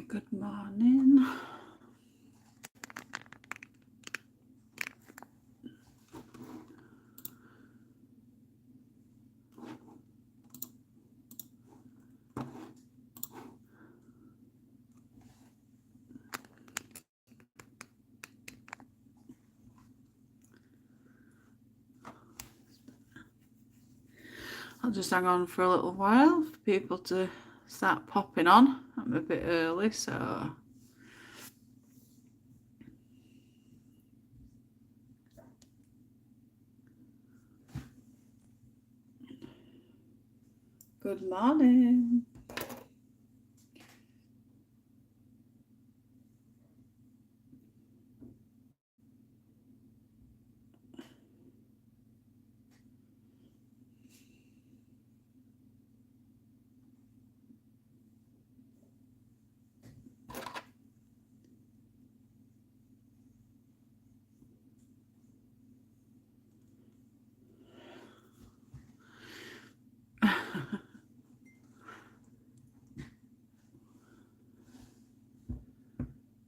Good morning. I'll just hang on for a little while for people to start popping on. I'm a bit early, so... Good morning.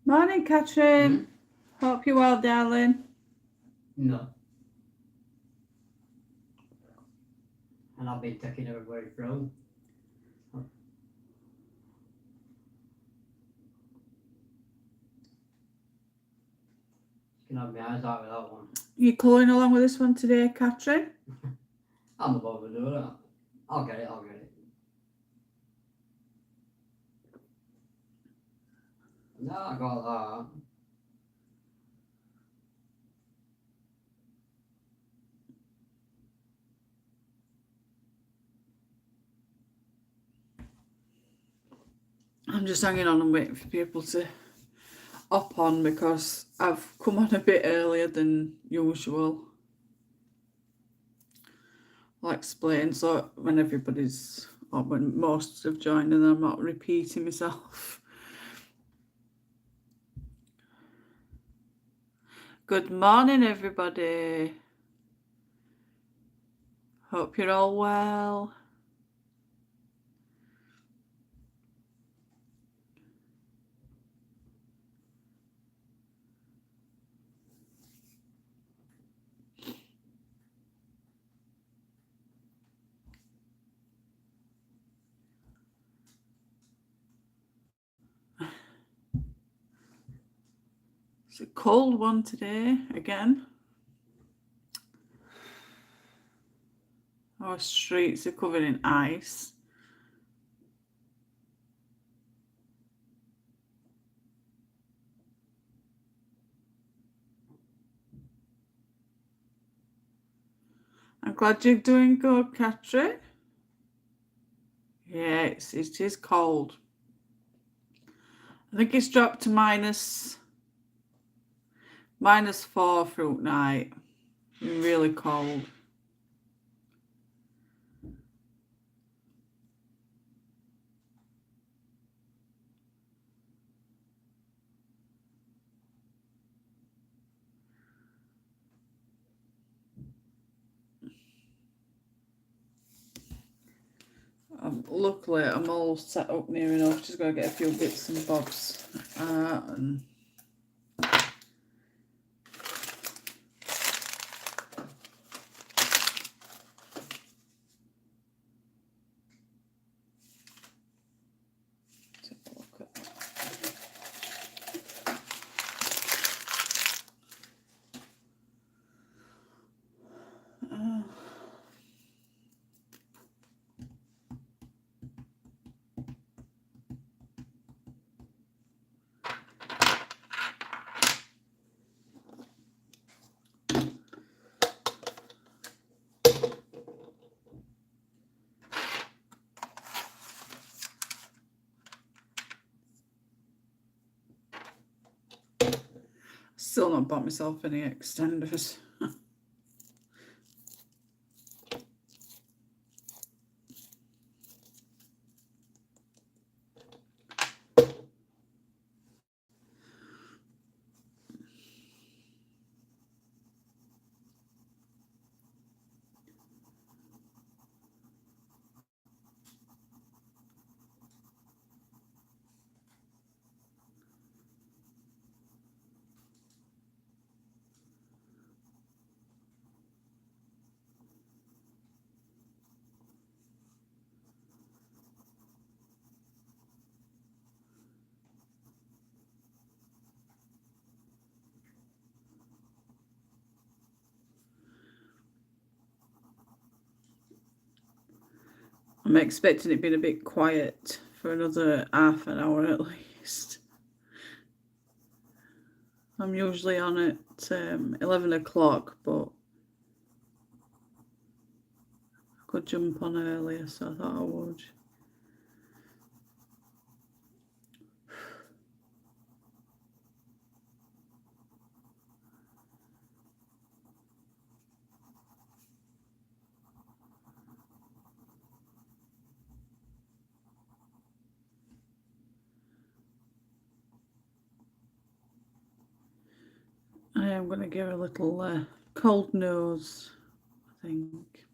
Morning, Catherine. Hope you're well, darling. No. And I'll be taking everybody through. You can have my eyes out with that one. You calling along with this one today, Catherine? I'm not bothered doing that. I'll get it. No, I got that. I'm just hanging on and waiting for people to hop on because I've come on a bit earlier than usual. I'll explain so when everybody's, or when most have joined, and I'm not repeating myself. Good morning, everybody. Hope you're all well. It's a cold one today, again. Our streets are covered in ice. I'm glad you're doing good, Catherine. Yeah, it is cold. I think it's dropped to -4 through night. Really cold. Luckily, I'm all set up near enough. Just gotta get a few bits and bobs. And take a look at that. Still not bought myself any extenders. I'm expecting it being a bit quiet for another half an hour at least. I'm usually on at 11 o'clock, but I could jump on earlier, so I thought I would. I am going to give a little cold nose, I think.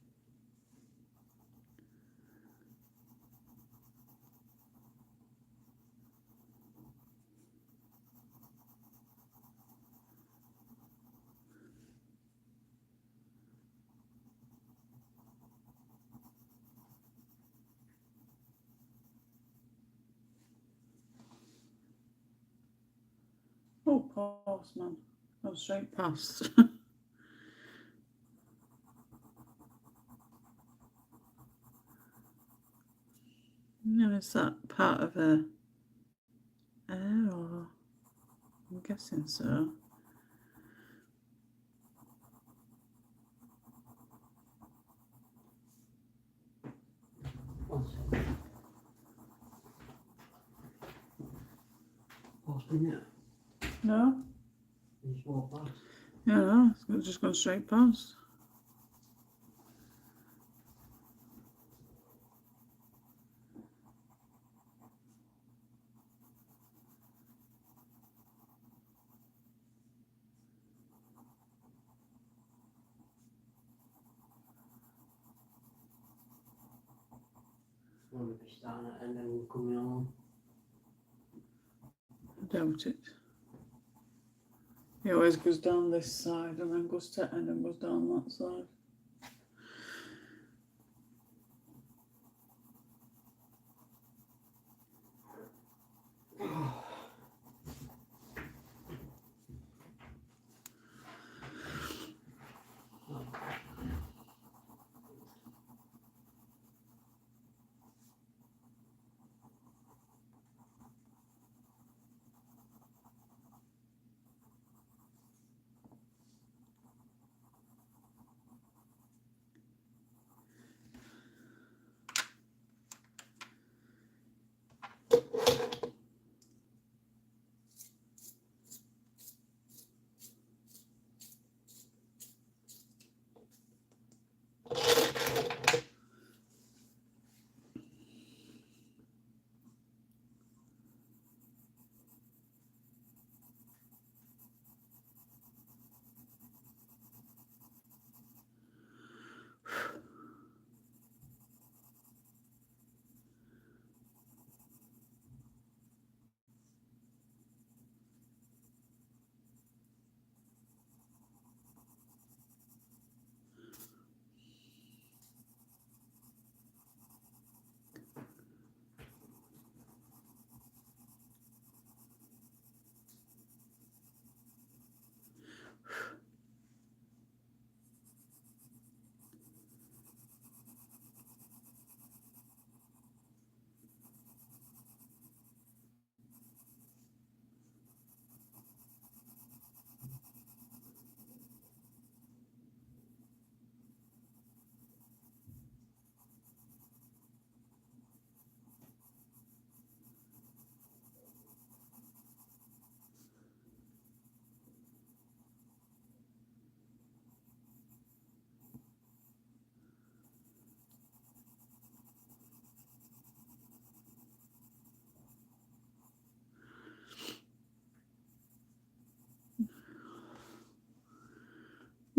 Oh, postman. Go straight past. No, is that part of a air or? I'm guessing so. One second. Postman there. No? You just walk past. Yeah, it's just gone straight past. We'll be starting it and then we're coming on. I doubt it. He always goes down this side and then goes to and then goes down that side.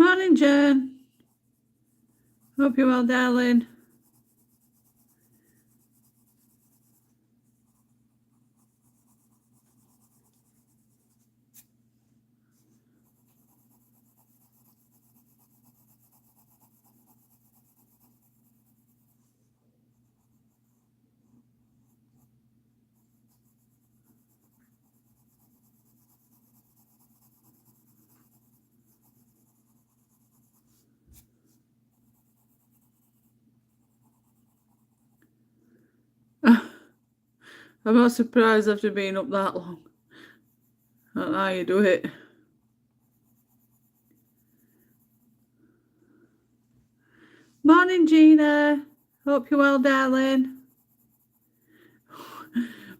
Morning, Jen. Hope you're well, darling. I'm not surprised after being up that long. I don't know how you do it. Morning, Gina. Hope you're well, darling.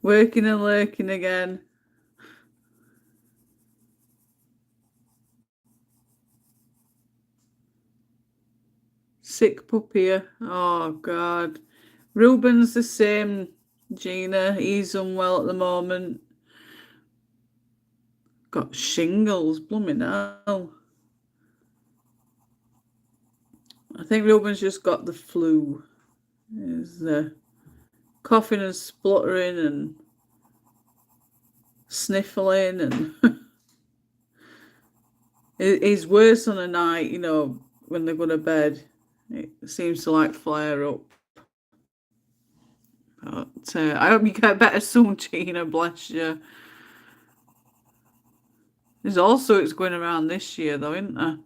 Working and lurking again. Sick puppy. Oh, God. Ruben's the same, Gina. He's unwell at the moment. Got shingles, blooming hell. I think Ruben's just got the flu. He's coughing and spluttering and sniffling, and he's worse on a night, you know, when they go to bed. It seems to like flare up. But I hope you get better soon, Gina, bless you. There's also it's going around this year though, isn't there?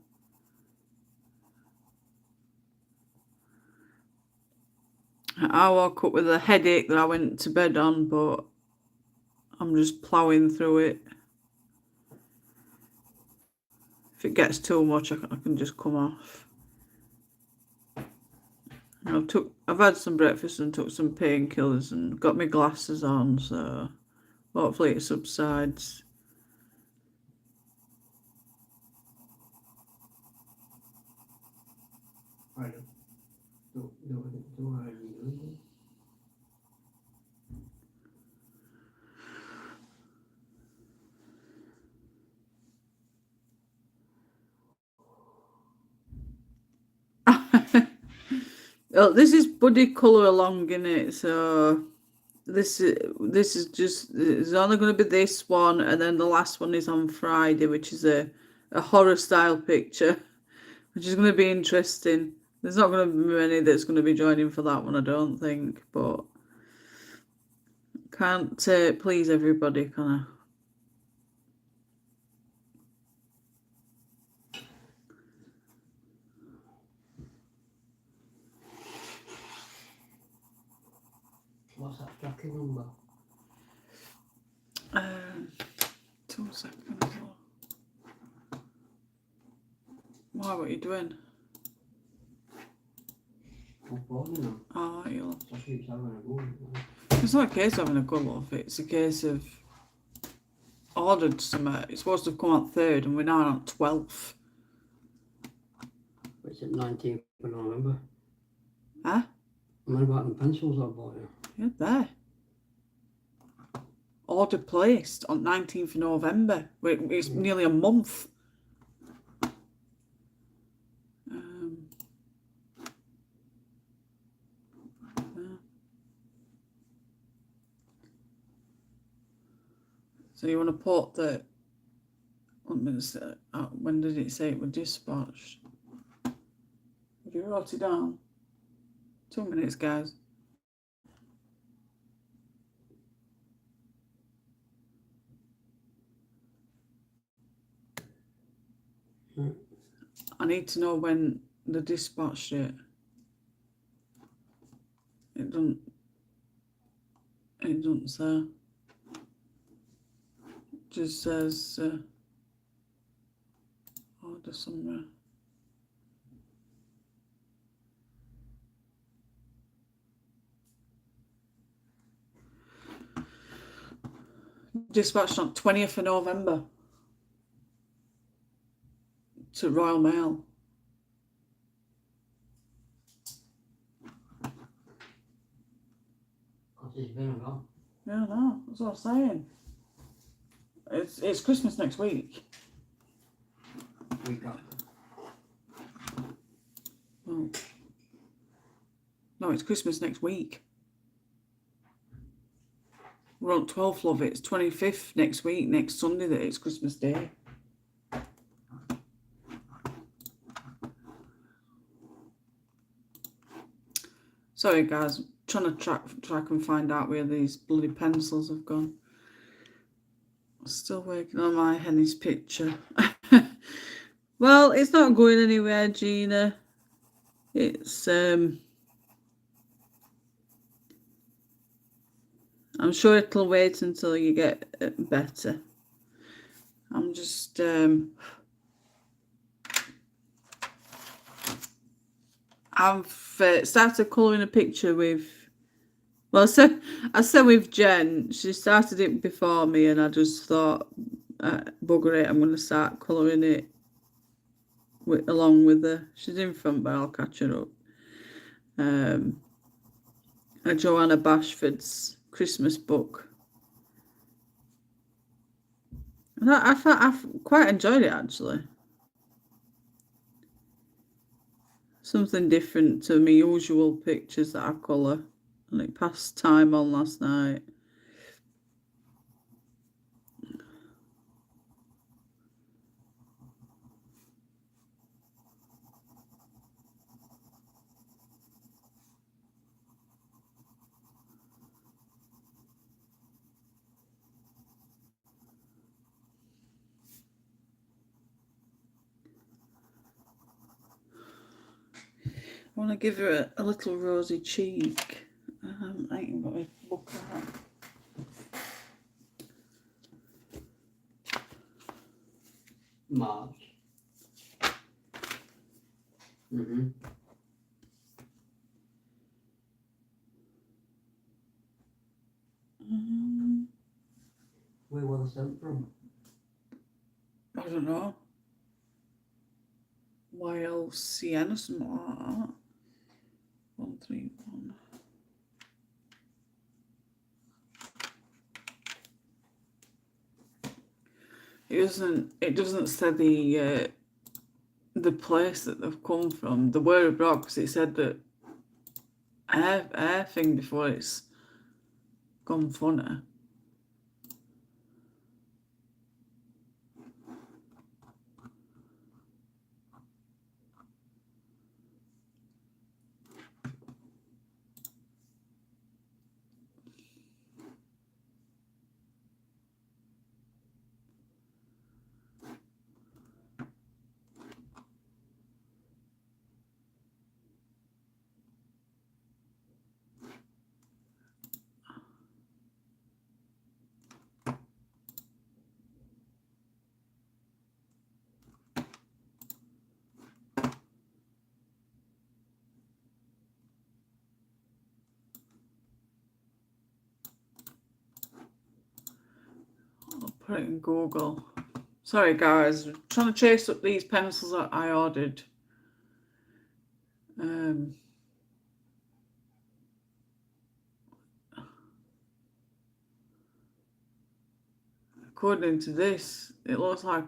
I woke up with a headache that I went to bed on, but I'm just ploughing through it. If it gets too much, I can just come off. I've had some breakfast and took some painkillers and got my glasses on, so hopefully it subsides. Right. Do I do Well, this is Budek colour along in it, so this is just, it's only going to be this one, and then the last one is on Friday, which is a horror style picture, which is going to be interesting. There's not going to be many that's going to be joining for that one, I don't think, but can't please everybody, can I? What's that tracking number? 2 seconds. Why, what are you doing? Oh, you'll... It's not a case of having a go, love. It's a case of ordered something. It's supposed to have come out 3rd and we're now on 12th. It's at 19th of November. Huh? What about the pencils I bought you? Yeah, there. Order placed on 19th of November. It's nearly a month. So you want to put the... when did it say it was dispatched? Have you wrote it down? 2 minutes, guys. I need to know when they dispatched it. It doesn't say. It just says order somewhere. Dispatched on 20th of November to Royal Mail. Yeah, no, that's what I'm saying. It's Christmas next week. Week after. Oh. No, it's Christmas next week. We're on 12th, love. It's 25th next week, next Sunday, that it's Christmas Day. Sorry, guys. I'm trying to track and find out where these bloody pencils have gone. Still working on my Henny's picture. Well, it's not going anywhere, Gina. It's I'm sure it'll wait until you get better. I'm just I've started colouring a picture with. Well, I said with Jen. She started it before me, and I just thought, bugger it, I'm going to start colouring it along with her. She's in front, but I'll catch her up. Joanna Bashford's Christmas book. And I've quite enjoyed it, actually. Something different to my usual pictures that I colour. And it passed time on last night. I want to give her a little rosy cheek. I ain't got my book out. March. Mm-hmm. Where was it sent from? I don't know. YLCN or something like that. 131. It doesn't say the place that they've come from. They were abroad because it said that air thing before it's gone funny. I'll put it in Google. Sorry guys, I'm trying to chase up these pencils that I ordered. According to this, it looks like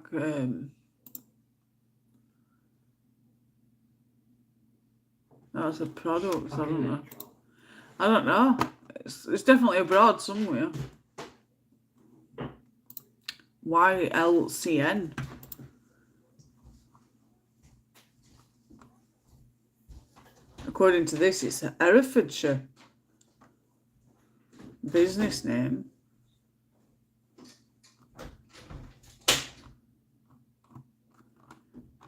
that's a product. I don't know. I don't know. It's definitely abroad somewhere. YLCN. According to this, it's Herefordshire. Business name.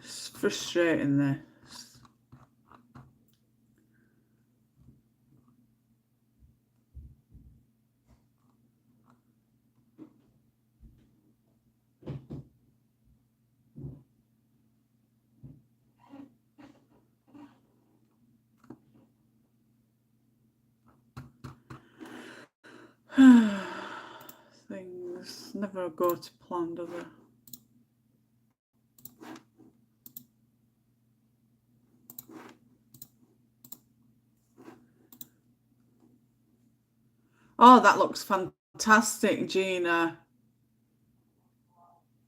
It's frustrating this. Things never go to plan, do they? Oh, that looks fantastic, Gina.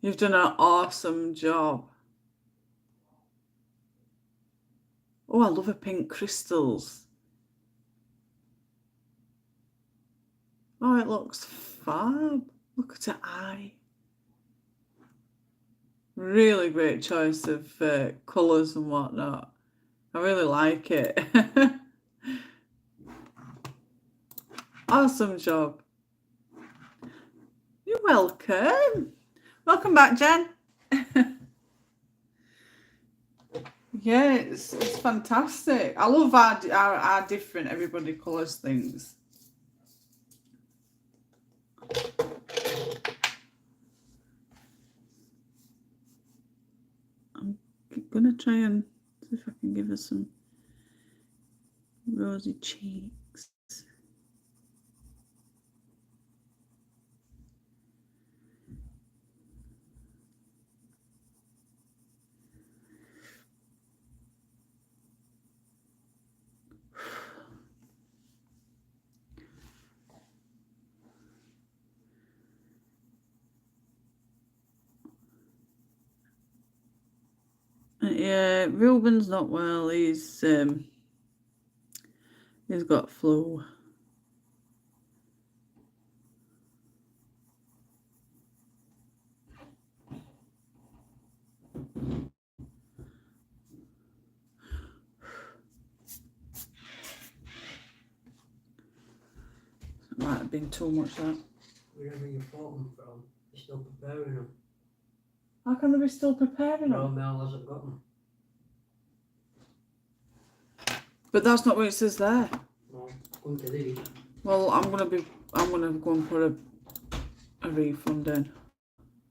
You've done an awesome job. Oh, I love her pink crystals. Oh, it looks fab. Look at her eye. Really great choice of colours and whatnot. I really like it. Awesome job. You're welcome. Welcome back, Jen. Yeah, it's fantastic. I love how different everybody colours things. gonna try and see if I can give her some rosy cheeks. Yeah, Ruben's not well. He's got flu. It might have been too much that. Wherever you bought them from, you're still preparing them. How can they be still preparing Royal them? Mail hasn't got them. But that's not what it says there. No, come to these. Well, I'm gonna go and put a refund in.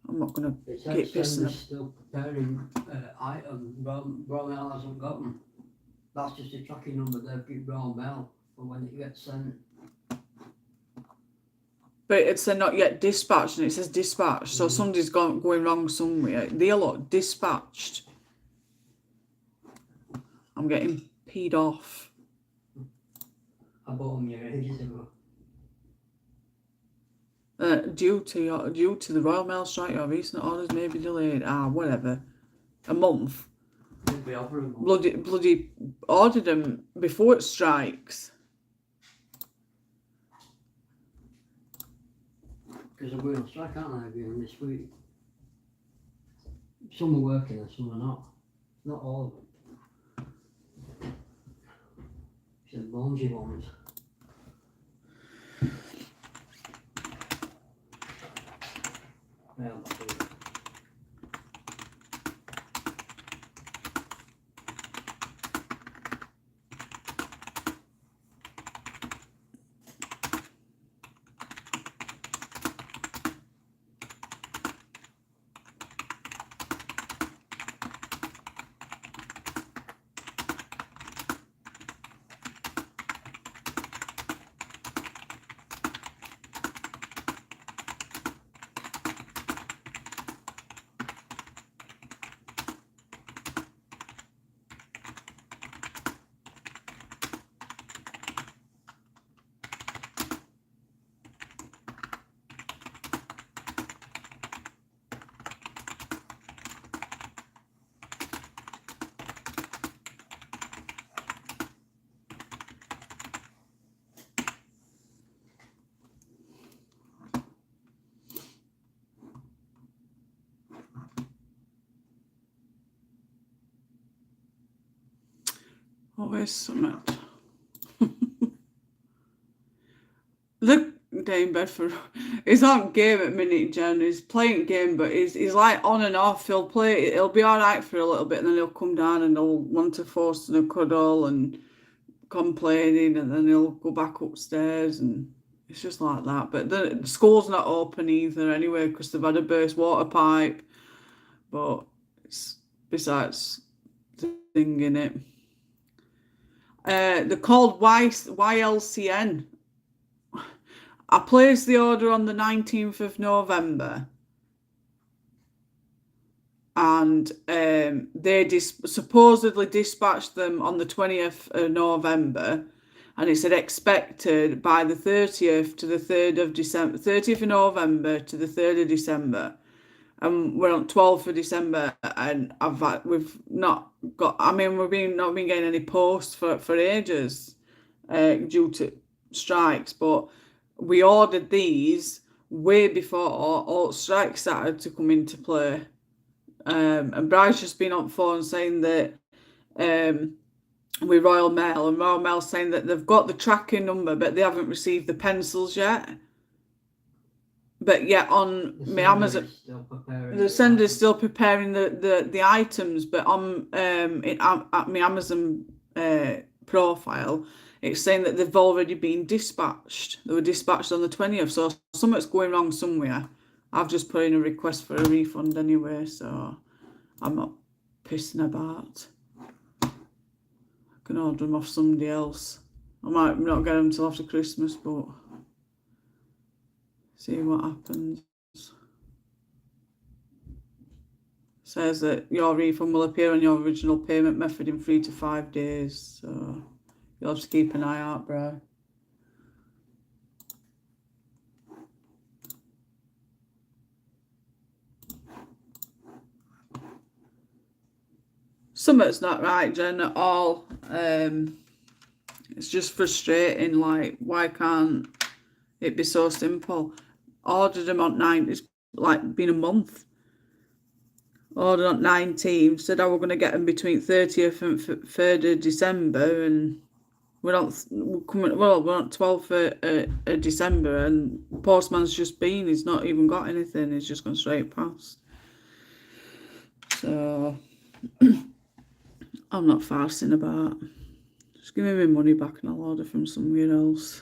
I'm not gonna It keep says pissing them. still preparing items. Royal Mail hasn't got them. That's just a tracking number they've given Royal Mail for when it gets sent. But it's they're not yet dispatched, and it says dispatched. So somebody's going wrong somewhere. They look dispatched. I'm getting peed off. I bought them here ages ago. Due to the Royal Mail strike, your recent orders may be delayed. Whatever. A month. Maybe over a month. Bloody ordered them before it strikes. Because they're going on strike, aren't they, again this week? Some are working and some are not. Not all of them. It's the bungee ones. Well, Always something. Look, Dane Bedford. He's on game at minute, Jen. He's playing game, but he's like on and off. He'll play. He'll be all right for a little bit, and then he'll come down and he'll want to force a cuddle and complaining, and then he'll go back upstairs, and it's just like that. But the school's not open either anyway because they've had a burst water pipe. But it's besides the thing in it. They're called YLCN. I placed the order on the 19th of November, and they supposedly dispatched them on the 20th of November, and it said expected by the 30th to the 3rd of December, 30th of November to the 3rd of December. And we're on 12th of December, and we've not got. I mean, not been getting any posts for ages, due to strikes. But we ordered these way before all strikes started to come into play. And Bry's just been on phone saying that with Royal Mail, and Royal Mail saying that they've got the tracking number, but they haven't received the pencils yet. But yeah, on my Amazon, the sender's still preparing the items, but on at my Amazon profile, it's saying that they've already been dispatched. They were dispatched on the 20th, so something's going wrong somewhere. I've just put in a request for a refund anyway, so I'm not pissing about. I can order them off somebody else. I might not get them till after Christmas, but see what happens. Says that your refund will appear on your original payment method in 3 to 5 days, so you'll have to keep an eye out, bro. Something's not right, Jen, at all. It's just frustrating. Like, why can't it be so simple? Ordered them on 9. It's like been a month. Ordered on 19th. Said I were going to get them between 30th and 3rd of December, and we're on 12th of December, and postman's just been. He's not even got anything. He's just gone straight past. So I'm not fussing about. Just give me my money back and I'll order from somewhere else.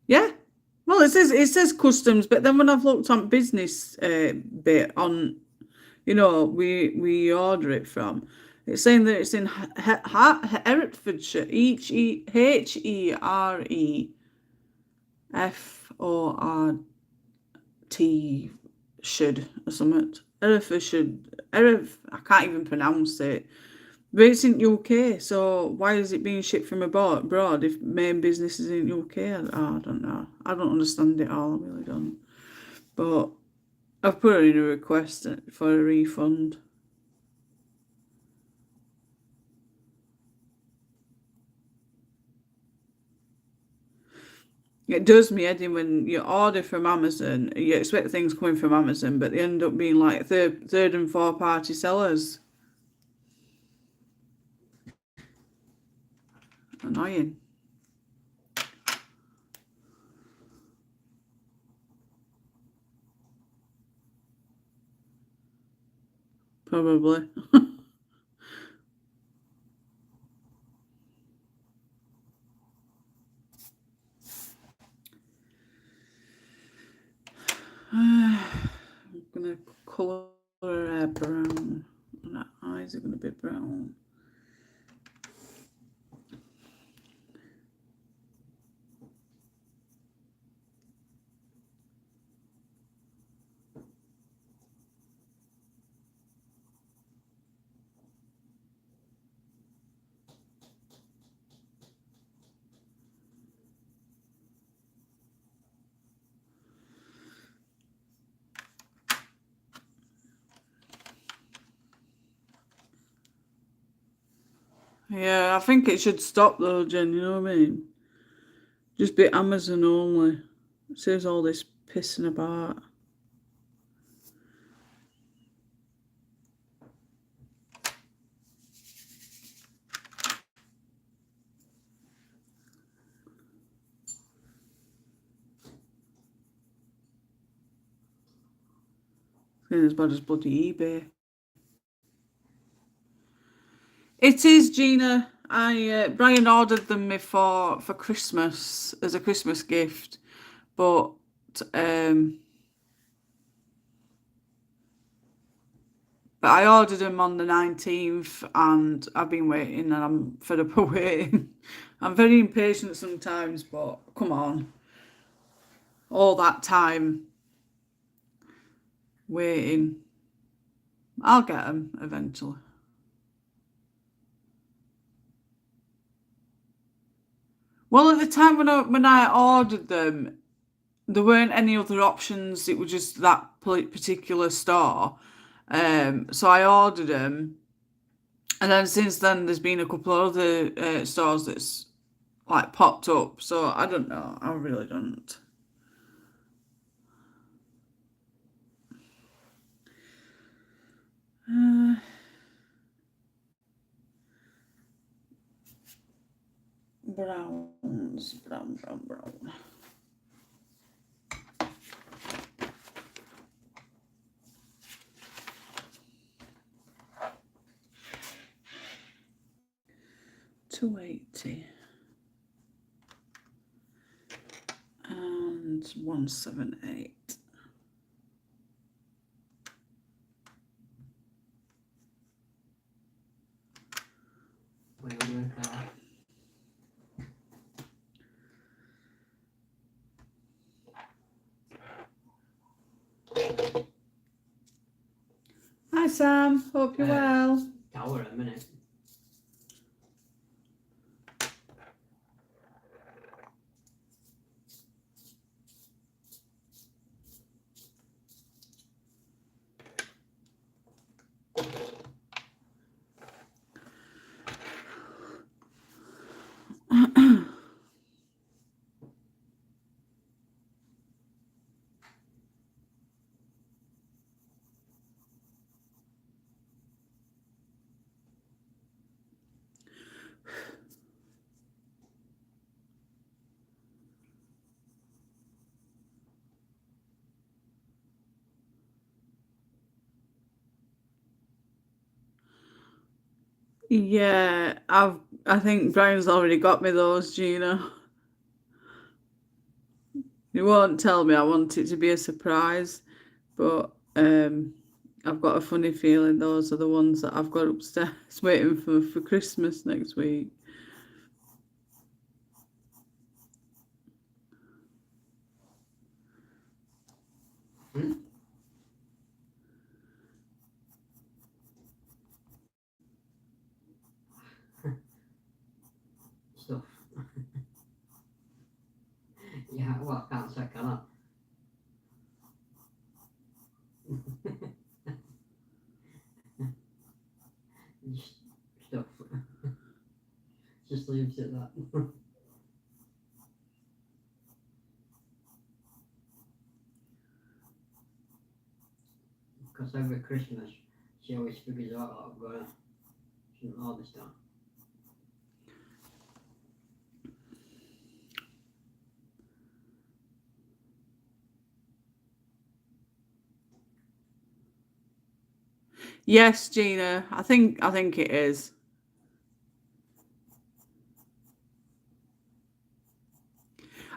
Yeah. Well, it says customs, but then when I've looked on business bit on, you know, we order it from, it's saying that it's in Herefordshire, Herefort should or something. Herefordshire, I can't even pronounce it. But it's in UK, so why is it being shipped from abroad if main business is in UK? I don't know. I don't understand it all, I really don't. But I've put in a request for a refund. It does me head in when you order from Amazon, you expect things coming from Amazon, but they end up being like third and fourth party sellers. Annoying. Probably. I'm gonna colour her hair brown, and her eyes are gonna be brown. Yeah, I think it should stop though, Jen, you know what I mean? Just be Amazon only. It saves all this pissing about. It's as bad as bloody eBay. It is, Gina. Brian ordered them me for Christmas as a Christmas gift, but I ordered them on the 19th, and I've been waiting, and I'm fed up of waiting. I'm very impatient sometimes, but come on, all that time waiting, I'll get them eventually. Well, at the time when I ordered them, there weren't any other options. It was just that particular store. So I ordered them, and then since then there's been a couple of other stores that's like popped up. So I don't know. I really don't. Browns, brown. 280. And and 178. Wait, I'm gonna call. Hi Sam, hope you're well. Tower a minute. Yeah, I think Brian's already got me those, Gina. You won't tell me, I want it to be a surprise, but I've got a funny feeling those are the ones that I've got upstairs waiting for Christmas next week. Stuff. Yeah, well, I can't say, can I? Just stuff. Just leaves it that. Because every Christmas, she always figures out what I've got. She doesn't all this time. Yes, Gina, I think it is.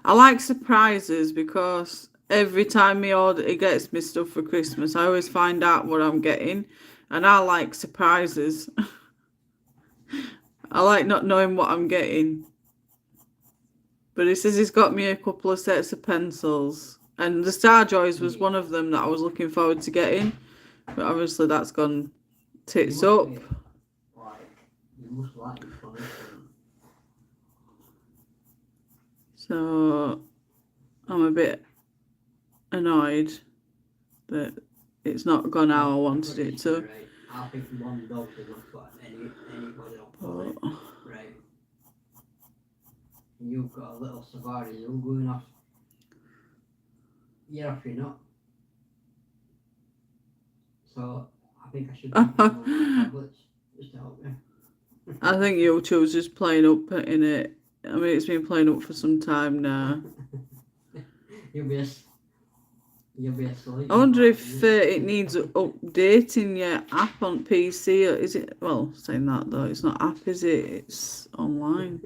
I like surprises because every time he gets me stuff for Christmas, I always find out what I'm getting, and I like surprises. I like not knowing what I'm getting. But he says he's got me a couple of sets of pencils, and the Starjoys was one of them that I was looking forward to getting, but obviously that's gone tits up. You must like it for this. So I'm a bit annoyed that it's not gone how I wanted it to. Right. I think one dog's enough for anybody up for it. Right. And you've got a little safari, you're going off. You're off, you're not. So I think I should be on my tablets just to help you. I think YouTube's just playing up in it. I mean, it's been playing up for some time now. You'll be asleep. I wonder if it needs updating your app on PC, or is it? Well, saying that though, it's not app, is it? It's online.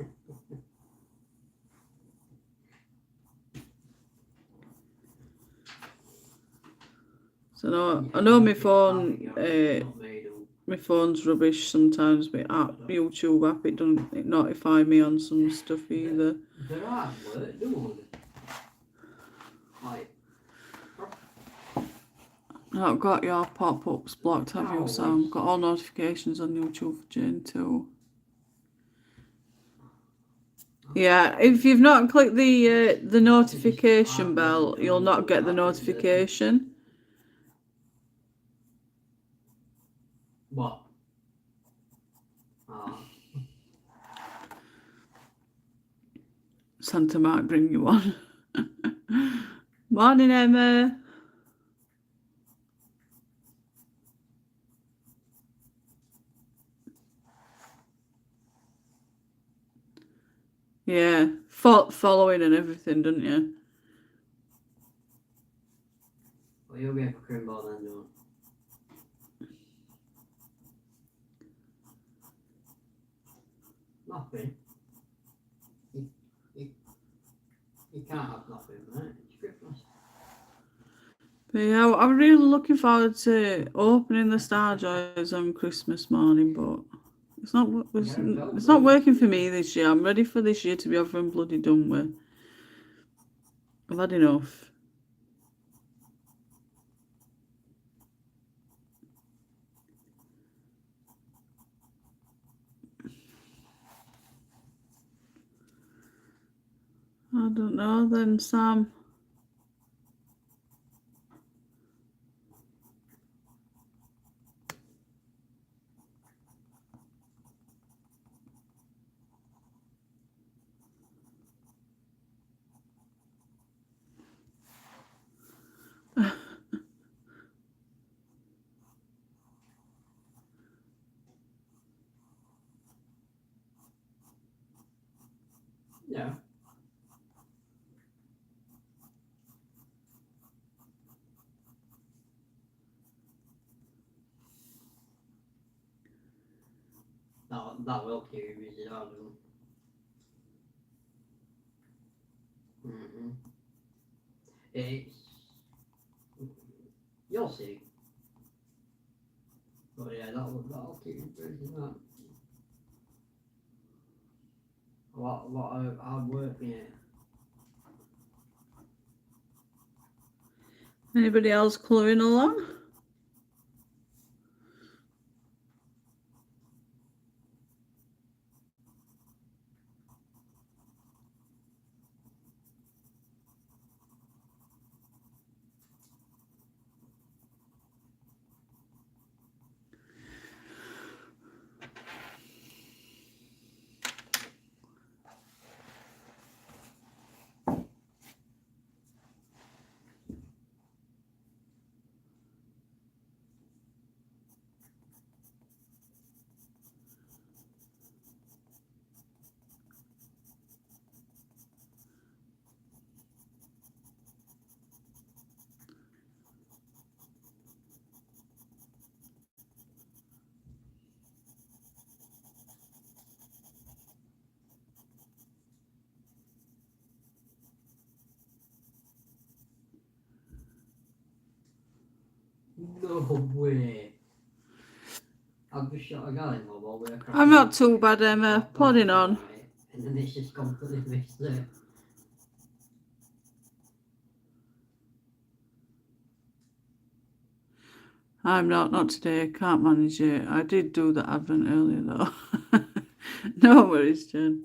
So no, I know my phone's rubbish sometimes. My YouTube app, it doesn't notify me on some stuff either. There are work, do like. I've got your pop-ups blocked, have you, Sam? Got all notifications on YouTube for Jane too. Yeah, if you've not clicked the notification bell, you'll not get the notification. What? Santa might bring you on. Morning, Emma. Yeah, following and everything, don't you? Well, you'll be a cream ball then, John. Nothing. You can't have nothing, right? Christmas. But yeah, I'm really looking forward to opening the Star Joys on Christmas morning, but it's not working for me this year. I'm ready for this year to be over and bloody done with. I've had enough. I don't know then, Sam. Yeah. That will keep you busy, that'll do. It's... You'll see. But yeah, that'll keep you busy, that. A lot of hard work in it. Anybody else colouring along? No way. I've just shot a guy in all the way across. I'm not too bad, Emma. Plodding on. And then it's just completely missed it. I'm not today. Can't manage it. I did do the advent earlier though. No worries, Jen.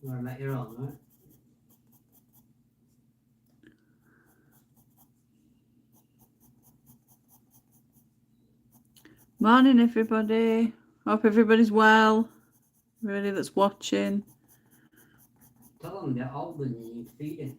You want to make your own, right? Morning, everybody. Hope everybody's well. Everybody that's watching. Tell them they're old and you need feeding.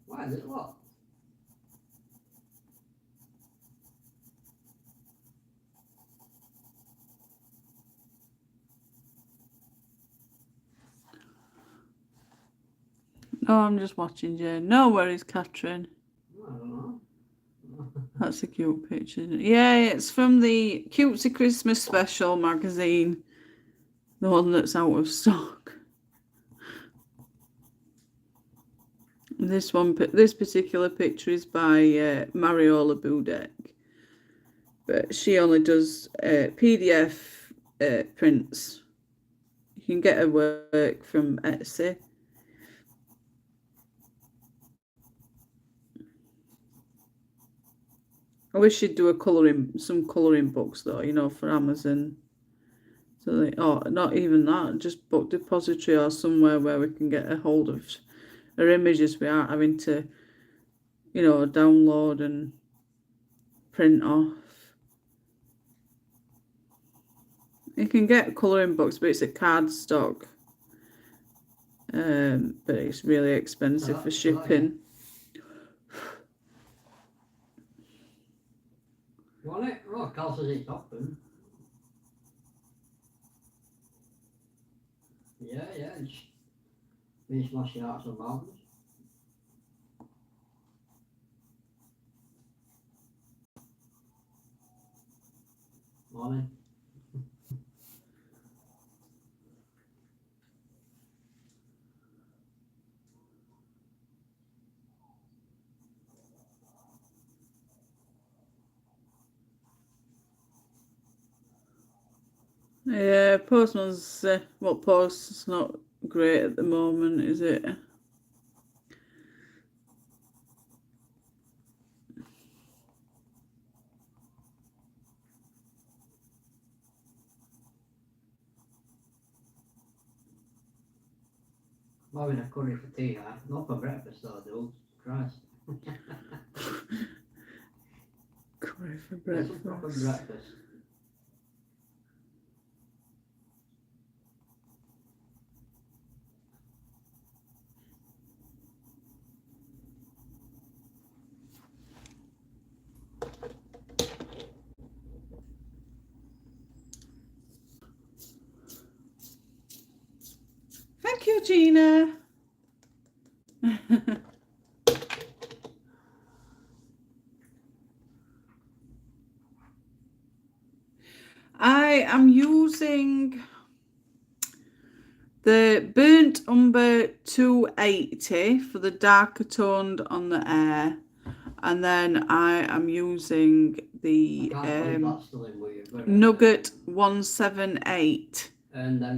Why is it locked? No, I'm just watching, Jane. No worries, Catherine. I don't know. That's a cute picture, isn't it? Yeah, it's from the Cutesy Christmas Special magazine. The one that's out of stock. This particular picture is by Mariola Budek. But she only does PDF prints. You can get her work from Etsy. I wish she'd do some colouring books though, you know, for Amazon. So not even that, just Book Depository or somewhere where we can get a hold of her images without having to, you know, download and print off. You can get colouring books, but it's a cardstock. But it's really expensive for shipping. Want it? Oh, Carl says it's open. Yeah, it's been smashing out some mountains. Morning. Yeah, Postman's Post's not great at the moment, is it? I'm having a curry for tea, not for breakfast though, dude. Christ. Curry for That's some proper breakfast. breakfast. Thank you, Gina. I am using the Burnt Umber 280 for the darker toned on the air, and then I am using the Nugget 178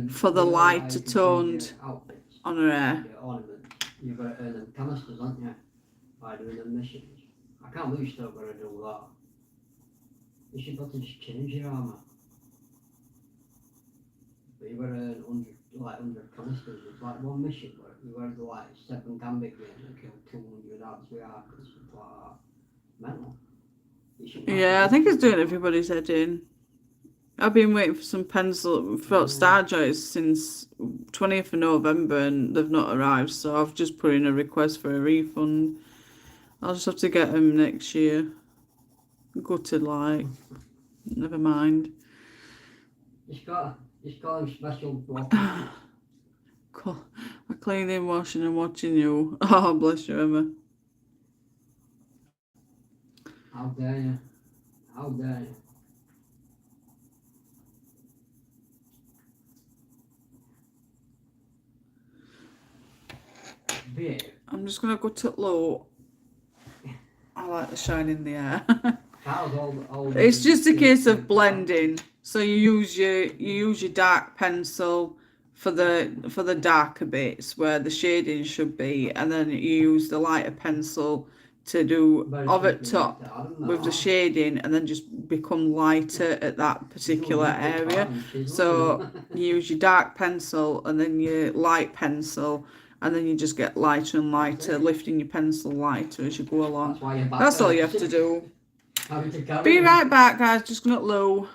for the lighter toned on her air. You've got to earn them canisters, haven't you? By doing the missions. I can't believe you still got to do that. You should got to just change your armour. But you've got to earn 100 canisters. It's like one mission, but you've got to do like 7 gambit games and kill 200 odds with arc and stuff like that. Mental. Yeah, I think it's doing everybody's head in. I've been waiting for some pencil for Starjoys since 20th of November and they've not arrived, so I've just put in a request for a refund. I'll just have to get them next year. Gutted, like. Never mind. Just got them special I cleaning, washing and watching you. Oh, bless you, Emma. How dare you? How dare you? I'm just going to go to low. I like the shine in the air. It's just a case of blending. So you use your dark pencil for the darker bits where the shading should be, and then you use the lighter pencil to do over top with the shading, and then just become lighter at that particular area. So you use your dark pencil and then your light pencil, and then you just get lighter and lighter, lifting your pencil lighter as you go along. That's all you have to do. Be right back, guys. Just gonna low.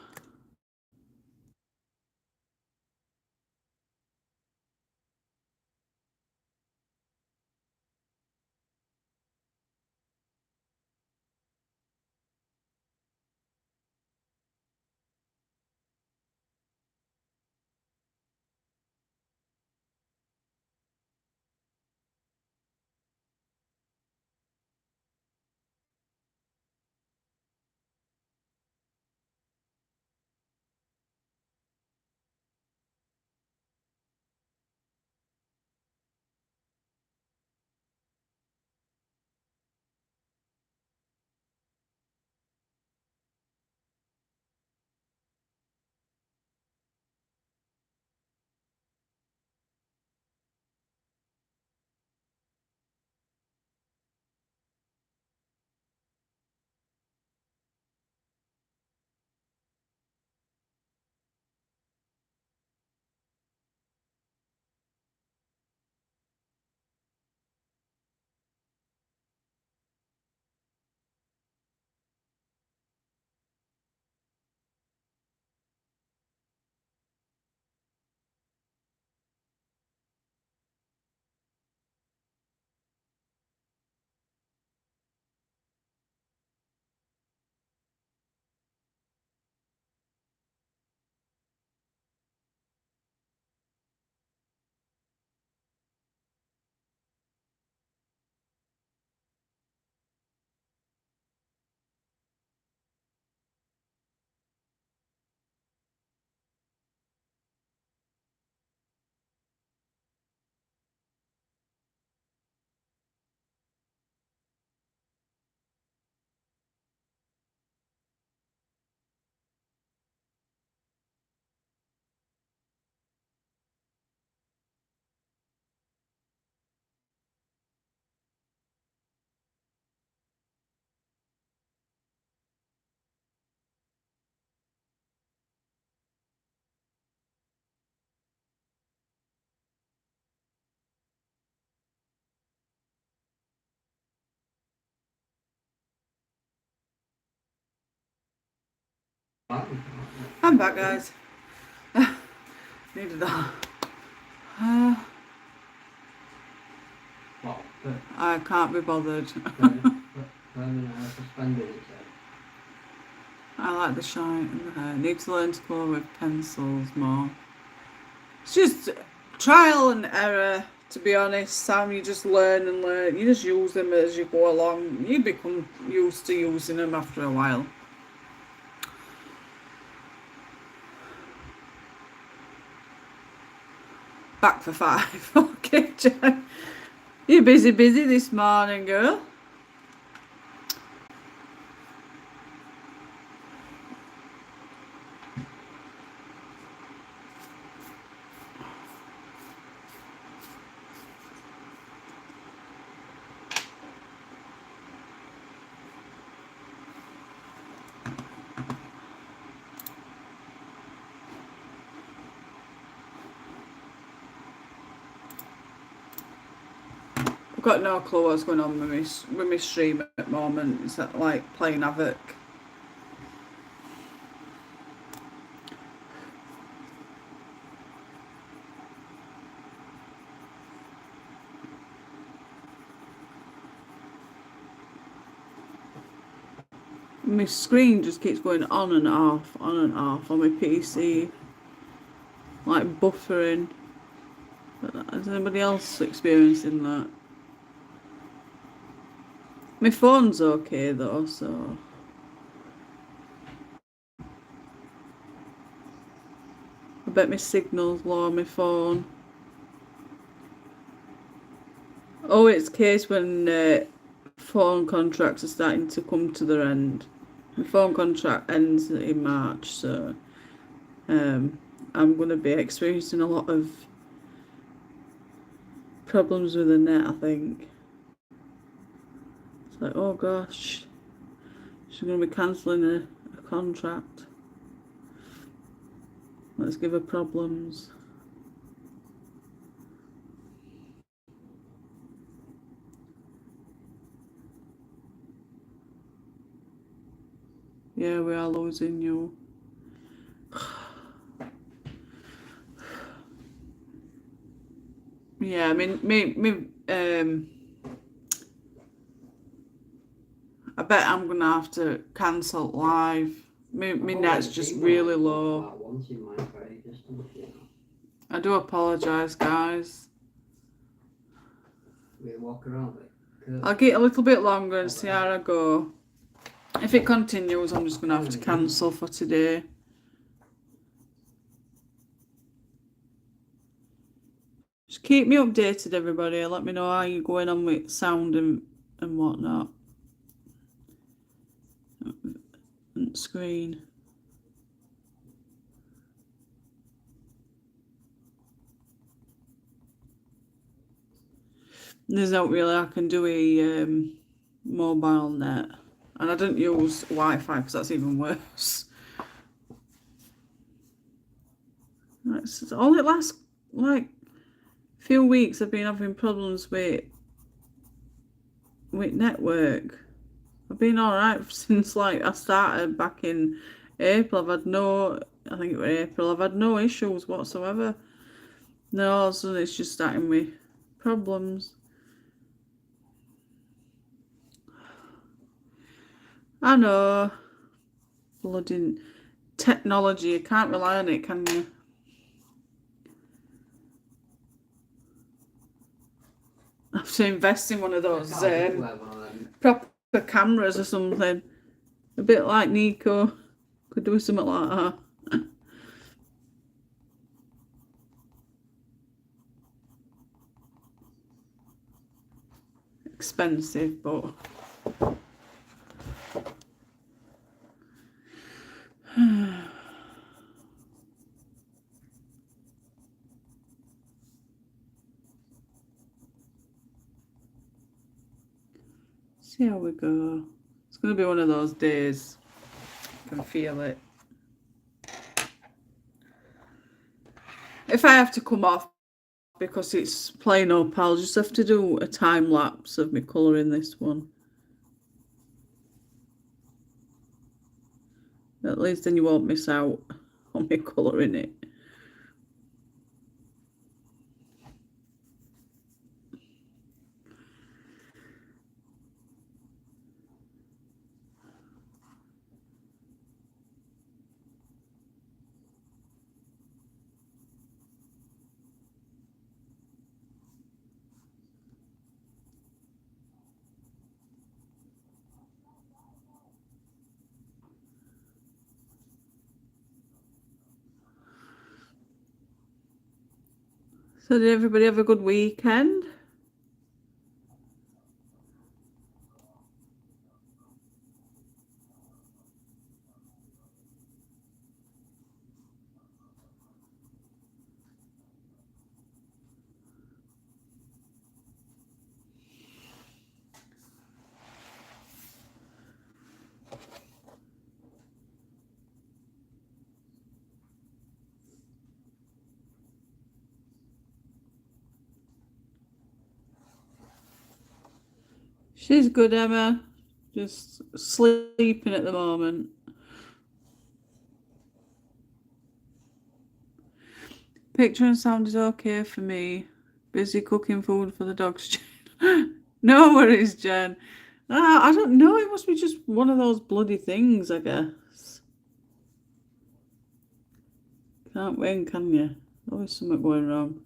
I'm back, guys. Needed that. I can't be bothered. I like the shine in the hair. Need to learn to colour with pencils more. It's just trial and error, to be honest, Sam. You just learn and learn. You just use them as you go along. You become used to using them after a while. Back for 5. Okay, Jen. You're busy this morning, girl. Got no clue what's going on with my stream at the moment. It's like playing havoc. My screen just keeps going on and off on my PC, like buffering. Is anybody else experiencing that? My phone's okay though, so I bet my signal's low on my phone. Oh, it's the case when phone contracts are starting to come to their end. My phone contract ends in March, so I'm going to be experiencing a lot of problems with the net, I think. It's like, oh gosh, she's going to be cancelling a contract. Let's give her problems. Yeah, we are losing you. Yeah, I mean, I bet I'm gonna have to cancel live. My net's just really low. I do apologise, guys. I'll get a little bit longer and see how I go. If it continues, I'm just gonna have to cancel for today. Just keep me updated, everybody. Let me know how you're going on with sound and whatnot. Screen. There's not really I can do a mobile net, and I don't use Wi-Fi because that's even worse. It's only last like few weeks I've been having problems with network. I've been alright since like I started back in April. I think it was April. I've had no issues whatsoever. Then all of a sudden it's just starting with problems. I know. Bloody technology. You can't rely on it, can you? I have to invest in one of those proper cameras or something. A bit like Nico. Could do something like that. Expensive, but see how we go. It's going to be one of those days. I can feel it. If I have to come off because it's playing up, I'll just have to do a time lapse of me colouring this one. At least then you won't miss out on me colouring it. So did everybody have a good weekend? She's good, Emma. Just sleeping at the moment. Picture and sound is okay for me. Busy cooking food for the dogs. No worries, Jen. I don't know. It must be just one of those bloody things, I guess. Can't win, can you? Always something going wrong.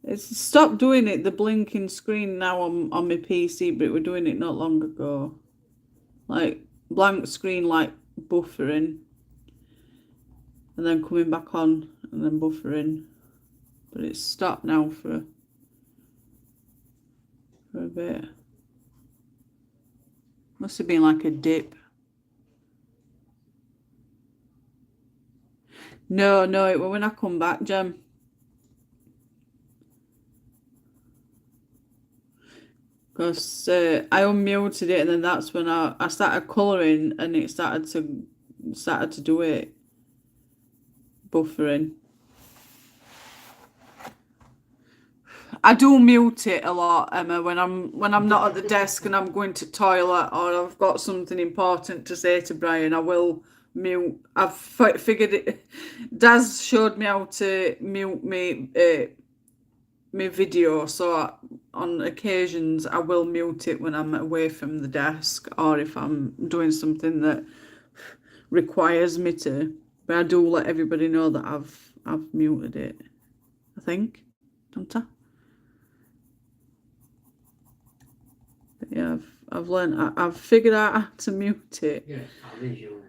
It's stopped doing it, the blinking screen now on my PC, but we're doing it not long ago. Like, blank screen, like, buffering. And then coming back on, and then buffering. But it's stopped now for a bit. Must have been like a dip. No, it was when I come back, Jem. Because I unmuted it, and then that's when I started colouring, and it started to do it, buffering. I do mute it a lot, Emma, when I'm not at the desk and I'm going to toilet or I've got something important to say to Brian. I will mute. I've figured it. Daz showed me how to mute me video, so on occasions I will mute it when I'm away from the desk or if I'm doing something that requires me to. But I do let everybody know that I've muted it. I think, don't I? But yeah, I've learned. I've figured out how to mute it. Yes, how is you?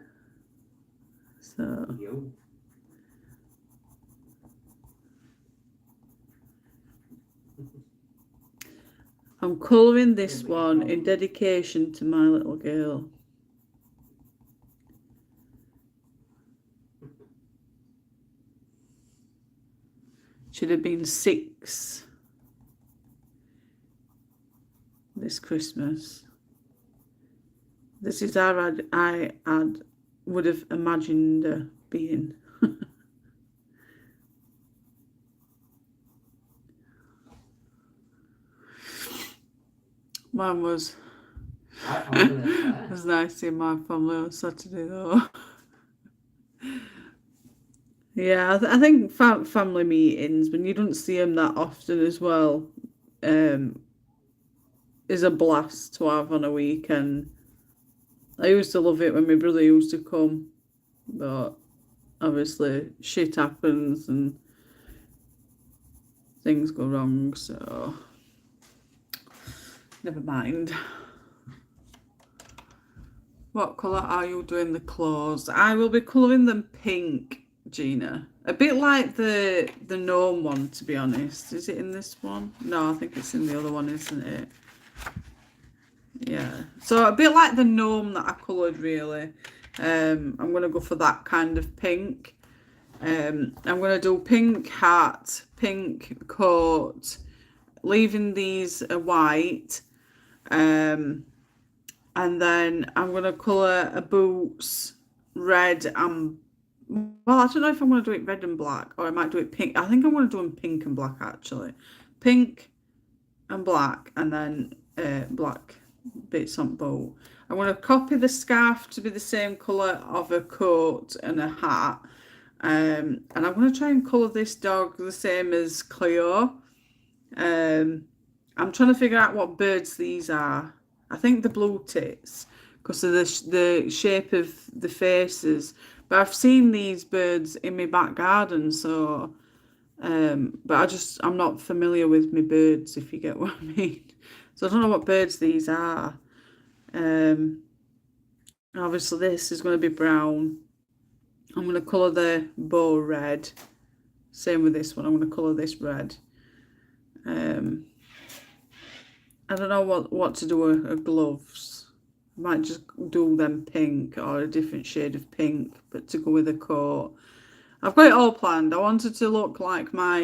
So. You. I'm colouring this one in dedication to my little girl. Should have been 6 this Christmas. This is how I would have imagined her being. Mine was nice seeing my family on Saturday though. Yeah, I think family meetings, when you don't see them that often as well, is a blast to have on a weekend. I used to love it when my brother used to come, but obviously shit happens and things go wrong, so never mind. What colour are you doing the clothes? I will be colouring them pink, Gina. A bit like the gnome one, to be honest. Is it in this one? No, I think it's in the other one, isn't it? Yeah. So a bit like the gnome that I coloured, really. I'm going to go for that kind of pink. I'm going to do pink hat, pink coat, leaving these white. And then I'm going to colour a boots red and, well, I don't know if I'm going to do it red and black or I might do it pink. I think I'm going to do them pink and black, actually. Pink and black and then black bits on boat. I'm going to copy the scarf to be the same colour of a coat and a hat. And I'm going to try and colour this dog the same as Cleo. I'm trying to figure out what birds these are. I think the blue tits, because of the shape of the faces. But I've seen these birds in my back garden, so but I'm not familiar with my birds, if you get what I mean. So I don't know what birds these are. Obviously this is going to be brown. I'm going to colour the bow red. Same with this one, I'm going to colour this red. I don't know what to do with her gloves. I might just do them pink or a different shade of pink, but to go with a coat. I've got it all planned. I wanted to look like my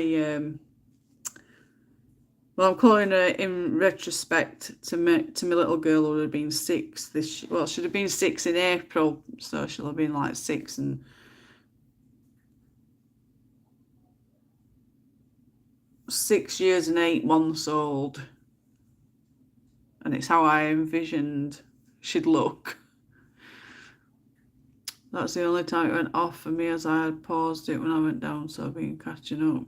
well, I'm calling her in retrospect to my little girl who would have been 6 this well, she'd have been 6 in April, so she'll have been like 6 and 6 years and 8 months old. And it's how I envisioned she'd look. That's the only time it went off for me, as I had paused it when I went down, so I've been catching up.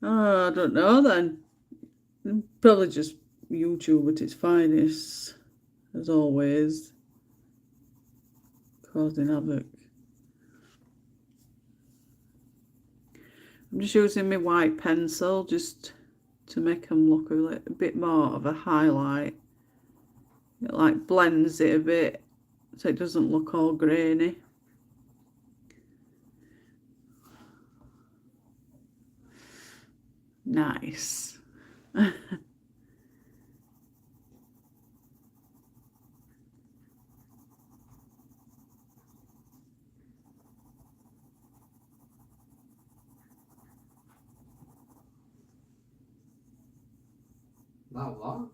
Oh, I don't know then. Probably just YouTube at its finest, as always, causing havoc. I'm just using my white pencil just to make them look a bit more of a highlight. It like blends it a bit so it doesn't look all grainy. Nice. That what?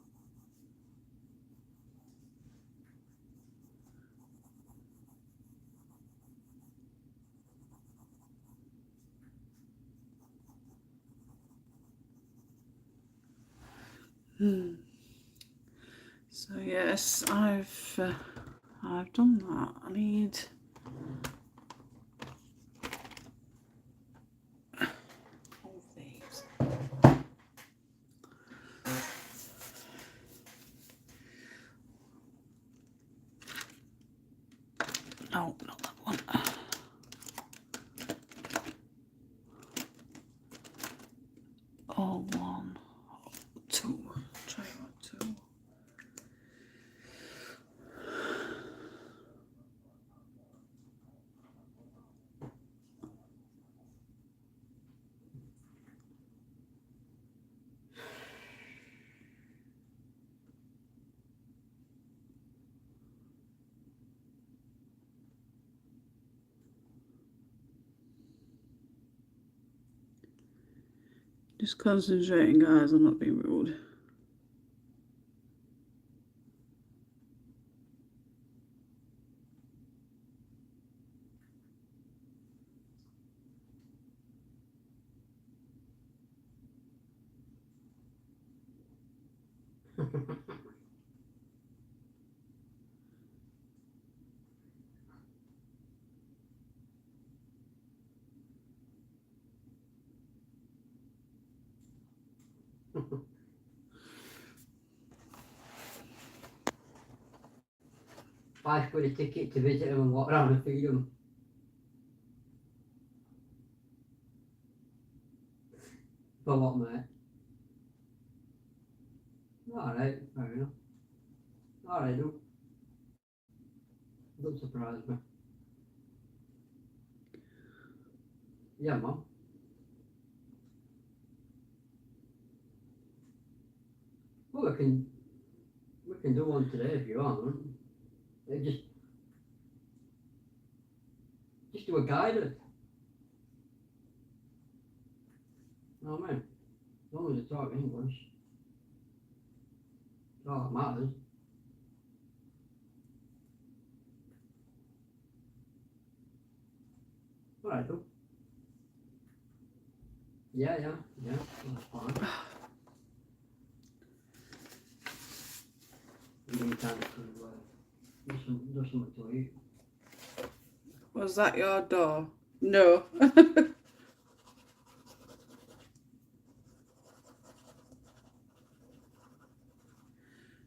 So yes, I've done that. I need all of these. No, not that one. Oh, 1, 2. Try 1, 2. Just concentrating, guys. I'm not being rude. £5 a ticket to visit them and walk around and feed them. For what, mate? Alright, fair enough. Alright, don't surprise me. Yeah, Mum. Well, we can do one today if you want. Just do a guided. No, man. As long as you talk English. That's all that matters. Alright, do. Yeah, that's fine. be time to do something to eat. Was that your door? No.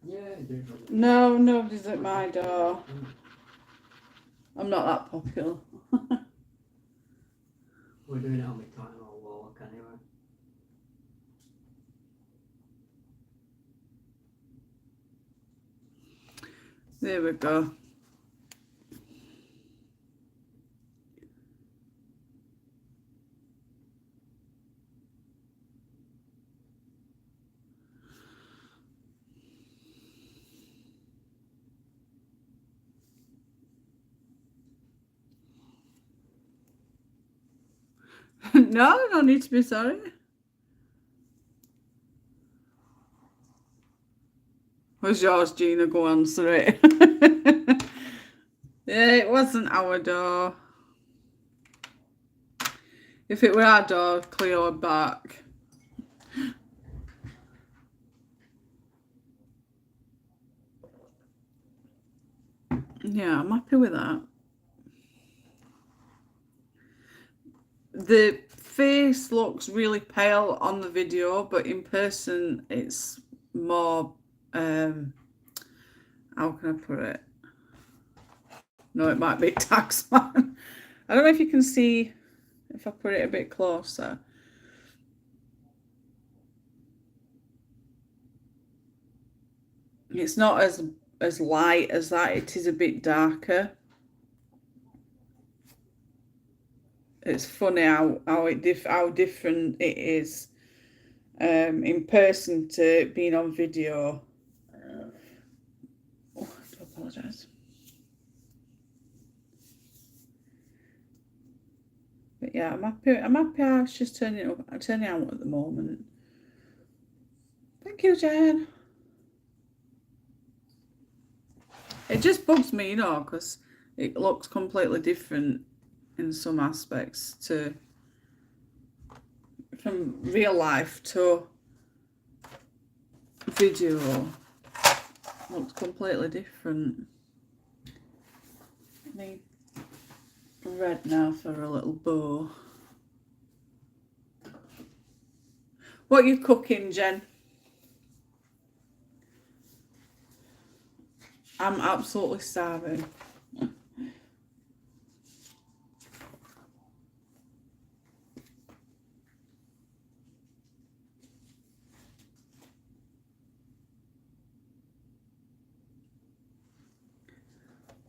Yeah, it is. No, nobody's at my door. I'm not that popular. We're doing it on my time or walk anyway. There we go. No, no need to be sorry. Was yours, Gina? Go answer it. Yeah, it wasn't our door. If it were our door, Cleo would bark. Yeah, I'm happy with that. The face looks really pale on the video, but in person it's more, how can I put it? No, it might be taxman. I don't know if you can see if I put it a bit closer. It's not as light as that, it is a bit darker. It's funny how different it is in person to being on video. Oh, I do apologise. But yeah, I'm happy how it's just turning out at the moment. Thank you, Jen. It just bugs me, because it looks completely different in some aspects from real life to video. It looks completely different. I need red now for a little bow. What are you cooking, Jen? I'm absolutely starving.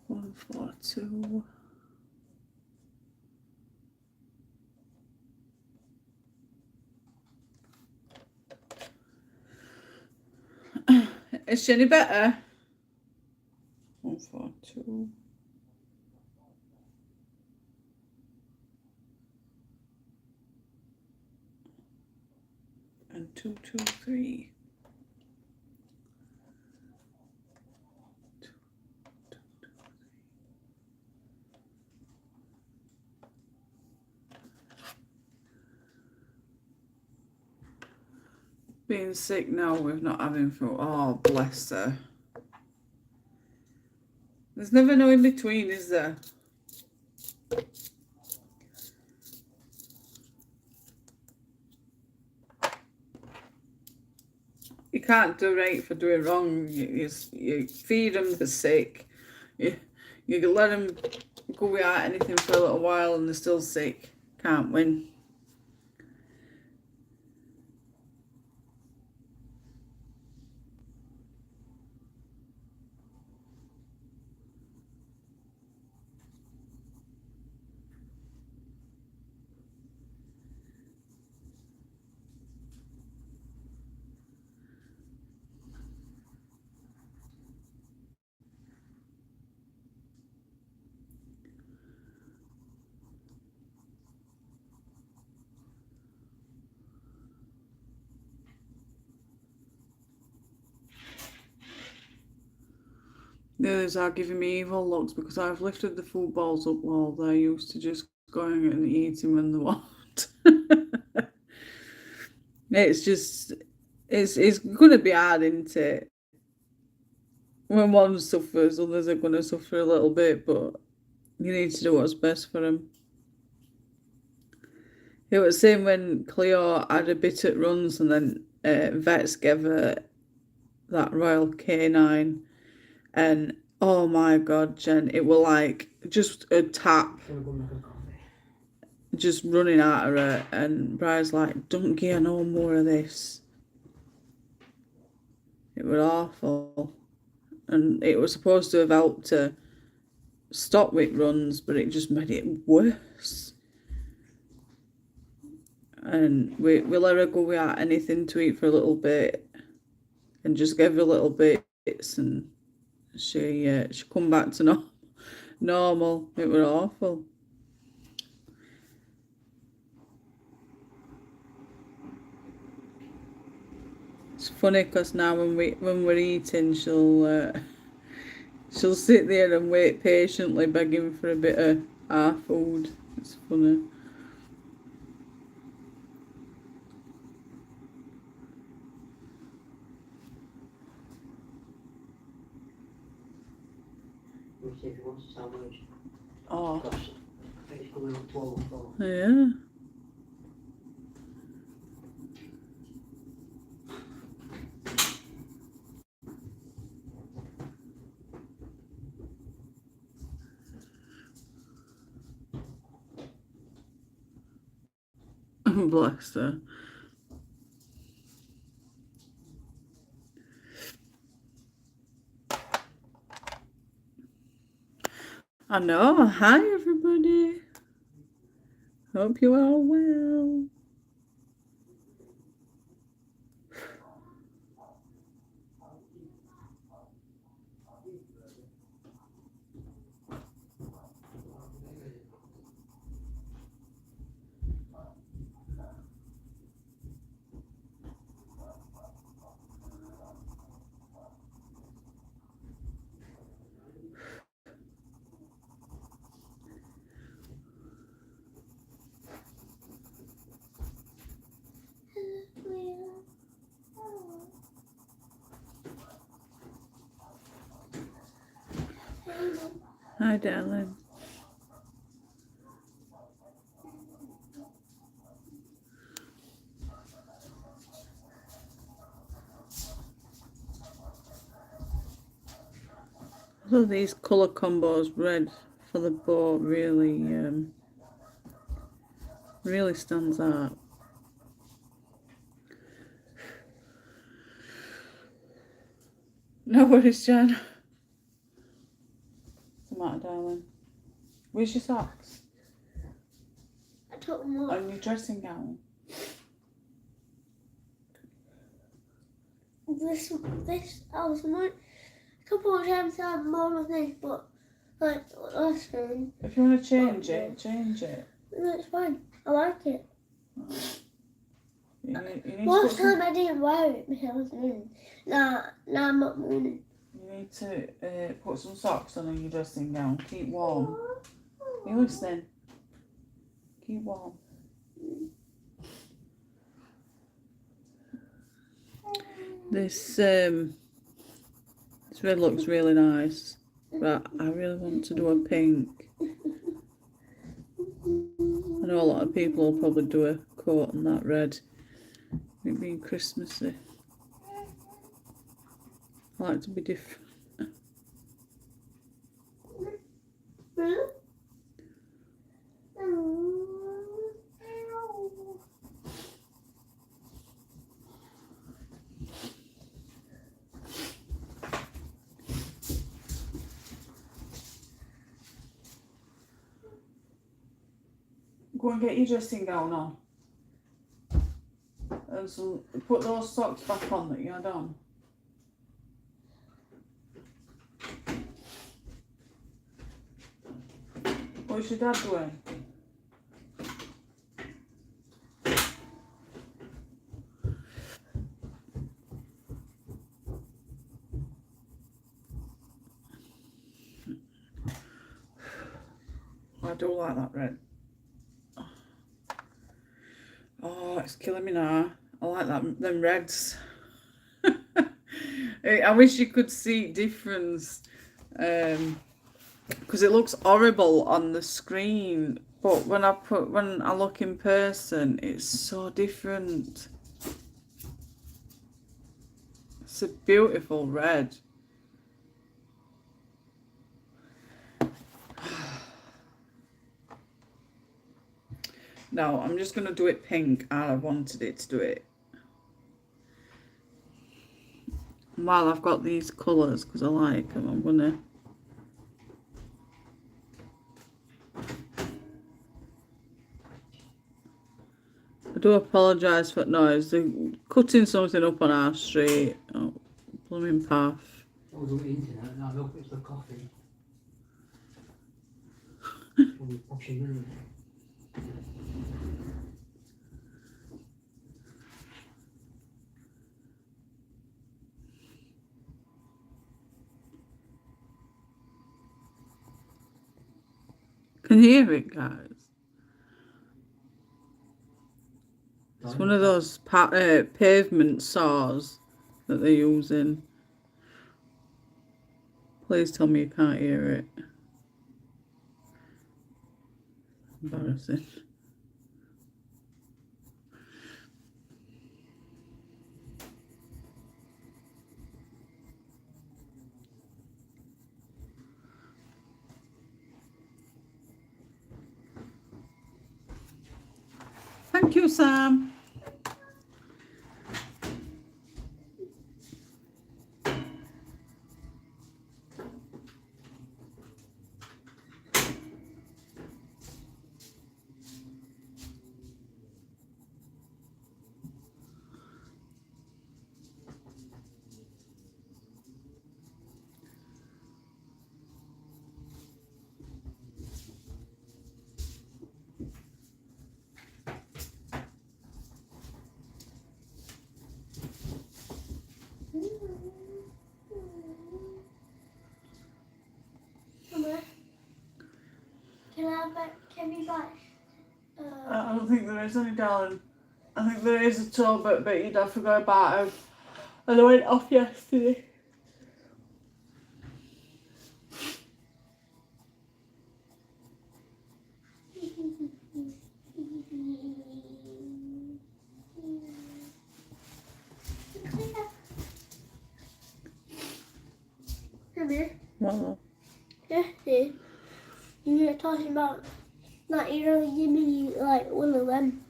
One, 4, 2. Is she any better? 1, 4, 2. And 2, 2, 3. 2, 2, 2, 3. Being sick now with not having food. Oh, bless her. There's never no in between, is there? You can't do right for doing wrong. You feed them, they're sick. You let them go without anything for a little while and they're still sick. Can't win. The others are giving me evil looks because I've lifted the food balls up while they're used to just going and eating when they want. It's just, it's going to be hard, isn't it? when one suffers, others are going to suffer a little bit, but you need to do what's best for them. It was the same when Cleo had a bit at runs and then vets gave her that Royal Canine, and oh my god, Jen, it was like just a tap just running at her, and Brian's like, don't give her no more of this. It was awful, and it was supposed to have helped to stop with runs, but it just made it worse. And we let her go without anything to eat for a little bit, and just gave her little bits, and she come back to normal. It was awful. It's funny because now when we're eating, she'll sit there and wait patiently, begging for a bit of our food. It's funny. We'll see if he wants a sandwich. Oh, Gosh, I think it's coming up 12 o'clock. yeah. Bless her. I know. Hi, everybody. Hope you are all well. Hi, darling. So these colour combos, red for the bow, really stands out. No worries, Jen. What's the matter, darling? Where's your socks? I took them off. On your dressing gown? This, I was more, a couple of times I had more of this, but like last time, If you want to change it, change it. no, it's fine. I like it. You need to Last put some- time I didn't wear it because I was mooning. Now I'm not mooning. You need to put some socks on your dressing gown. Keep warm. Are you listening? Keep warm. This red looks really nice, but I really want to do a pink. I know a lot of people will probably do a coat on that red. It being Christmassy. I like to be different. Go and get your dressing gown on. And so put those socks back on that you had on. What's your dad doing? I do like that red. Oh, it's killing me now. I like that them reds. I wish you could see difference. Because it looks horrible on the screen, but when I look in person, it's so different. It's a beautiful red. No, I'm just gonna do it pink. I wanted it to do it. While I've got these colours, because I like them, I'm gonna. I do apologise for noise. They're cutting something up on our street. Oh, blooming path. Oh, the internet. No, look, it's the coffee. Probably pushing in. Can you hear it, guys? It's one of those pavement saws that they're using. Please tell me you can't hear it. Embarrassing. Thank you, Sam. Can we buy? I don't think there is any, darling. I think there is a tour, but you'd have to go about it. And I went off yesterday. Come here. Well, Yeah, see. You were talking about not you really give me like one of them.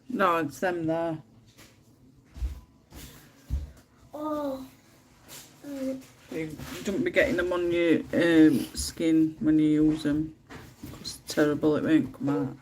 no, it's them there. Oh. You don't be getting them on your skin when you use them. It's terrible, it won't come out.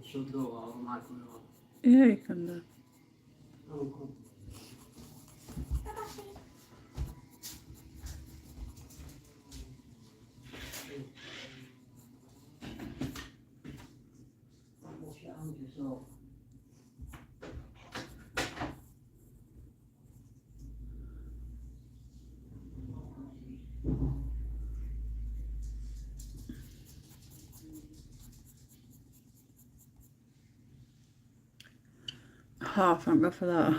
Should go all night long. Yeah, you can do. Oh, cool. Wash your hands yourself. Oh, thank God for that.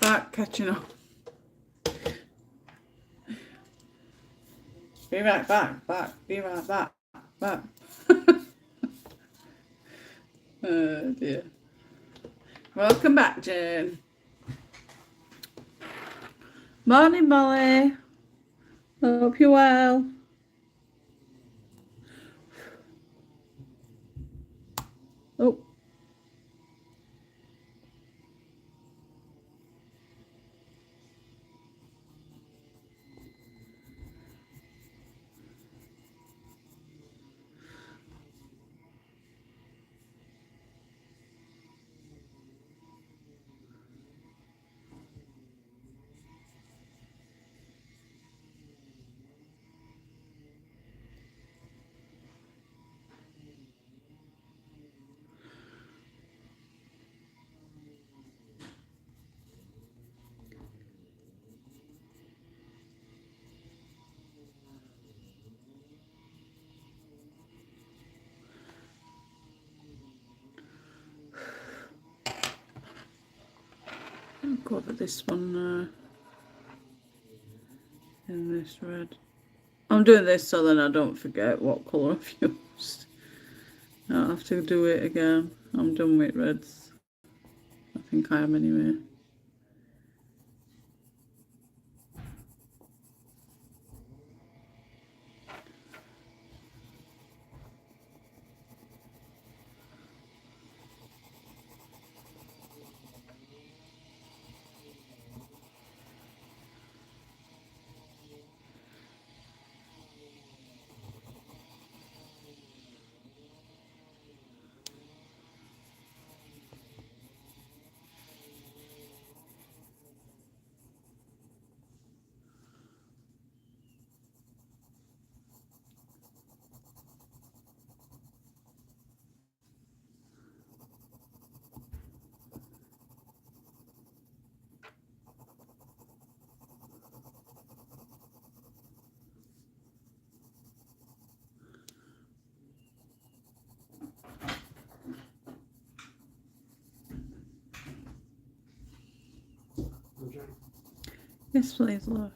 Back, catching up. Be right back, be right back. Oh dear. Welcome back, Jane. Morning, Molly. Hope you're well. Oh. I'll cover this one in this red. I'm doing this so then I don't forget what colour I've used. I don't have to do it again. I'm done with reds. I think I am anyway. Yes, please, love.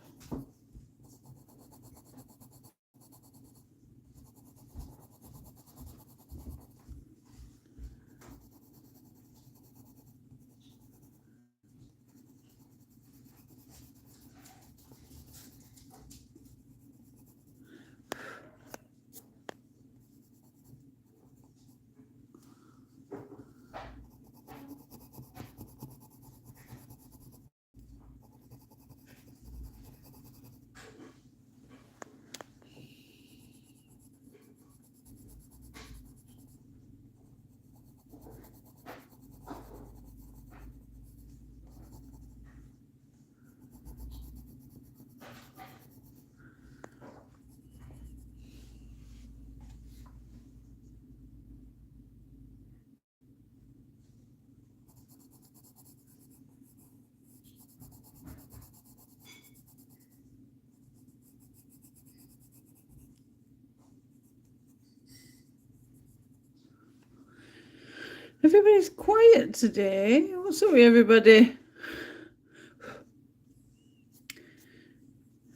Everybody's quiet today. What's up with everybody?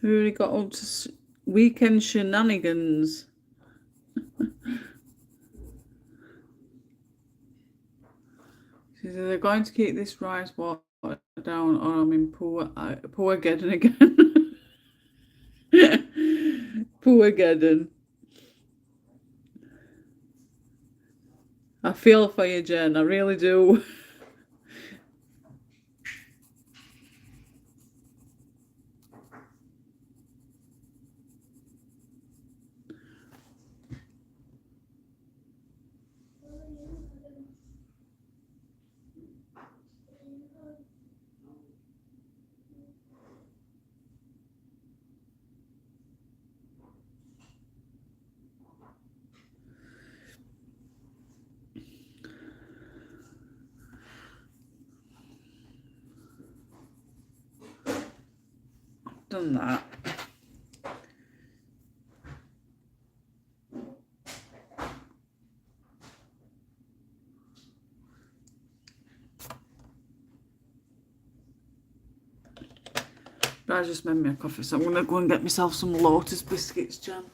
Everybody got up to weekend shenanigans. They're going to keep this rice water down or I'm in poor Geddon again. Poor Geddon. I feel for you, Jen. I really do. Done that. I just made me a coffee, so I'm going to go and get myself some Lotus biscuits, Jen.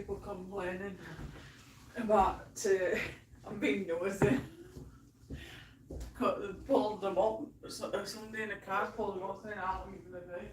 people complaining about I'm being nosy. Pulled them up. Somebody in a car pulled them up saying how long you're going to be.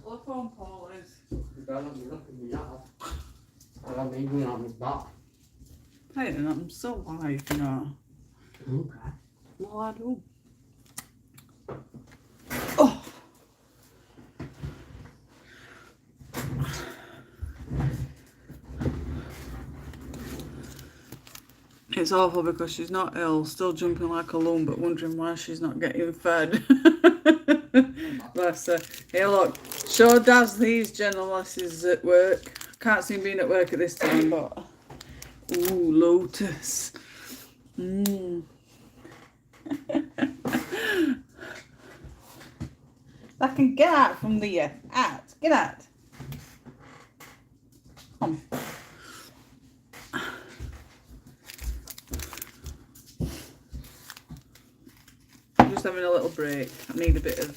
Telephone pole is. Hey, then I'm so live, you know. Okay. Well, I do. Oh. It's awful because she's not ill, still jumping like a loon, but wondering why she's not getting fed. Bless her. Hey, look, show Daz these general lessons at work. Can't see him being at work at this time, but. Ooh, Lotus. I can get out from there. Out. Get out. Come. I'm just having a little break. I need a bit of,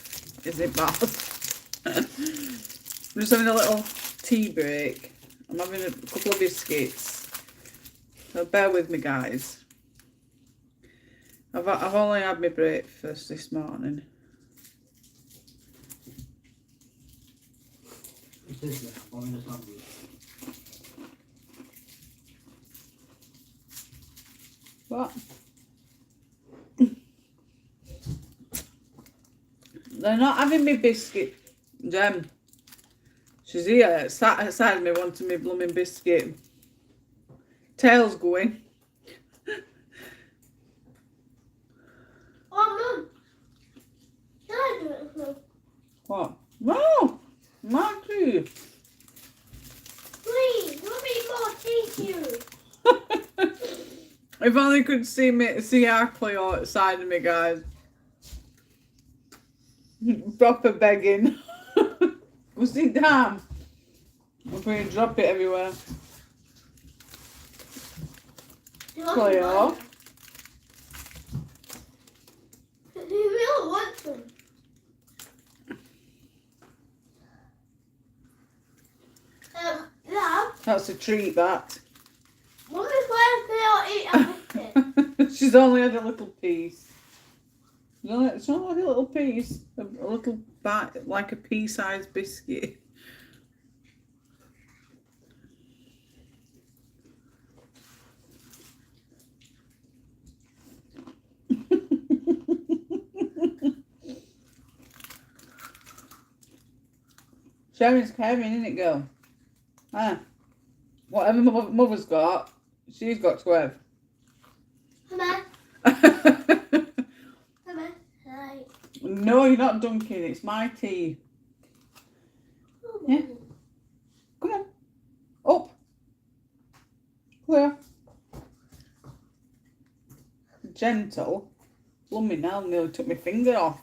is it bath? I'm just having a little tea break. I'm having a couple of biscuits. So bear with me, guys. I've only had my breakfast this morning. What? They're not having me biscuit, Jem. She's here, sat outside me wanting me blooming biscuit. Tail's going. Oh, Mum. Can I do it, Mum? What? No! Marty! Please, Mummy, more thank you. If only you could see Arkley outside of me, guys. Proper begging. Go sit down. I'm going to drop it everywhere. Cleo. You really want them. Dad, That's a treat, that. Mummy's why Cleo eat everything. She's only had a little piece. It's not like a little piece. A little bite, like a pea-sized biscuit. Sharon's caring, isn't it, girl? Ah. Whatever mother's got, she's got to have. Come on. Come on. Hi. No, you're not dunking. It's my tea. Yeah. Come on. Up. Clear. Gentle. Blooming hell, nearly took my finger off.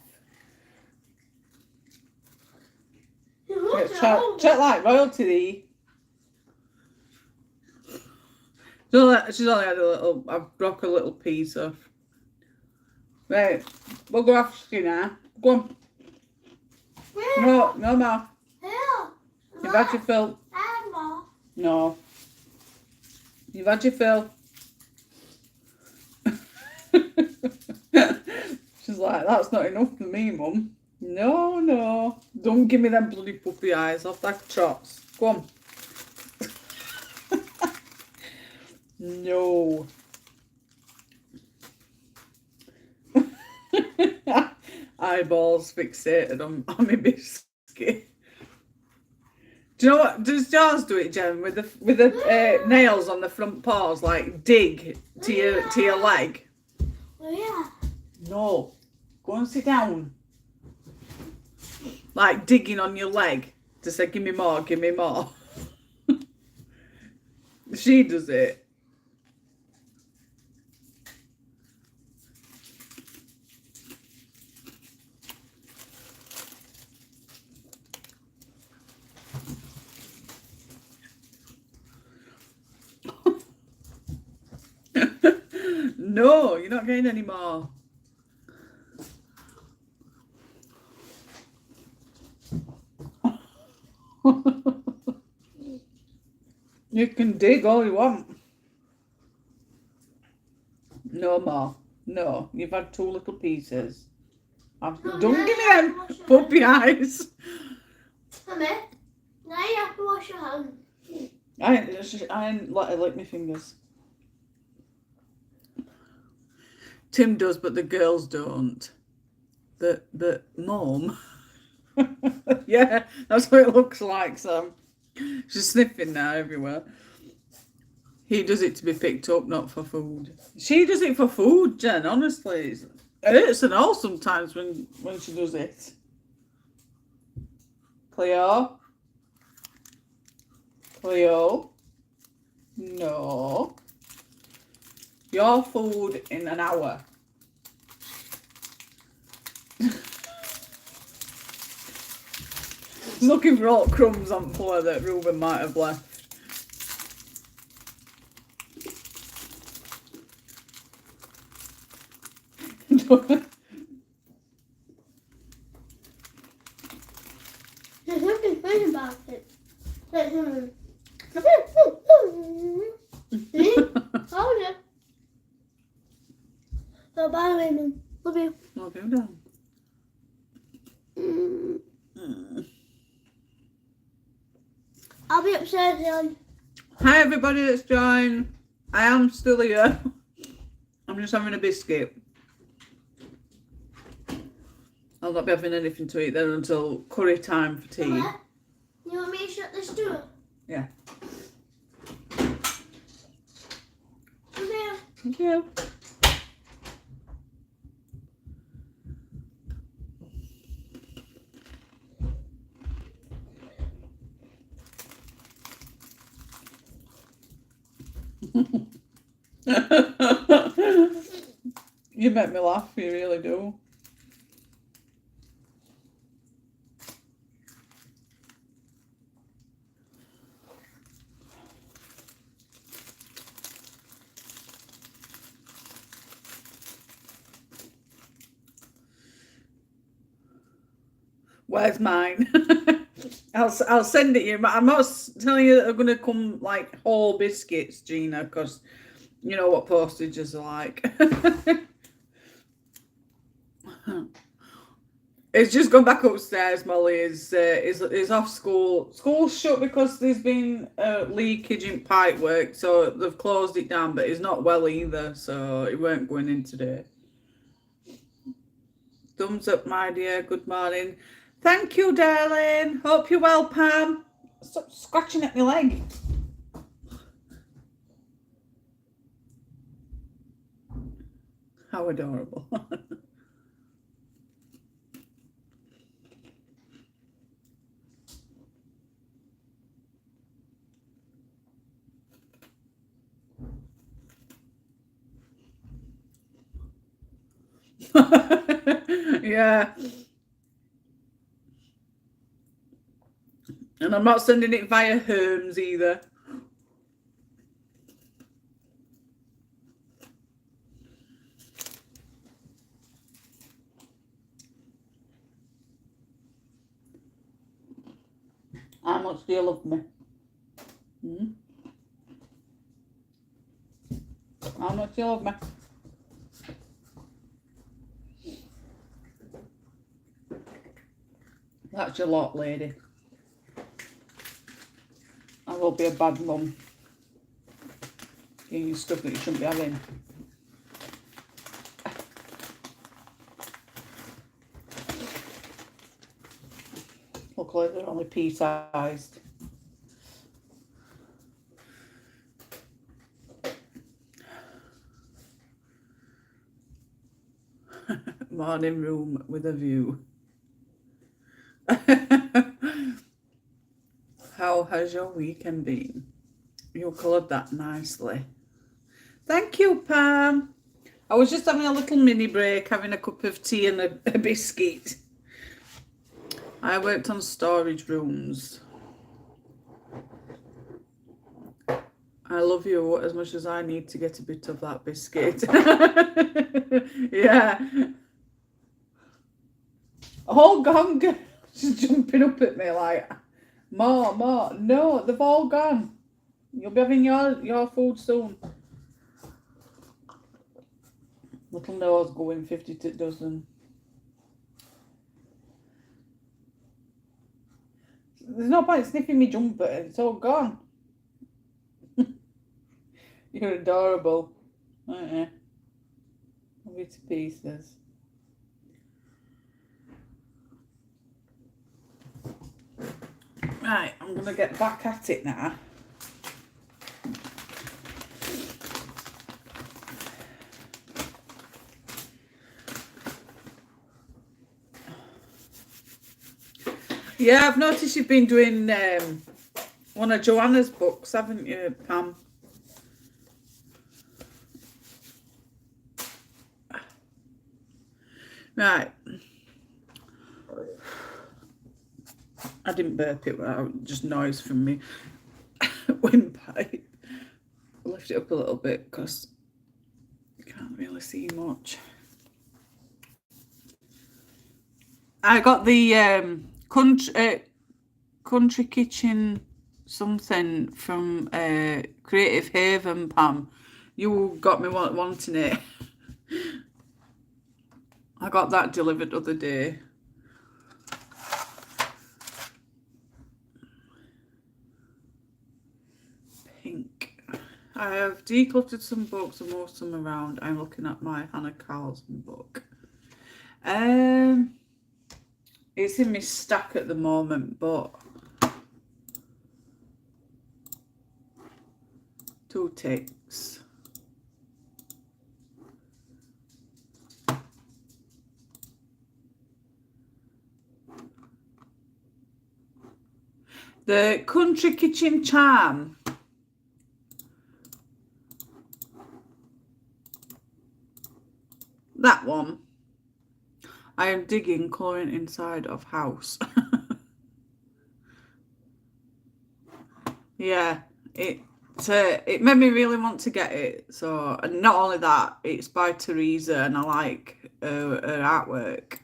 Check like royalty. She's only had a little. I've broke a little piece off. Right, we'll go after you now. Go on. Where? No more. Here. You've had your fill. And more. No. You've had your fill. She's like, that's not enough for me, Mum. No. Don't give me them bloody puppy eyes off that trots. Go on. No. Eyeballs fixated on my biscuit. Do you know what? Does Jaws do it, Jen, with the nails on the front paws, like dig to your leg? Oh, yeah. No. Go and sit down. Like digging on your leg to say, give me more, give me more. She does it. not getting any more. You can dig all you want. No more. No, you've had 2 little pieces. Don't give me them puppy eyes. Mummy, now you have to wash your hands. I ain't let her lick my fingers. Tim does, but the girls don't. The mum. Yeah, that's what it looks like, Sam. She's sniffing now everywhere. He does it to be picked up, not for food. She does it for food, Jen, honestly. It hurts and all sometimes when she does it. Cleo? Cleo? No. Your food in an hour. Looking for all crumbs on the floor that Ruben might have left. There's nothing funny about it. Hold it. So bye, Raymond. Love you. Love you, Dan. I'll be upstairs then. Hi everybody that's joined. I am still here. I'm just having a biscuit. I'll not be having anything to eat then until curry time for tea. Mama, you want me to shut this door? Yeah. Okay. Thank you. You make me laugh, you really do. Where's mine? I'll send it you, but I'm not telling you that they're gonna come like whole biscuits, Gina, because you know what postages are like. It's just gone back upstairs. Molly is off school. School's shut because there's been leakage in pipe work, so they've closed it down. But he's not well either, so he weren't going in today. Thumbs up, my dear. Good morning. Thank you, darling. Hope you're well, Pam. Stop scratching at my leg. How adorable. Yeah. And I'm not sending it via Hermes either. How much do you love me? How much do you love me? That's your lot, lady. I will be a bad mum. Giving you stuff that you shouldn't be having. Luckily, they're only pea-sized. Morning room with a view. How has your weekend been? You coloured that nicely. Thank you, Pam. I was just having a little mini break, having a cup of tea and a biscuit. I worked on storage rooms. I love you as much as I need to get a bit of that biscuit. Yeah. All gone, girl. She's jumping up at me like, more. No, they've all gone. You'll be having your food soon. Little nose going 50 to dozen. There's no point sniffing me jumper. It's all gone. You're adorable. Love you to pieces. Right, I'm going to get back at it now. Yeah, I've noticed you've been doing one of Joanna's books, haven't you, Pam? Right. I didn't burp it, just noise from me windpipe. Lift it up a little bit because you can't really see much. I got the country kitchen something from Creative Haven, Pam. You got me wanting it. I got that delivered the other day. Pink. I have decluttered some books and moved some around. I'm looking at my Hannah Carlson book. It's in my stack at the moment, but 2 ticks. The Country Kitchen Charm. That one. I am digging colouring inside of house. Yeah, it made me really want to get it. So, and not only that, it's by Teresa, and I like her artwork.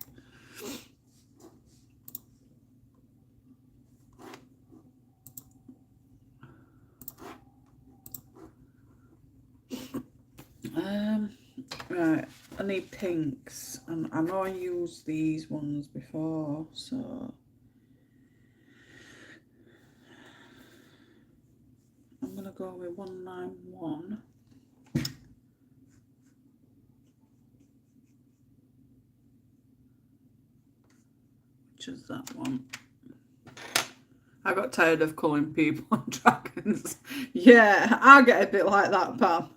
Right, I need pinks, and I know I used these ones before, so I'm gonna go with 191. Which is that one. I got tired of calling people dragons. Yeah, I get a bit like that, Pam.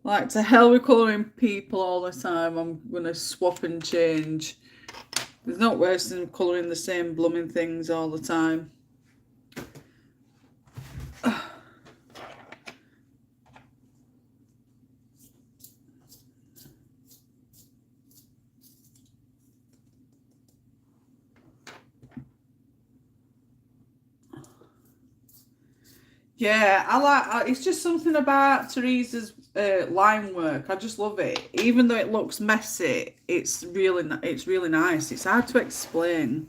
Like, to hell with colouring people all the time. I'm going to swap and change. There's not worse than colouring the same blooming things all the time. Yeah, I like. It's just something about Teresa's line work. I just love it. Even though it looks messy, it's really nice. It's hard to explain.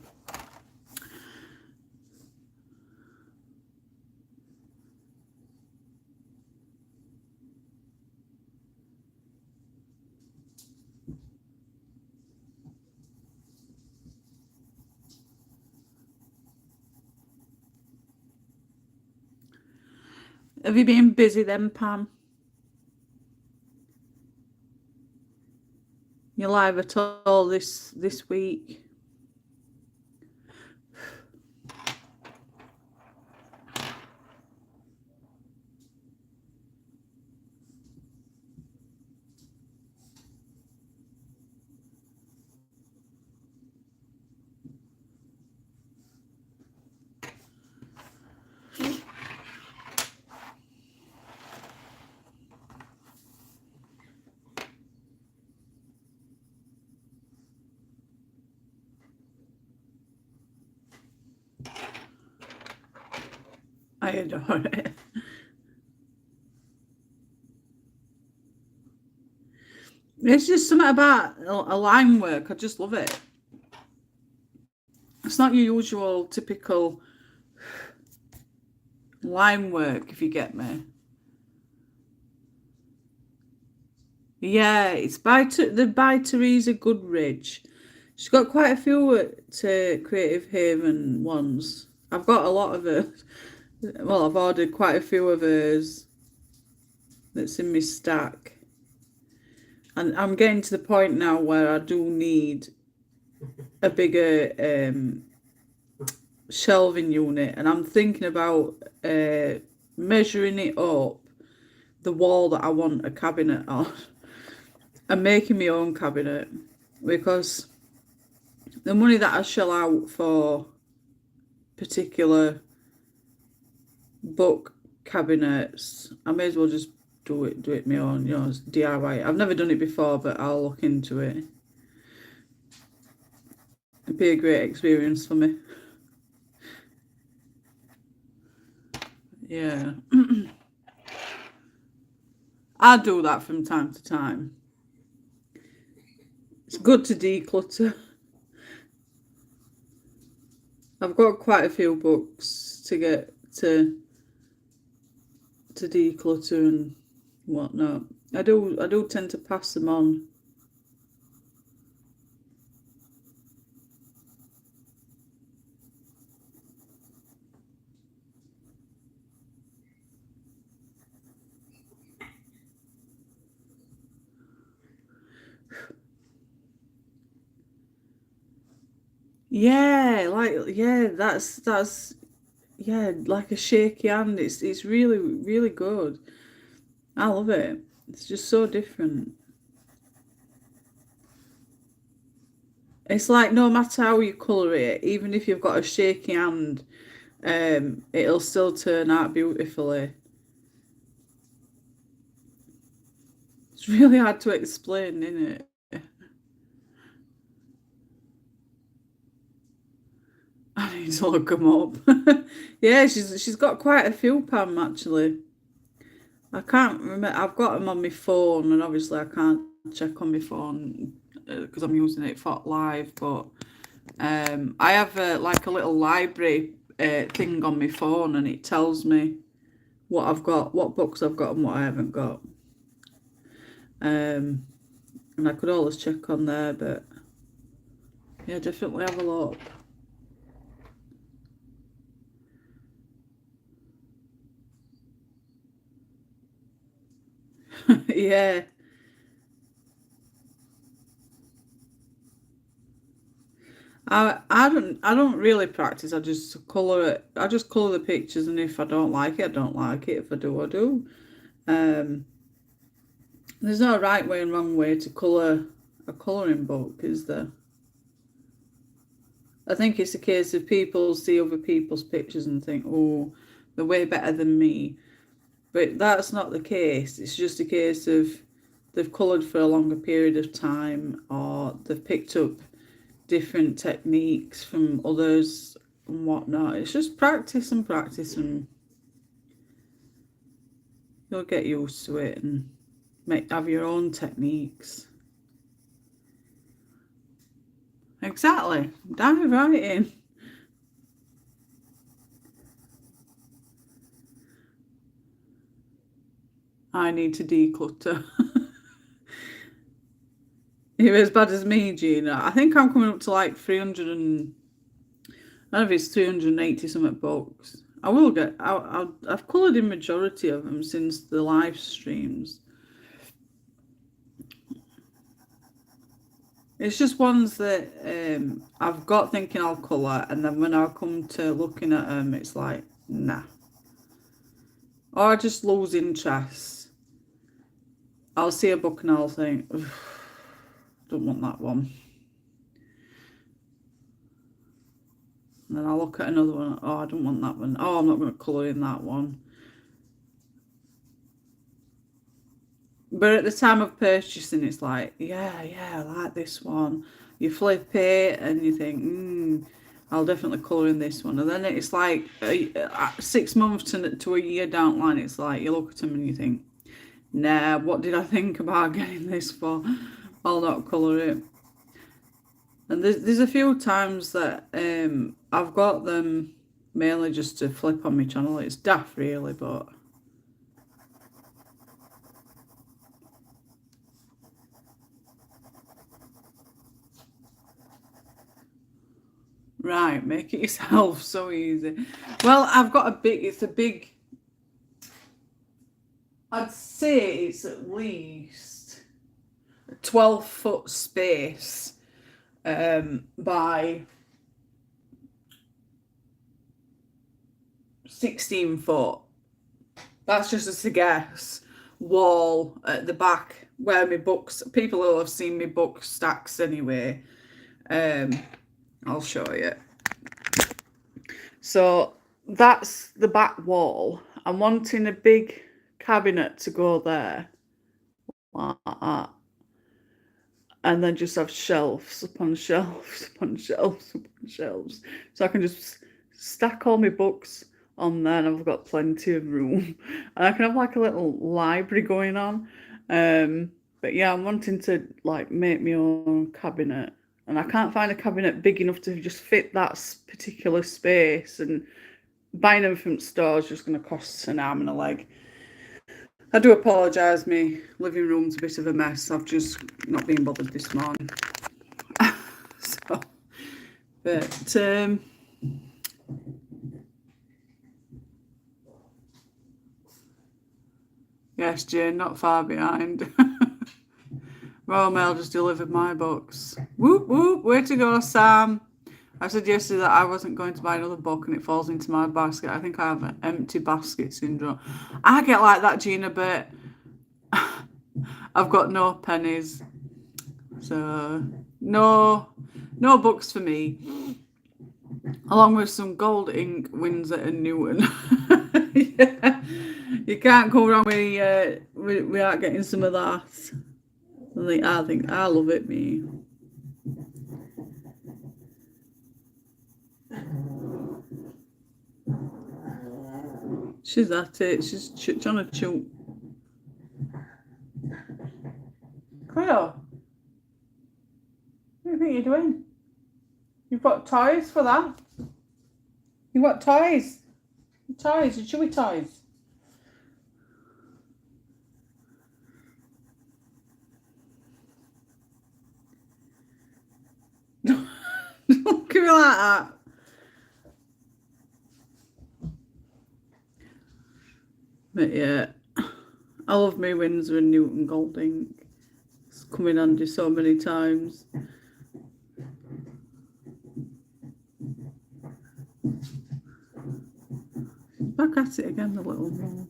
Have you been busy then, Pam? You live at all this week? I adore it. It's just something about a line work. I just love it. It's not your usual typical line work, if you get me. Yeah, it's by Teresa Goodridge. She's got quite a few to Creative Haven ones. I've got a lot of hers. Well, I've ordered quite a few of hers that's in my stack. And I'm getting to the point now where I do need a bigger shelving unit, and I'm thinking about measuring it up the wall that I want a cabinet on and making my own cabinet, because the money that I shell out for particular book cabinets, I may as well just do it my own, you know, DIY. I've never done it before, but I'll look into it. It'd be a great experience for me. Yeah. I do that from time to time. It's good to declutter. I've got quite a few books to get to declutter and whatnot. I do tend to pass them on. Yeah, that's yeah, like a shaky hand. It's really, really good. I love it. It's just so different. It's like no matter how you colour it, even if you've got a shaky hand, it'll still turn out beautifully. It's really hard to explain, isn't it? I need to look them up. Yeah, she's got quite a few, Pam, actually. I can't remember. I've got them on my phone, and obviously I can't check on my phone because I'm using it for live. But I have like a little library thing on my phone, and it tells me what I've got, what books I've got, and what I haven't got. And I could always check on there, but yeah, definitely have a look. Yeah. I don't really practice. I just colour it. I just colour the pictures, and if I don't like it, I don't like it. If I do, I do. There's no right way and wrong way to colour a colouring book, is there? I think it's a case of people see other people's pictures and think, oh, they're way better than me. But that's not the case. It's just a case of they've coloured for a longer period of time, or they've picked up different techniques from others and whatnot. It's just practice and practice, and you'll get used to it and have your own techniques. Exactly. Dive right in. I need to declutter. You're as bad as me, Gina. I think I'm coming up to like 300 and I don't know if it's 380 something books. I will get. I've coloured in majority of them since the live streams. It's just ones that I've got thinking I'll colour, and then when I come to looking at them, it's like, nah. Or I just lose interest. I'll see a book and I'll think, don't want that one. And then I'll look at another one, oh, I don't want that one. Oh, I'm not going to colour in that one. But at the time of purchasing, it's like, yeah, I like this one. You flip it and you think, I'll definitely colour in this one. And then it's like 6 months to a year down the line, it's like you look at them and you think, nah, what did I think about getting this for? I'll not colour it. And there's a few times that I've got them mainly just to flip on my channel. It's daft really, but right, make it yourself, so easy. Well, I've got it's a big, I'd say it's at least a 12-foot space by 16 foot. That's just a guess. Wall at the back where my books, people will have seen my book stacks anyway. I'll show you. So that's the back wall. I'm wanting a big cabinet to go there, like that. And then just have shelves upon shelves upon shelves upon shelves. So I can just stack all my books on there and I've got plenty of room. And I can have like a little library going on. But yeah, I'm wanting to like make my own cabinet. And I can't find a cabinet big enough to just fit that particular space. And buying them from stores is just going to cost an arm and a leg. I do apologise, my living room's a bit of a mess. I've just not been bothered this morning. So, but yes, Jane, not far behind. Royal Mail just delivered my books. Whoop whoop, way to go, Sam. I said yesterday that I wasn't going to buy another book and it falls into my basket. I think I have an empty basket syndrome. I get like that, Gina, but I've got no pennies. So no books for me. Along with some gold ink, Windsor and Newton. Yeah. You can't go wrong without getting some of that. I think I love it, me. She's at it. She's trying to chew. Cleo, what do you think you're doing? You've got toys for that? You've got toys. Toys, your chewy toys. Don't give me like that. But yeah, I love me Windsor and Newton gold ink. It's come in handy so many times. Back at it again a little more.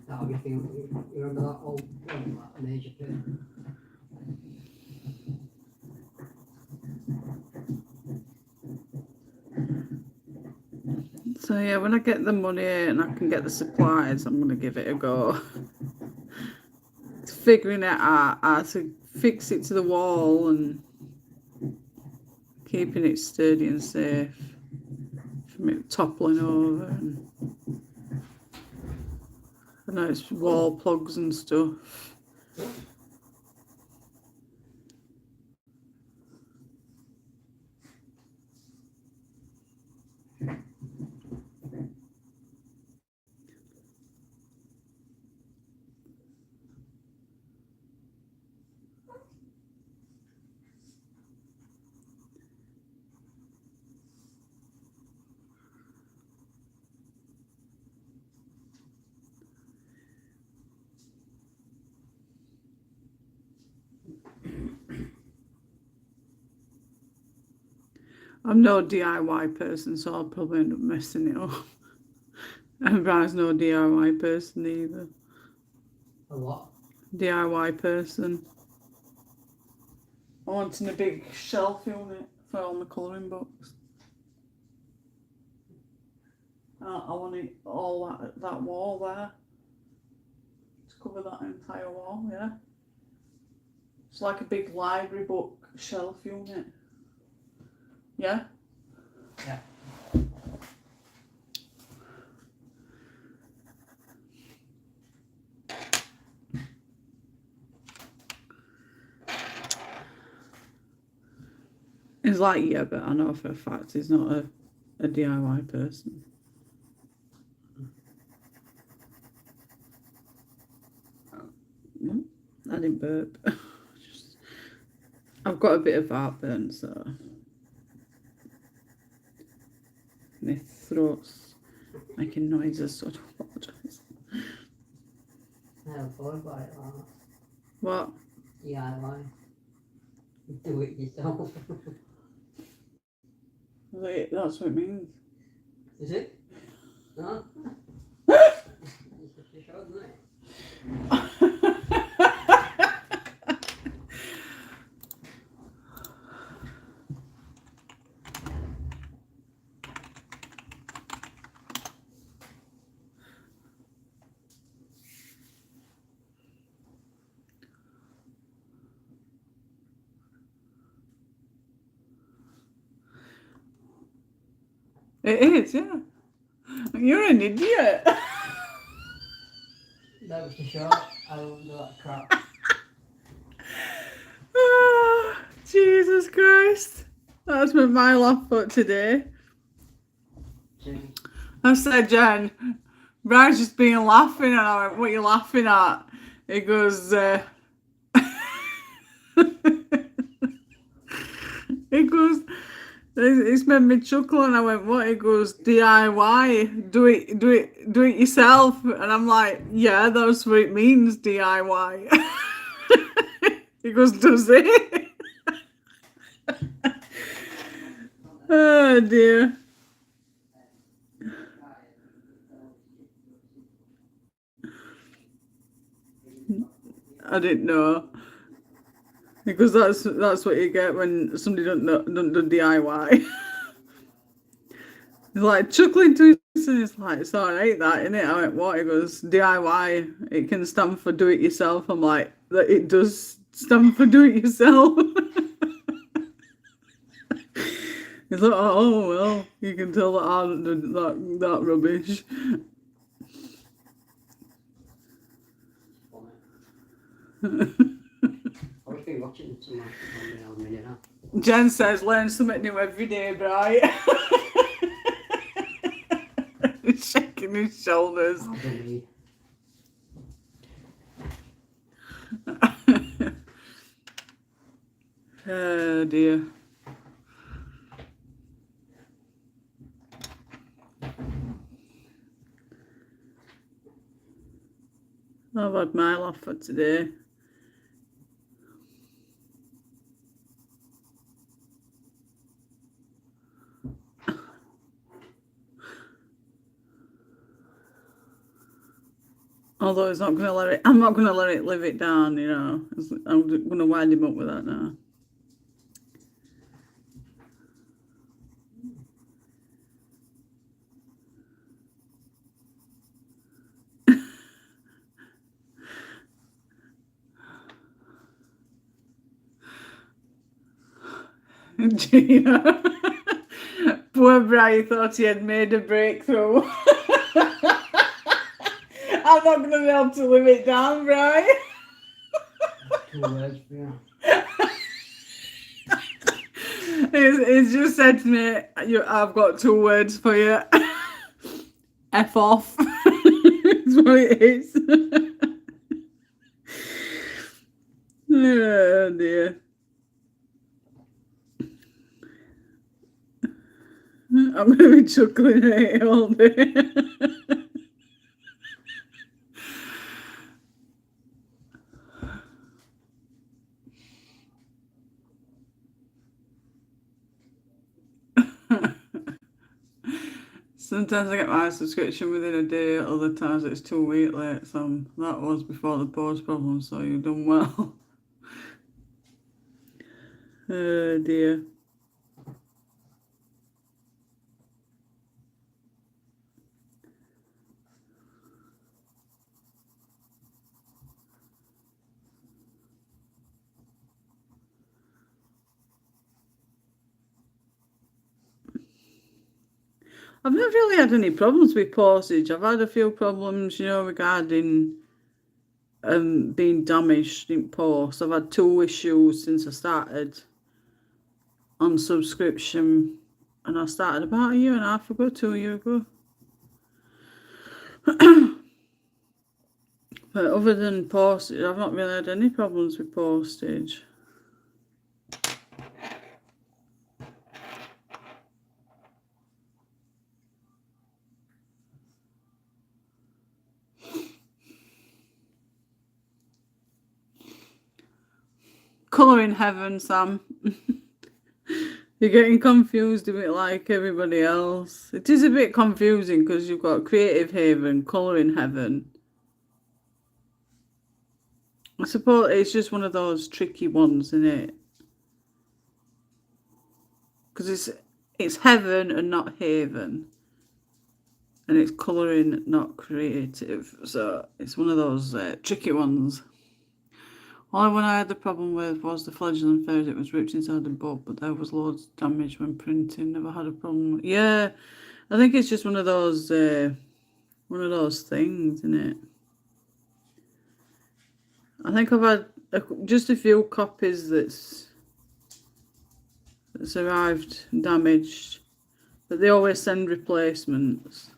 That'll be feel. You remember that old one, that major pit? So yeah, when I get the money and I can get the supplies, I'm gonna give it a go. It's figuring out how to fix it to the wall and keeping it sturdy and safe from it toppling over. And I know it's wall plugs and stuff. I'm no DIY person, so I'll probably end up messing it up. And Brian's no DIY person either. A what? DIY person. I wanted a big shelf unit for all my colouring books. I wanted all that wall there to cover that entire wall, yeah. It's like a big library book shelf unit. Yeah? Yeah. He's like, yeah, but I know for a fact he's not a DIY person. I didn't burp. I've got a bit of heartburn, so my throat's making noises, so I do apologise. Never thought about it like that. What? DIY. Do it yourself. Wait, that's what it means. Is it? No? It's just a show, isn't it? It is, yeah. You're an idiot. That was the show. I don't do that crap. Ah, Jesus Christ. That's my laugh for today. Jimmy. I said, Jen, Brian's just being laughing, and I went, what are you laughing at? He goes, he goes, it's made me chuckle, and I went, what? He goes, DIY, do it yourself. And I'm like, yeah, that's what it means, DIY. He goes, does it? Oh dear. I didn't know. Because that's what you get when somebody don't do DIY. He's like chuckling to us, and it's like, it's alright that, innit? I went, what? He goes, DIY, it can stand for do it yourself. I'm like, that it does stand for do it yourself. He's like, oh well, you can tell that I did that rubbish. I've been watching some on the minute now. Jen says, learn something new every day, Brian. He's shaking his shoulders. I don't need. Oh dear. I've had my laugh for today. Although it's not going to let it, I'm not going to let it live it down, you know. I'm going to wind him up with that now. Gina. Poor Brian thought he had made a breakthrough. I'm not going to be able to live it down, Brian. 2 words for you. He's just said to me, I've got 2 words for you. F off. That's what it is. Oh dear. I'm going to be chuckling at it all day. Sometimes I get my subscription within a day, other times it's 2 weeks late, so that was before the post problem, so you've done well. Oh dear. I've not really had any problems with postage. I've had a few problems, regarding being damaged in post. I've had 2 issues since I started on subscription, and I started about a year and a half ago, 2 years ago. But other than postage, I've not really had any problems with postage. Colour in heaven, Sam. You're getting confused a bit like everybody else. It is a bit confusing because you've got Creative Haven, Colour in Heaven. I suppose it's just one of those tricky ones, isn't it? Because it's heaven and not haven. And it's colouring, not creative. So it's one of those tricky ones. Only one I had the problem with was the fledgling fairs. It was ripped inside the book, but there was loads of damage when printing. Never had a problem. Yeah, I think it's just one of those things, isn't it? I think I've had just a few copies that's arrived damaged, but they always send replacements.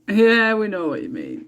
Yeah, we know what you mean.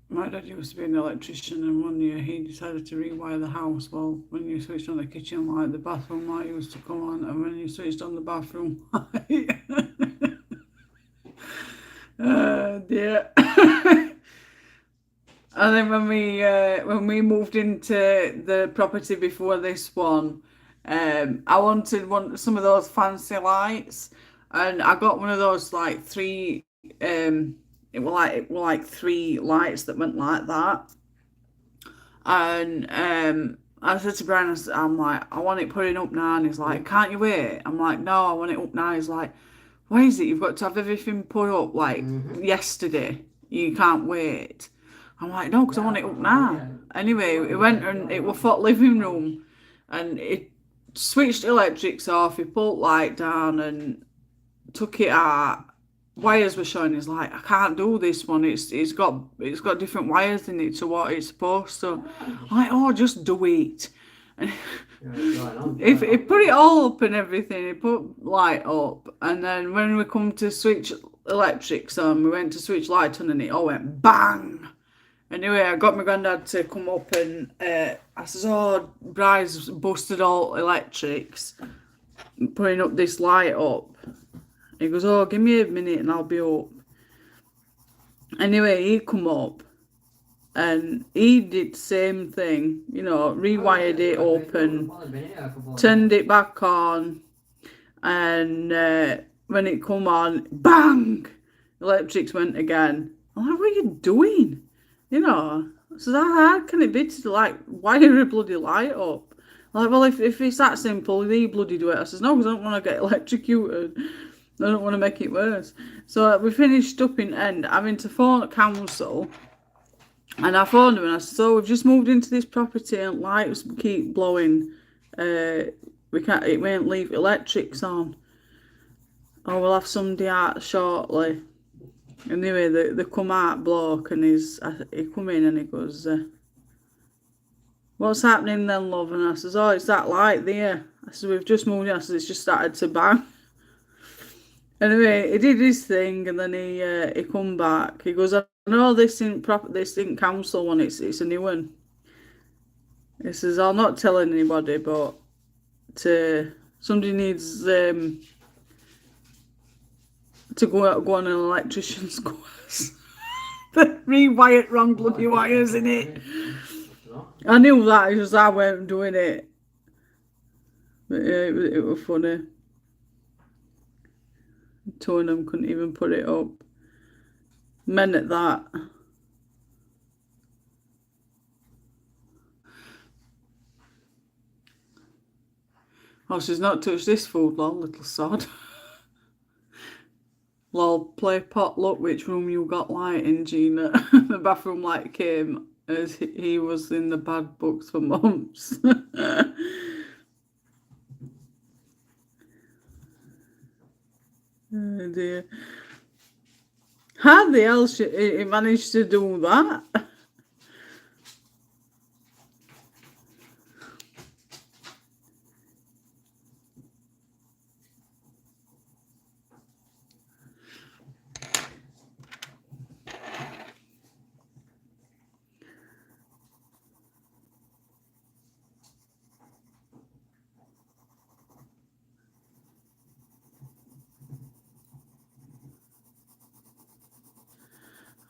My dad used to be an electrician, and one year he decided to rewire the house. Well, when you switched on the kitchen light, the bathroom light used to come on, and when you switched on the bathroom light, dear. And then when we moved into the property before this one, I wanted some of those fancy lights, and I got one of those like 3. It were like 3 lights that went like that, and I said to Brian, I'm like, I want it putting up now, and he's like, can't you wait? I'm like, no, I want it up now. He's like, why is it you've got to have everything put up like yesterday? You can't wait. I'm like, no, because I want it up now. Anyway, it went, and it was for living room, and it switched electrics off. He pulled light down and took it out. Wires were showing. He's like, I can't do this one. It's got different wires in it to what it's supposed to. I'm like, oh, just do it. And he put it all up and everything. He put light up, and then when we come to switch electrics on, we went to switch light on, and it all went bang. Anyway, I got my granddad to come up, and I says, oh, Bry's busted all electrics, putting up this light up. He goes, oh, give me a minute and I'll be up. Anyway, he come up, and he did the same thing, you know, rewired it open, turned it back on, and when it come on, bang, electrics went again. I'm like, what are you doing? You know, so how hard can it be to like wire a bloody light up? I'm like, well, if it's that simple, they bloody do it. I says, no, because I don't want to get electrocuted. I don't want to make it worse. So we finished up in end having to phone council. And I phoned them and I said, so we've just moved into this property and lights keep blowing. We can't, it won't leave electrics on. Oh, we'll have somebody out shortly. Anyway, they come out bloke and he come in and he goes, what's happening then, love? And I says, oh, it's that light there. I said, we've just moved in. I said, it's just started to bang. Anyway, he did his thing and then he come back. He goes, I know this isn't council one, it's a new one. He says, I'll not tell anybody, but somebody needs to go on an electrician's course. Rewired wrong bloody wires in it. I knew that, it's just I weren't doing it. But yeah, it was funny. Two of them couldn't even put it up. Men at that. Oh, she's not touched this food, lol, little sod. Lol, play potluck, which room you got light in, Gina? The bathroom light came as he was in the bad books for months. Oh dear. How the hell he managed to do that?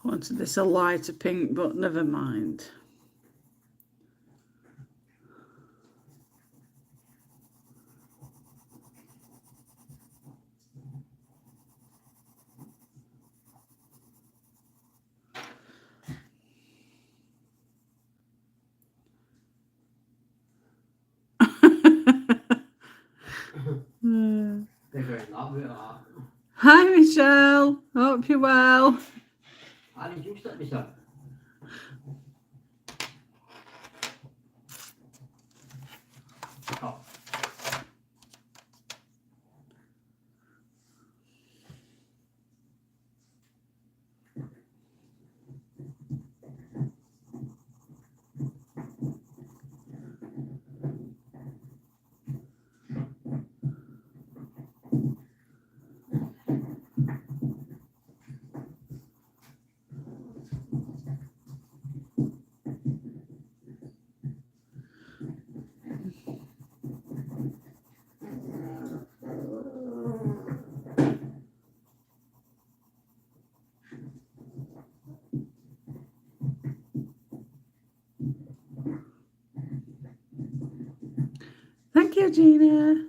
I wanted this a lighter pink, but never mind. Hi, Michelle. Hope you're well. How did you start this up? Oh. Thank you, Gina.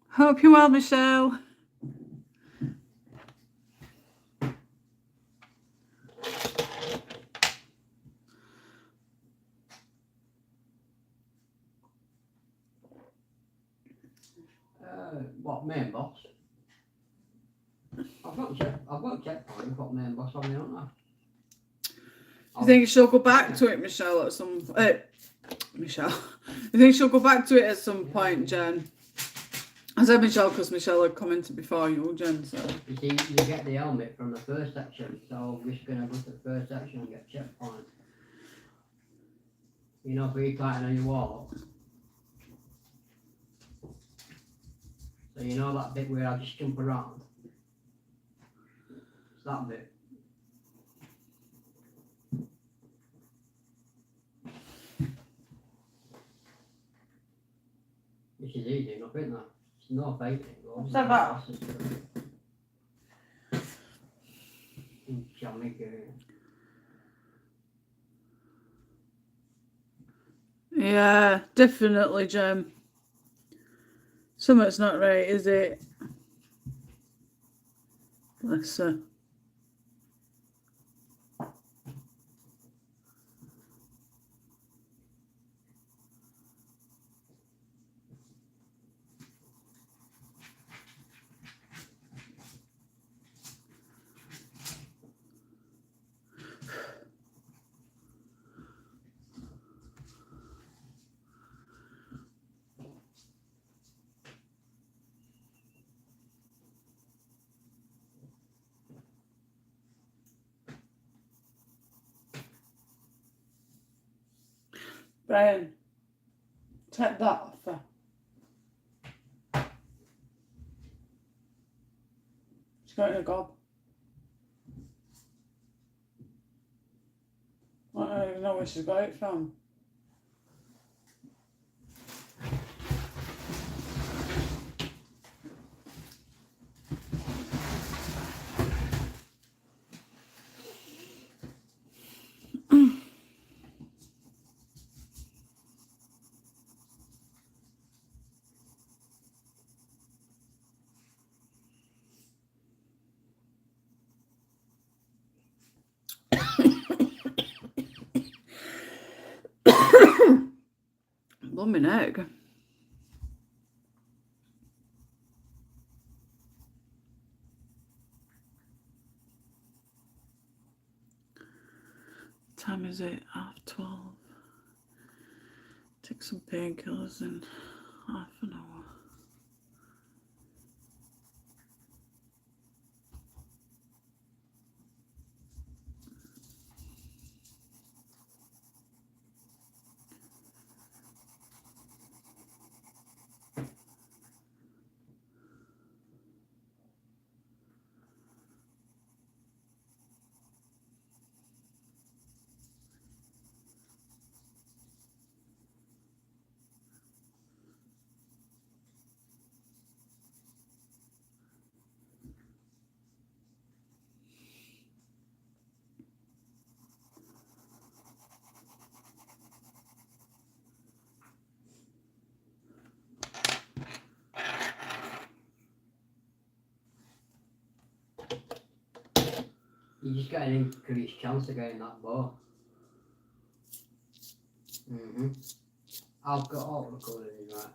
Hope you're well, Michelle. What, main boss? I've got checkpoint, got main boss on me, haven't I? You think she'll go back to it, Michelle, at some Michelle? You think she'll go back to it at some point, Jen? I said Michelle because Michelle had commented before you, Jen, so. You see, you get the helmet from the first section, so we're just going to go to the first section and get checkpoint. You know, for you climbing on your wall. So you know that bit where I just jump around? It's that bit. Which is easy enough, isn't it? It's no fighting. What's that about? Yeah, definitely, Jem. Something's not right, is it? Bless her. Brian, take that off her. She's got in a gob. I don't even know where she's got it from. Blooming egg. Time is it? 12:30. Take some painkillers in half an hour. You just get an increased chance of getting that ball. I've got all the colours in right.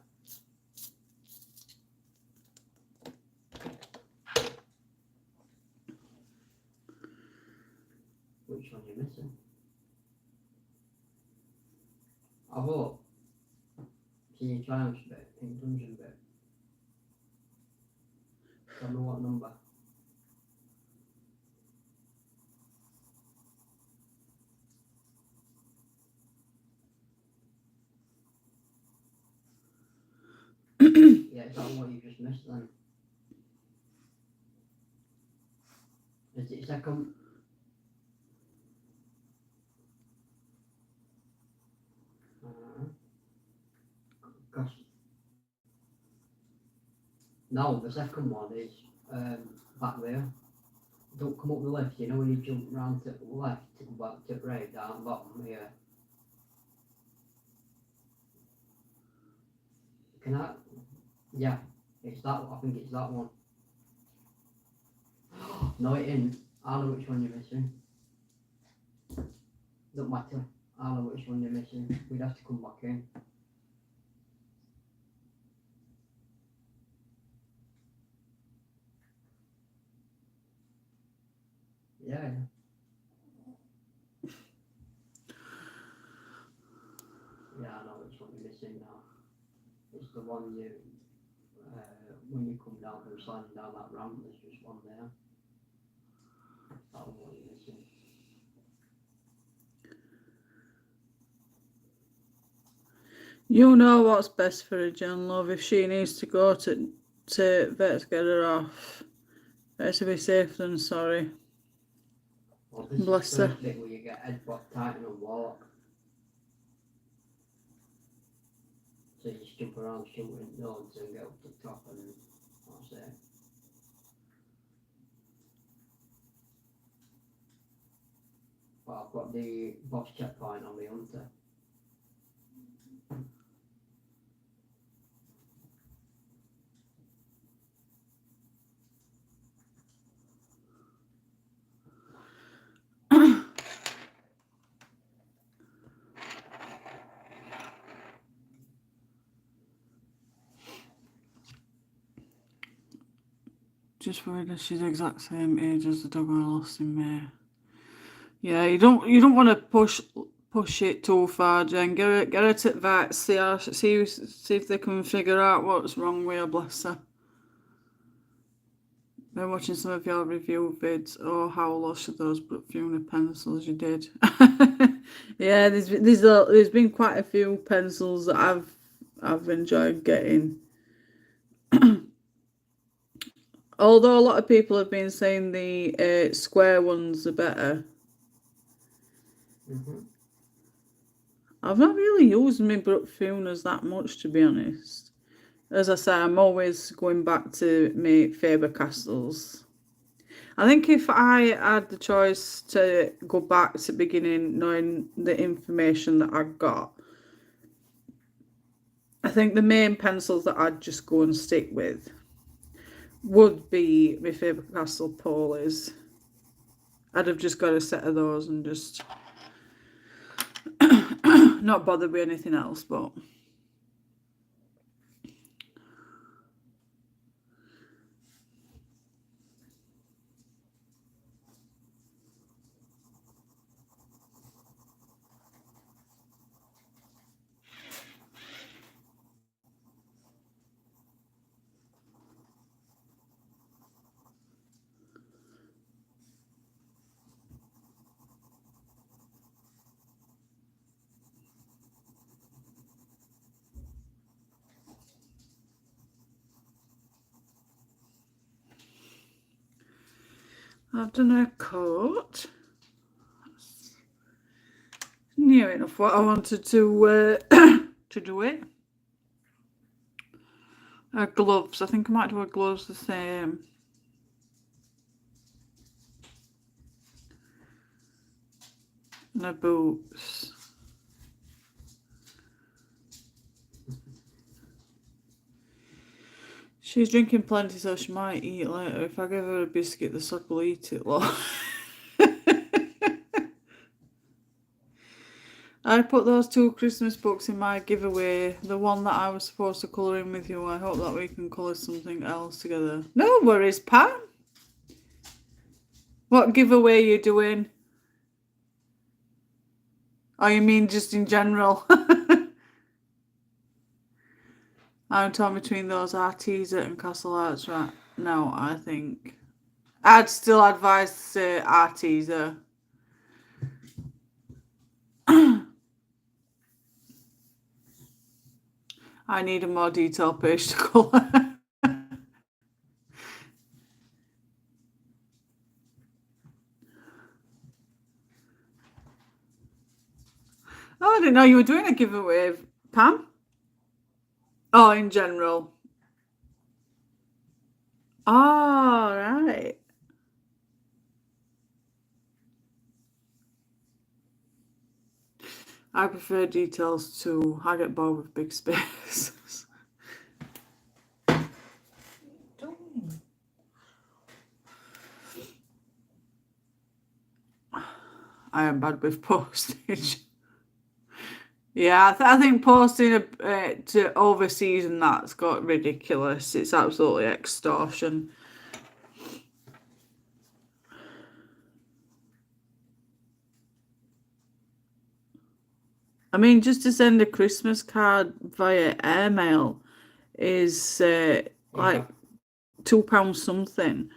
Which one are you missing? I've all. See your triumphs bit, pink dungeon bit. Tell me what number. Yeah, is that what you just missed then? Is it second? Gosh. No, the second one is back there. Don't come up the left, you know when you jump round to the left to come back to the right, down bottom here. Can I? Yeah, it's that one. I think it's that one. No, it isn't. I know which one you're missing. Don't matter. I know which one you're missing. We'd have to come back in. Yeah. Yeah, I know which one you're missing now. It's the one you, when you come down from sliding down that ramp, there's just one there. That one you're missing. You know what's best for her, Jen, love. If she needs to go to vet, get her off. Better to be safe than sorry. Well, this Bless is the her. first bit where you get headbutt, tighten and walk. So you jump around shooting nodes and get up to the top, and that's it. But I've got the boss checkpoint on the hunter. Just worried that she's the exact same age as the dog I lost in May. Yeah, you don't want to push it too far, Jen. Get her to the vet, see if they can figure out what's wrong with her, bless her. Been watching some of your review vids. Oh, how lush are those Brooklyn pencils you did. Yeah, there's been quite a few pencils that I've enjoyed getting. Although a lot of people have been saying the square ones are better. Mm-hmm. I've not really used my Brookfunas that much, to be honest. As I say, I'm always going back to my Faber-Castells. I think if I had the choice to go back to beginning, knowing the information that I got, I think the main pencils that I'd just go and stick with would be my Faber-Castell Polies. I'd have just got a set of those and just not bother with anything else, but I've done a coat. Near enough what I wanted to to do it. Gloves. I think I might do her gloves the same. And her boots. She's drinking plenty, so she might eat later. If I give her a biscuit, the sod will eat it, love. I put those 2 Christmas books in my giveaway. The one that I was supposed to colour in with you. I hope that we can colour something else together. No worries, Pam. What giveaway are you doing? Oh, you mean just in general? I'm torn between those Arteza and Castle Arts, right? No, I think I'd still advise to say Arteza. I need a more detailed page to colour. Oh, I didn't know you were doing a giveaway, Pam. Oh, in general. Oh, right. I prefer details too. I get bored with big spaces. I am bad with postage. Yeah, I think posting to overseas and that's got ridiculous. It's absolutely extortion. I mean, just to send a Christmas card via airmail is like £2 something.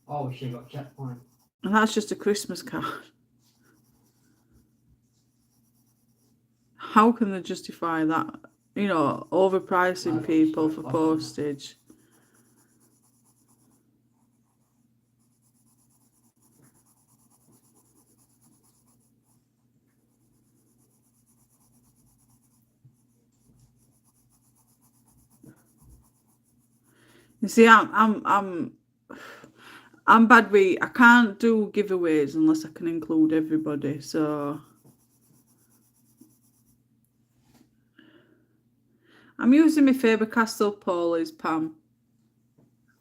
Oh, she got checkpoint. And that's just a Christmas card. How can they justify that? You know, overpricing people for postage. You see, I'm bad with. I can't do giveaways unless I can include everybody. So I'm using my Faber-Castell Polies, Pam.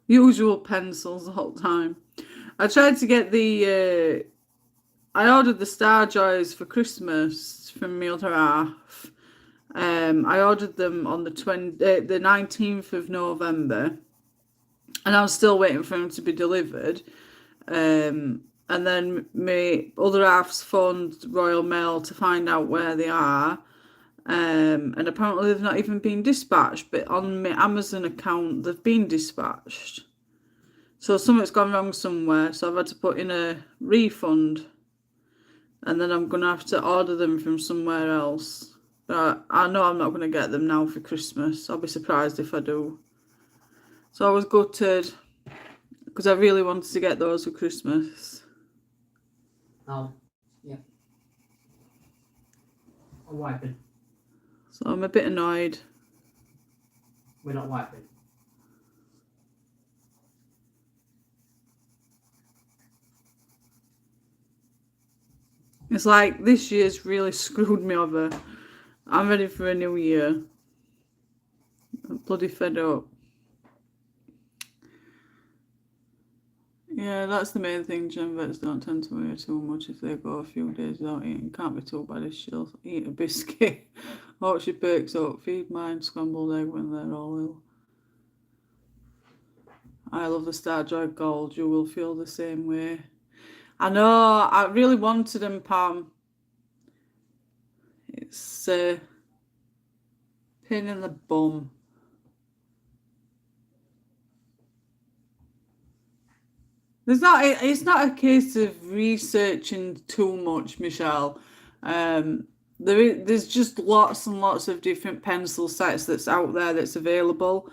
Usual pencils the whole time. I tried to get the. I ordered the Star Joys for Christmas from my other half. I ordered them on the 19th of November, and I was still waiting for them to be delivered. And then my other half's phoned Royal Mail to find out where they are. And apparently they've not even been dispatched, but on my Amazon account they've been dispatched. So something's gone wrong somewhere, so I've had to put in a refund, and then I'm gonna have to order them from somewhere else. But I know I'm not gonna get them now for Christmas. I'll be surprised if I do. So I was gutted because I really wanted to get those for Christmas. Oh, yeah. I'm wiping. So I'm a bit annoyed. We're not wiping. It's like this year's really screwed me over. I'm ready for a new year. I'm bloody fed up. Yeah, that's the main thing. Gen vets don't tend to weigh too much if they go a few days without eating. Can't be too bad if she'll eat a biscuit. Or she perks up. Feed mine scrambled egg when they're all ill. I love the Star Joy Gold. You will feel the same way. I know. I really wanted them, Pam. It's a pain in the bum. It's not a case of researching too much, Michelle. There's just lots and lots of different pencil sets that's out there that's available,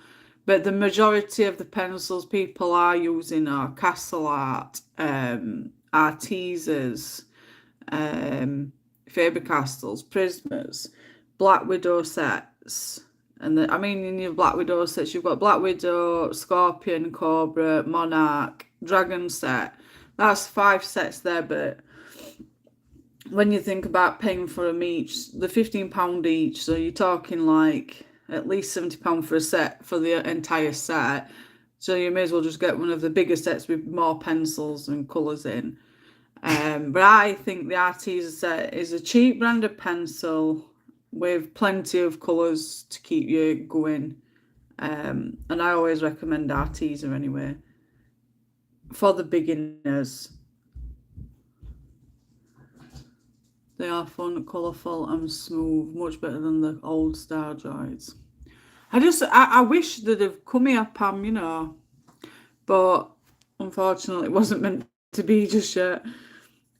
but the majority of the pencils people are using are Castle Art, Arteezas, Faber-Castells, Prismas, Black Widow sets. And in your Black Widow sets, you've got Black Widow, Scorpion, Cobra, Monarch, Dragon set. That's 5 sets there, but when you think about paying for them each, they're £15 each, so you're talking like at least £70 for a set for the entire set. So you may as well just get one of the bigger sets with more pencils and colours in. But I think the Arteza set is a cheap branded pencil with plenty of colours to keep you going. And I always recommend Arteza anyway. For the beginners. They are fun, colourful and smooth. Much better than the old Star Joys. I wish they'd have come here, Pam, you know. But unfortunately it wasn't meant to be just yet.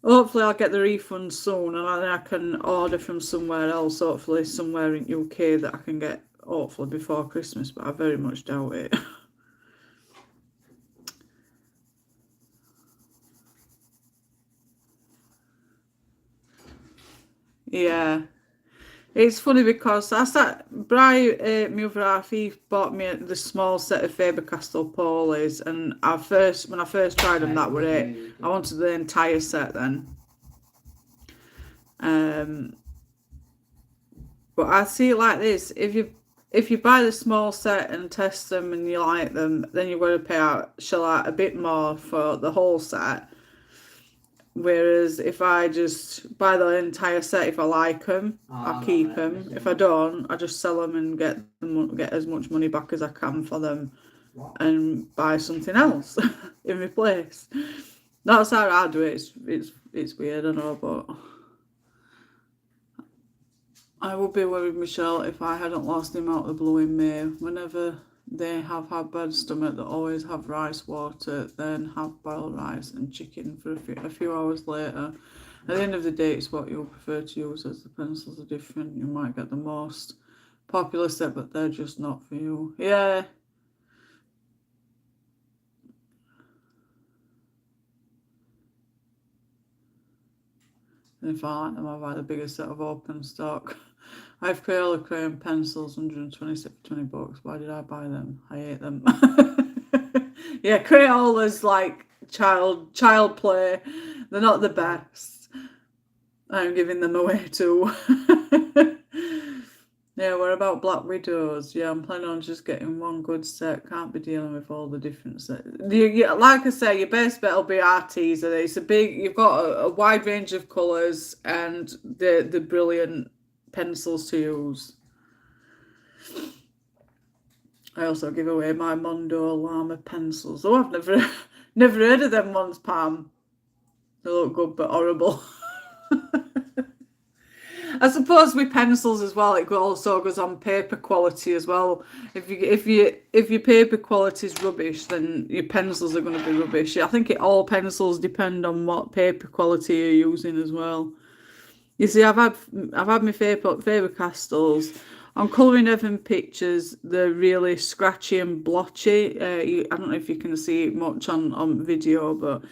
Hopefully I'll get the refund soon and then I can order from somewhere else, hopefully somewhere in UK that I can get hopefully before Christmas, but I very much doubt it. Yeah. It's funny because Brian, my other half, he bought me the small set of Faber-Castell Polies, and when I first tried them, that were it. I wanted the entire set then. But I see it like this: if you buy the small set and test them and you like them, then you're going to pay out a bit more for the whole set. Whereas if I just buy the entire set, if I like them, I keep them. If I don't, I just sell them and get as much money back as I can for them, and buy something else in replace. That's how I do it. It's weird, I know, but I would be worried, Michelle, if I hadn't lost him out of the blue in May. Whenever they have had bad stomach, they always have rice water, then have boiled rice and chicken for a few hours later. At the end of the day, it's what you prefer to use, as the pencils are different. You might get the most popular set, but they're just not for you. Yeah. And if I like them, I've had a bigger set of open stock. I have Crayola crayon pencils, 126 for $20. Why did I buy them? I hate them. Yeah, Crayola's like child play. They're not the best. I'm giving them away too. Yeah, what about Black Widows? Yeah, I'm planning on just getting one good set. Can't be dealing with all the different sets. Like I say, your best bet will be Arteza. You've got a wide range of colours and the brilliant pencils to use. I also give away my Mondo Llama pencils. Oh, I've never heard of them ones, Pam. They look good but horrible. I suppose with pencils as well, it also goes on paper quality as well. If your paper quality is rubbish, then your pencils are going to be rubbish. I think all pencils depend on what paper quality you're using as well. You see, I've had my Faber Castells. On colouring Evan pictures, they're really scratchy and blotchy. I don't know if you can see it much on video, but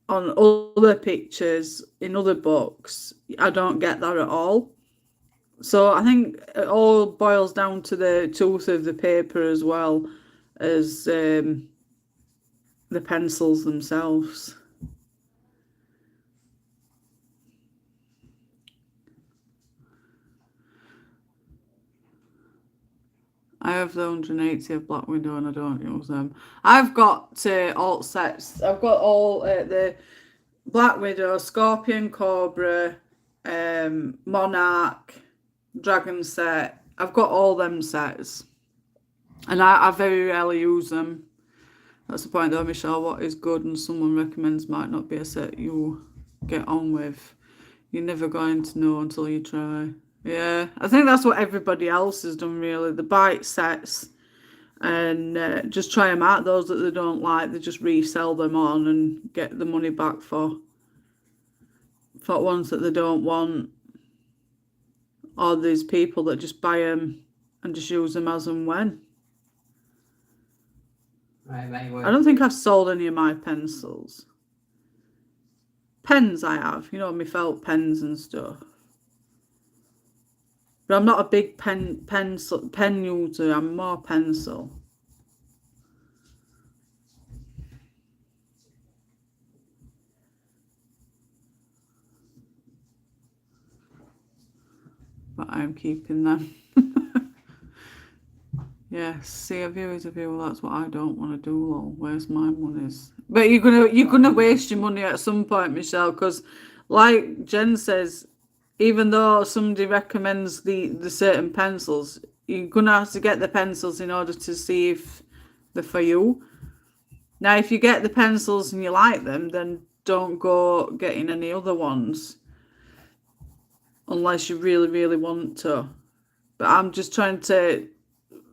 on other pictures in other books, I don't get that at all. So I think it all boils down to the tooth of the paper as well as the pencils themselves. I have the 180 of Black Widow and I don't use them. I've got all sets. I've got all the Black Widow, Scorpion, Cobra, Monarch, Dragon set. I've got all them sets. And I very rarely use them. That's the point though, Michelle. What is good and someone recommends might not be a set you get on with. You're never going to know until you try. Yeah, I think that's what everybody else has done really. The bite sets and just try them out. Those that they don't like, they just resell them on and get the money back for ones that they don't want. Or there's people that just buy them and just use them as and when. Right, I don't think I've sold any of my pencils. Pens I have, you know, my felt pens and stuff. But I'm not a big pen user. I'm more pencil. But I'm keeping them. Yes, see, a view is a view. Well, that's what I don't want to do. Lol. Where's my monies? But you're gonna waste your money at some point, Michelle, because like Jen says, even though somebody recommends the certain pencils, you're gonna have to get the pencils in order to see if they're for you. Now, if you get the pencils and you like them, then don't go getting any other ones unless you really, really want to. But I'm just trying to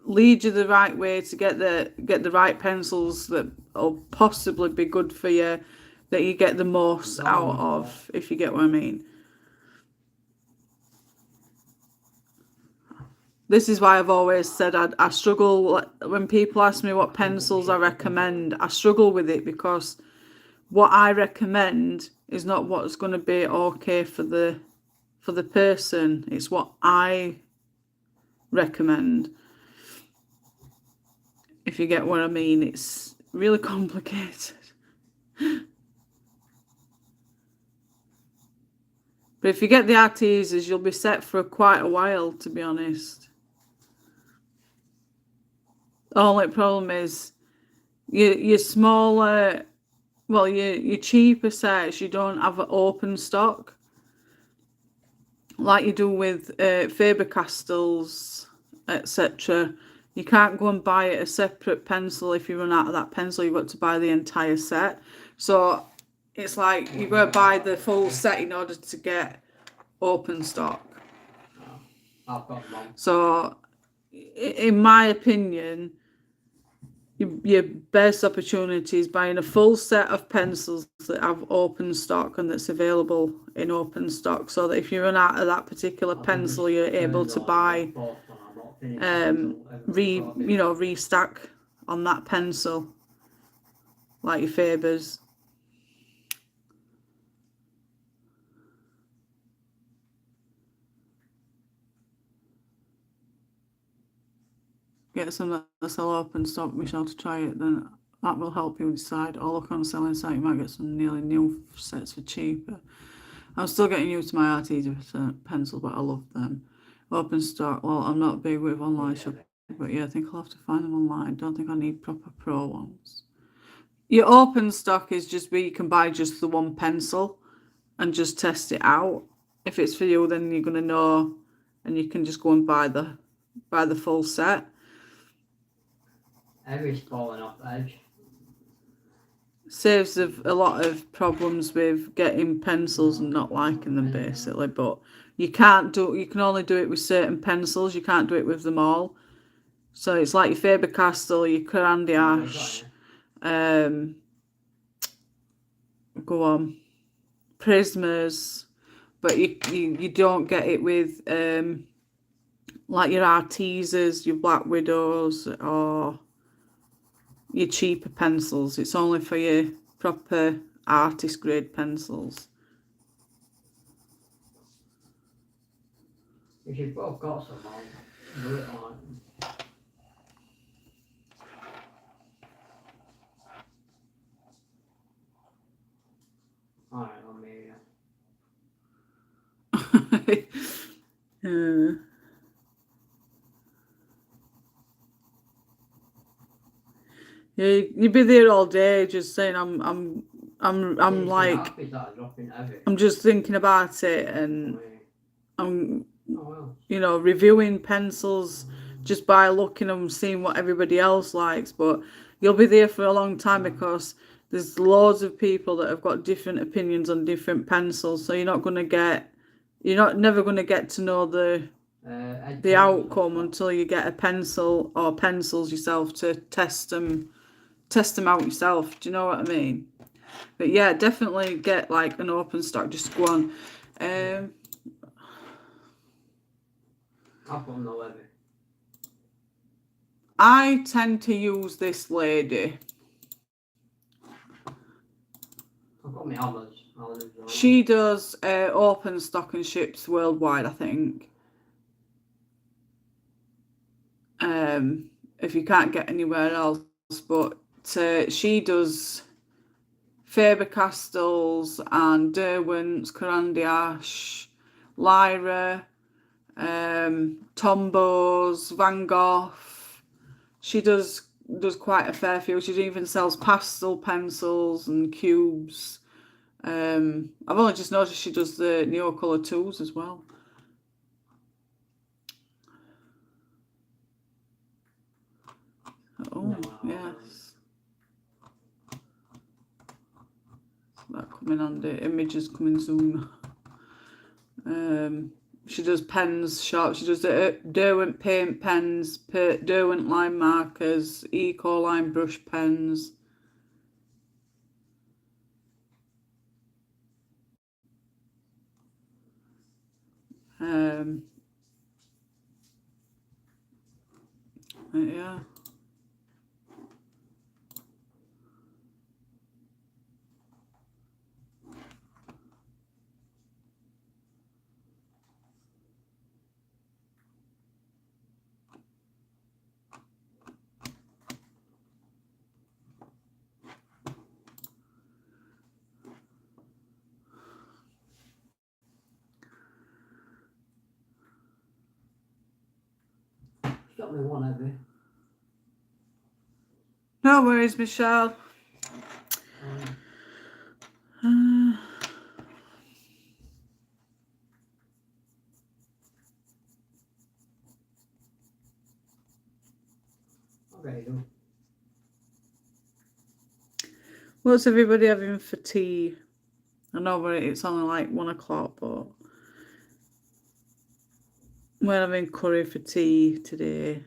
lead you the right way to get the right pencils that will possibly be good for you, that you get the most out of, if you get what I mean. This is why I've always said I struggle when people ask me what pencils I recommend. I struggle with it because what I recommend is not what's going to be okay for the person. It's what I recommend. If you get what I mean, it's really complicated. But if you get the Artezas, you'll be set for quite a while, to be honest. The only problem is your smaller, well, your cheaper sets, you don't have an open stock like you do with Faber-Castells, etc. You can't go and buy a separate pencil. If you run out of that pencil, you've got to buy the entire set. So it's like you've got to buy the full set in order to get open stock. I've got one. So in my opinion, your best opportunity is buying a full set of pencils that have open stock and that's available in open stock, so that if you run out of that particular pencil, you're able to buy restock on that pencil, like your Fabers. Get some that's all open stock, Michelle, to try it then. That will help you decide. Or look on selling site, you might get some nearly new sets for cheaper. I'm still getting used to my artisan pencil, but I love them. Open stock. Well, I'm not big with online shopping, but yeah, I think I'll have to find them online. Don't think I need proper pro ones. Your open stock is just where you can buy just the one pencil and just test it out. If it's for you, then you're gonna know, and you can just go and buy the full set. Everything's falling off the edge. Saves a lot of problems with getting pencils and not liking them, basically. But you can only do it with certain pencils. You can't do it with them all. So it's like your Faber-Castell, your Carandiash, go on, Prismas, but you don't get it with like your Arteses, your Black Widows, or your cheaper pencils. It's only for your proper artist grade pencils. If you've both got some, I'll do it on. Alright, Yeah, you'd be there all day just saying I'm like, I'm just thinking about it, and I'm reviewing pencils just by looking and seeing what everybody else likes. But you'll be there for a long time because there's loads of people that have got different opinions on different pencils, so you're never going to get to know the outcome until you get a pencil or pencils yourself to test them out yourself. Do you know what I mean? But yeah, definitely get like an open stock. Just go on. I tend to use this lady. I've got my olives. She does open stock and ships worldwide, I think. If you can't get anywhere else, but she does Faber-Castells and Derwent's, Carandiash, Lyra, Tombows, Van Gogh. She does quite a fair few. She even sells pastel pencils and cubes. I've only just noticed she does the Neocolor 2s as well. Oh, yes. That coming on, the images coming soon. She does pens, sharp. She does the Derwent paint pens, Derwent line markers, Eco line brush pens. Yeah. Got me one heavy. No worries, Michelle. Okay, do. What's everybody having for tea? I know it's only like 1 o'clock, but we're having curry for tea today.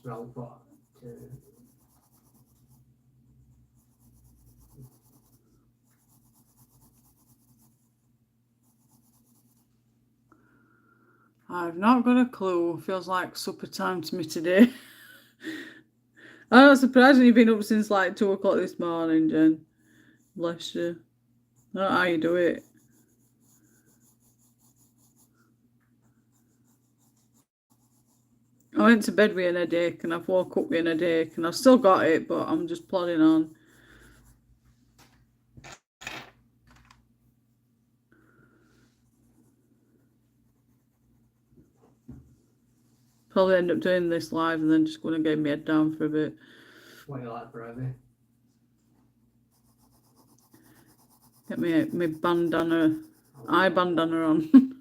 hospital for to I've not got a clue. Feels like supper time to me today. I'm not surprised when you've been up since like 2 o'clock this morning, Jen. Bless you. I don't know how you do it. I went to bed with an headache and I've woke up with an headache and I've still got it, but I'm just plodding on. Probably end up doing this live and then just going to get my head down for a bit. what you like forever. Get my bandana, eye bandana on.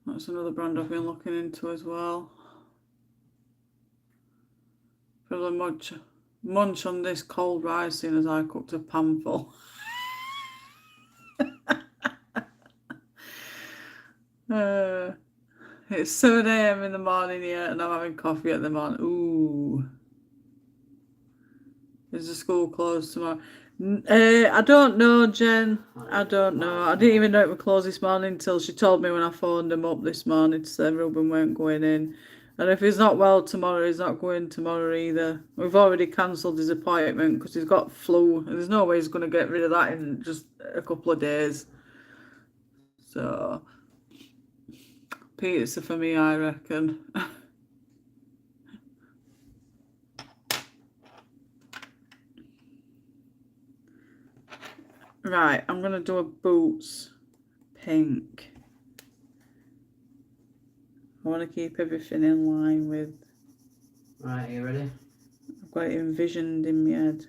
That's another brand I've been looking into as well. Probably munch on this cold rice seeing as I cooked a panful. It's 7 a.m. in the morning here and I'm having coffee at the morning. Ooh. Is the school closed tomorrow? I don't know, Jen. I don't know. I didn't even know it was closed this morning until she told me when I phoned them up this morning to say Ruben weren't going in. And if he's not well tomorrow, he's not going tomorrow either. We've already cancelled his appointment because he's got flu. And there's no way he's going to get rid of that in just a couple of days. So, pizza for me, I reckon. Right, I'm going to do a boots pink. I want to keep everything in line with... Right, are you ready? I've got it envisioned in my head.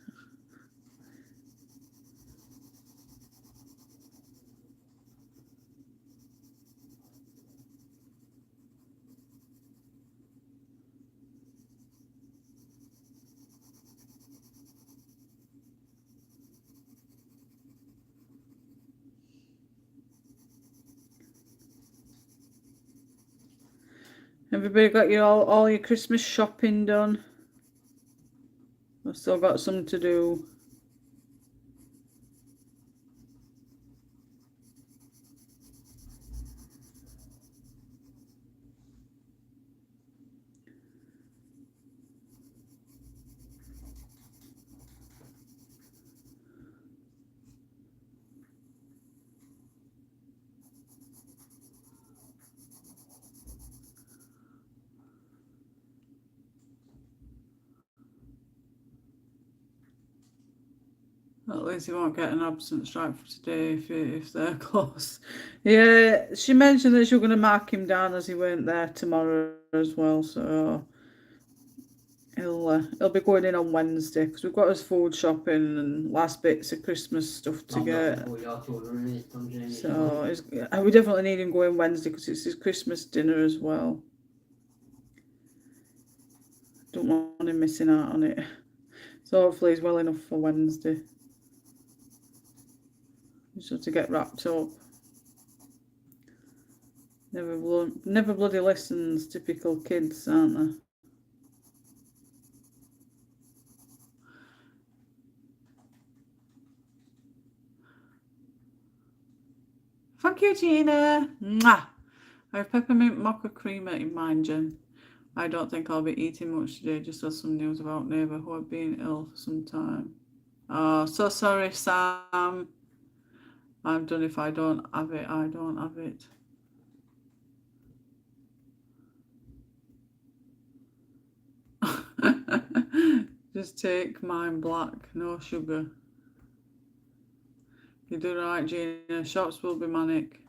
Everybody got all your Christmas shopping done? I've still got some to do. At least you won't get an absence strike for today if they're close. Yeah, she mentioned that she was going to mark him down as he weren't there tomorrow as well, so he'll be going in on Wednesday because we've got his food shopping and last bits of Christmas stuff to get. So we definitely need him going Wednesday because it's his Christmas dinner as well. Don't want him missing out on it. So hopefully he's well enough for Wednesday. Just have to get wrapped up. Never bloody listens. Typical kids, aren't they? Thank you, Gina. Mwah. I have peppermint mocha creamer in mine, Jen. I don't think I'll be eating much today. Just saw some news about neighbour who have been ill for some time. Oh, so sorry, Sam. I'm done if I don't have it. I don't have it. Just take mine black, no sugar. You do right, Gina. Shops will be manic.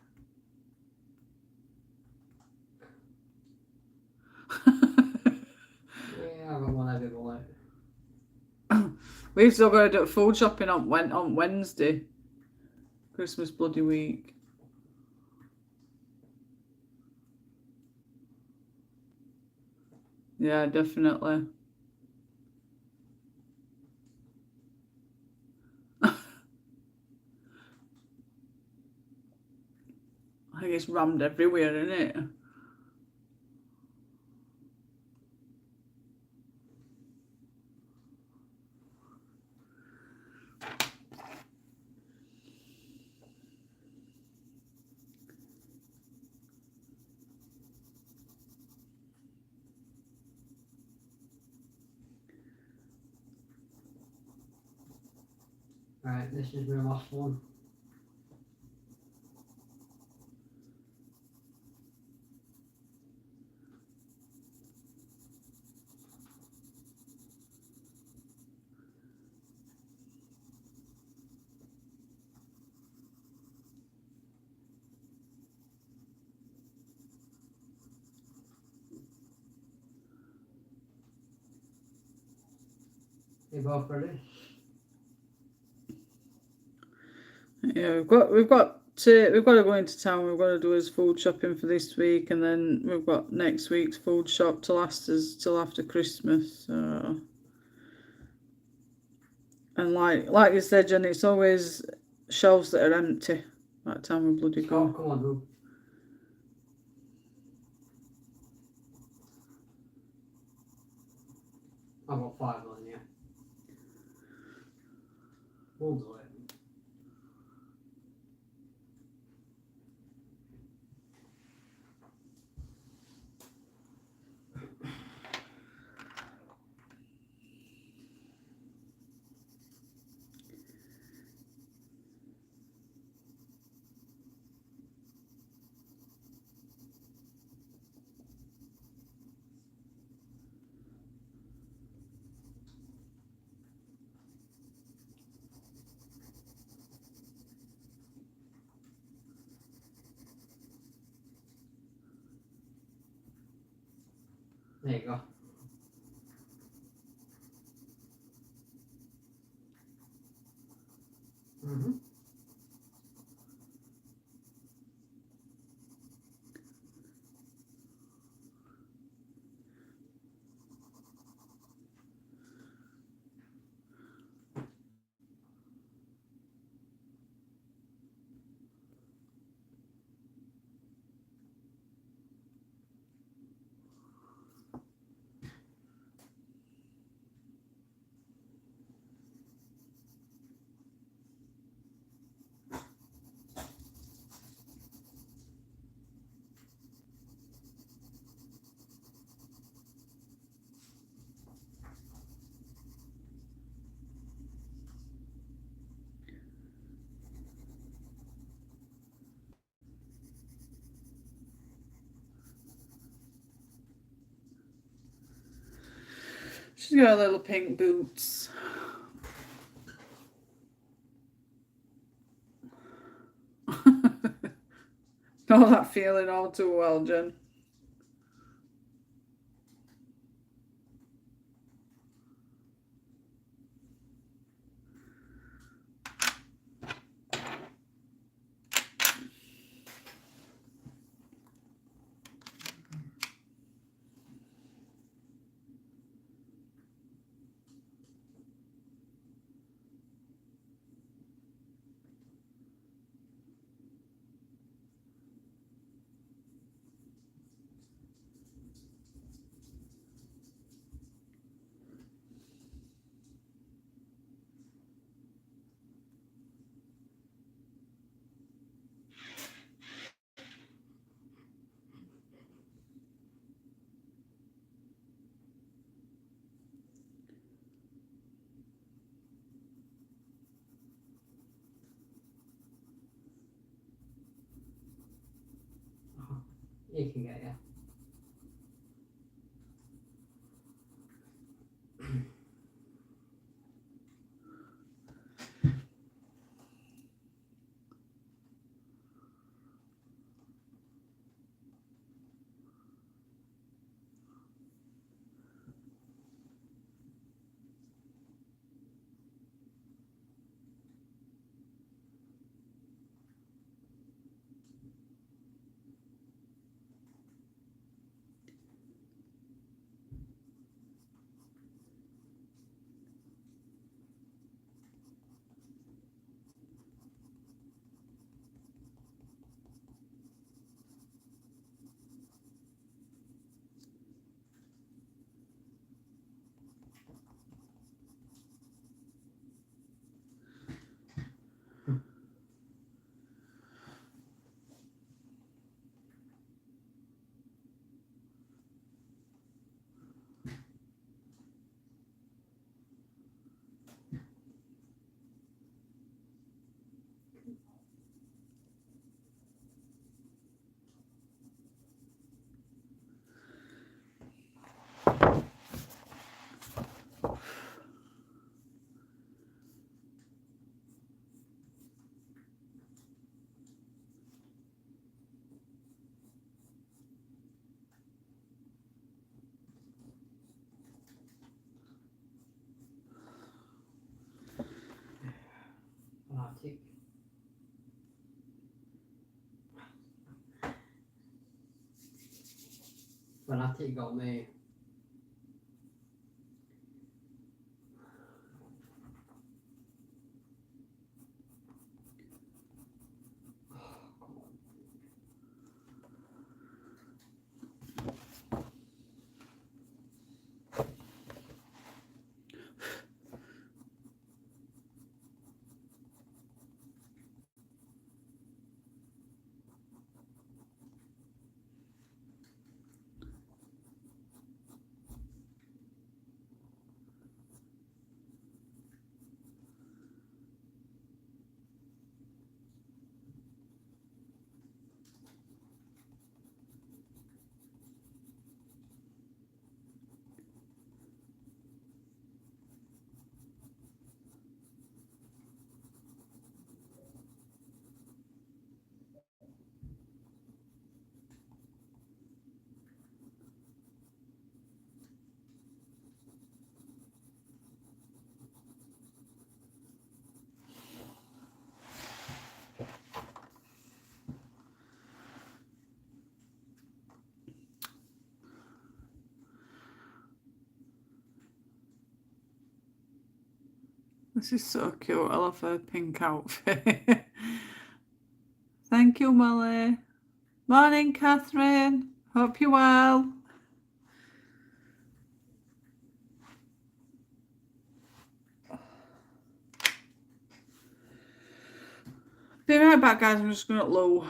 Yeah, I got one every bullet. We've still got to do food shopping on Wednesday. Christmas bloody week. Yeah, definitely. I think it's rammed everywhere, isn't it? Right, this is my last one. You both ready? Yeah, we've got to go into town. We've got to do his food shopping for this week, and then we've got next week's food shop to last us till after Christmas. So, and like you said, Jen, it's always shelves that are empty by the time we bloody Scott, go. come on, Boo. I've got 5 on, yeah. We'll do it. There you go. Mm-hmm. She's got little pink boots. Know that feeling all too well, Jen. You can get, yeah. fanatic on me. Come on. This is so cute. I love her pink outfit. Thank you, Molly. Morning, Catherine. Hope you're well. Be right back, guys. I'm just going to Lou.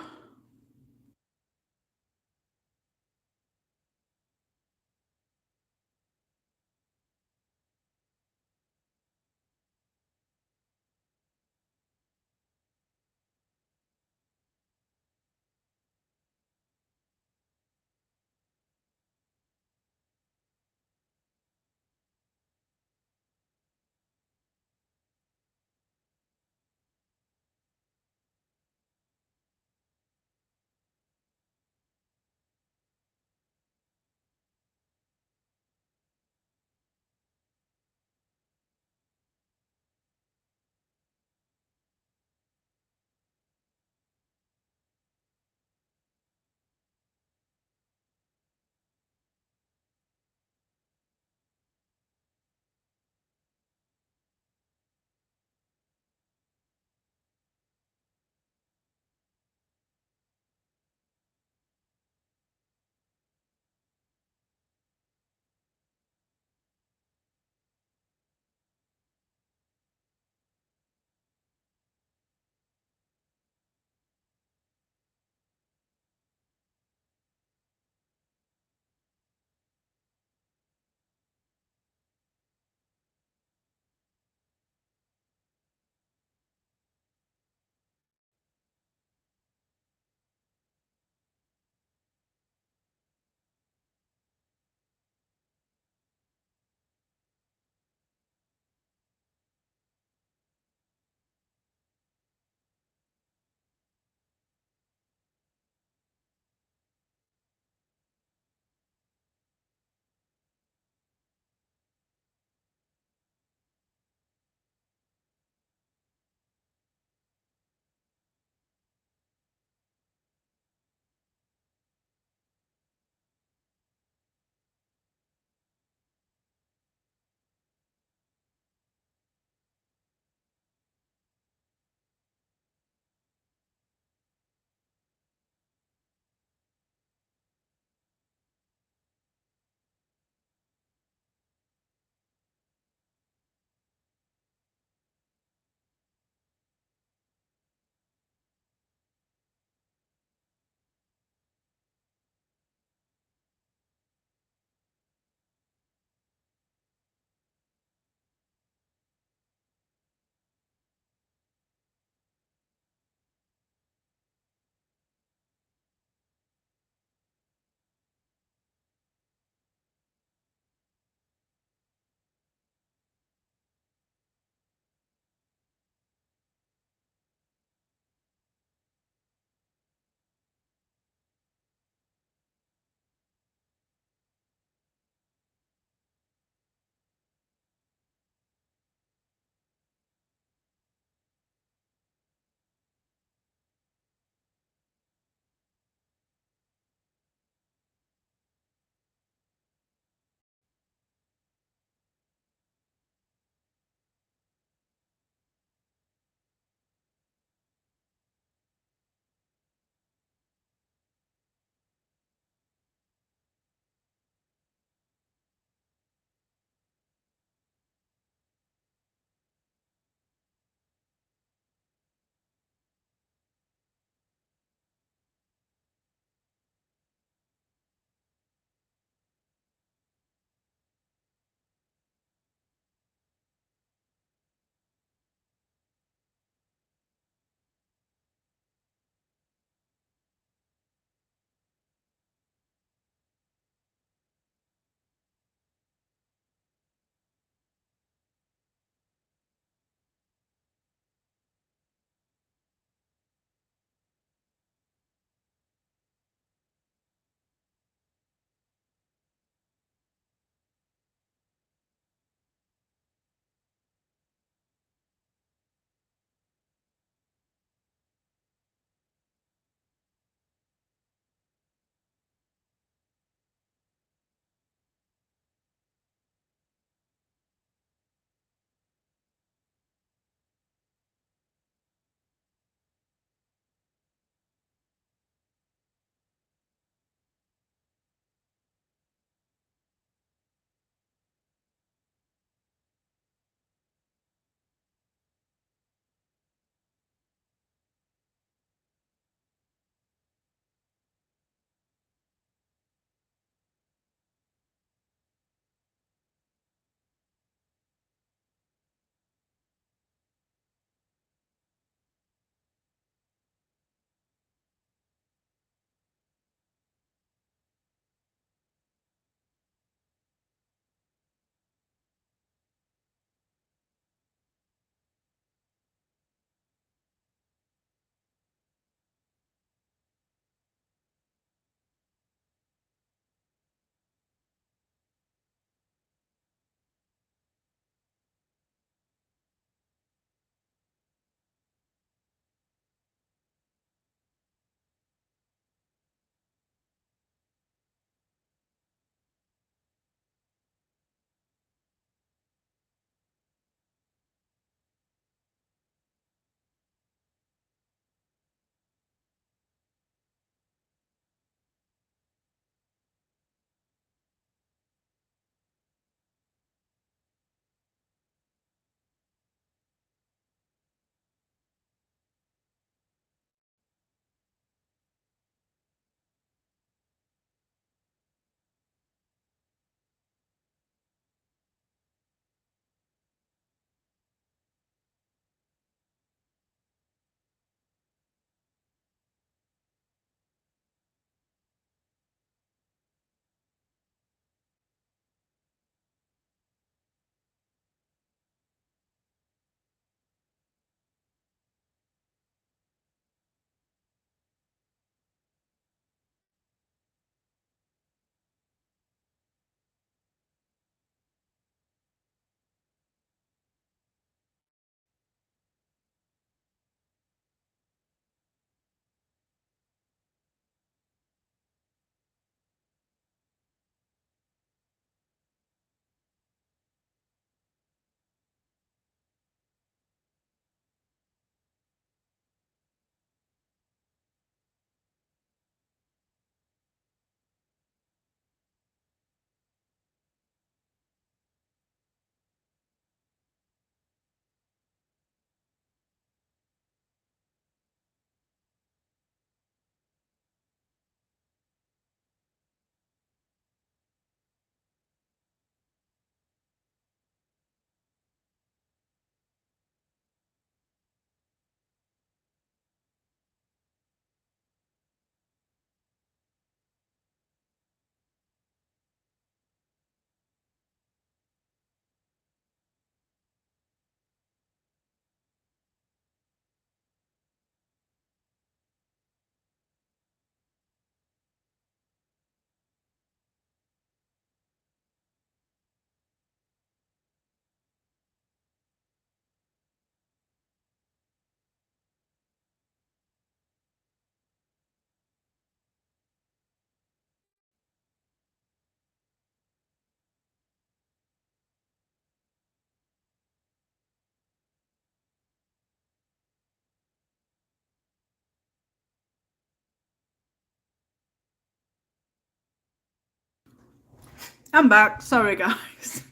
I'm back. Sorry, guys.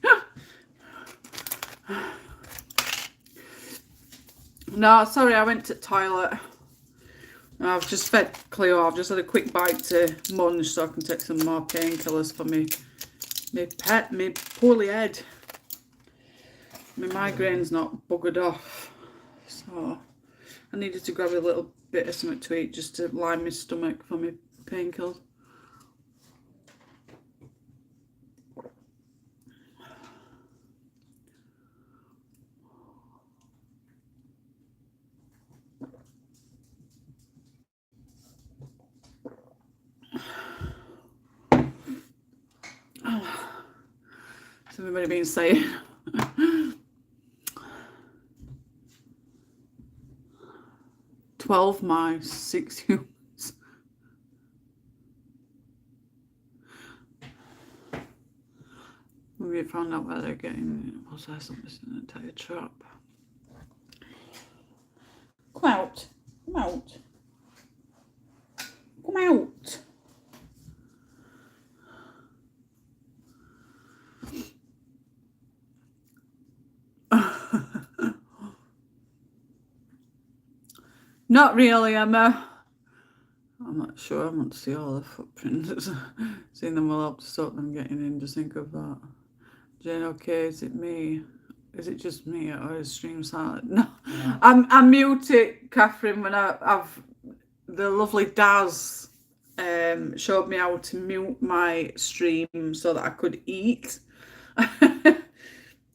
No, sorry, I went to the toilet. I've just fed Cleo. I've just had a quick bite to munch so I can take some more painkillers for me poorly head. My migraine's not buggered off. So I needed to grab a little bit of something to eat just to line my stomach for my painkillers. Has everybody been saying? 12 mice, 6 humans. We found out where they're getting possessed of this entire trap. Come out. Come out. Come out. Not really, Emma. I'm not sure. I want to see all the footprints. Seeing them will help to stop them getting in. Just think of that. Jane, okay, is it me? Is it just me or is stream silent? No, yeah. I mute it, Catherine, when I've the lovely Daz showed me how to mute my stream so that I could eat.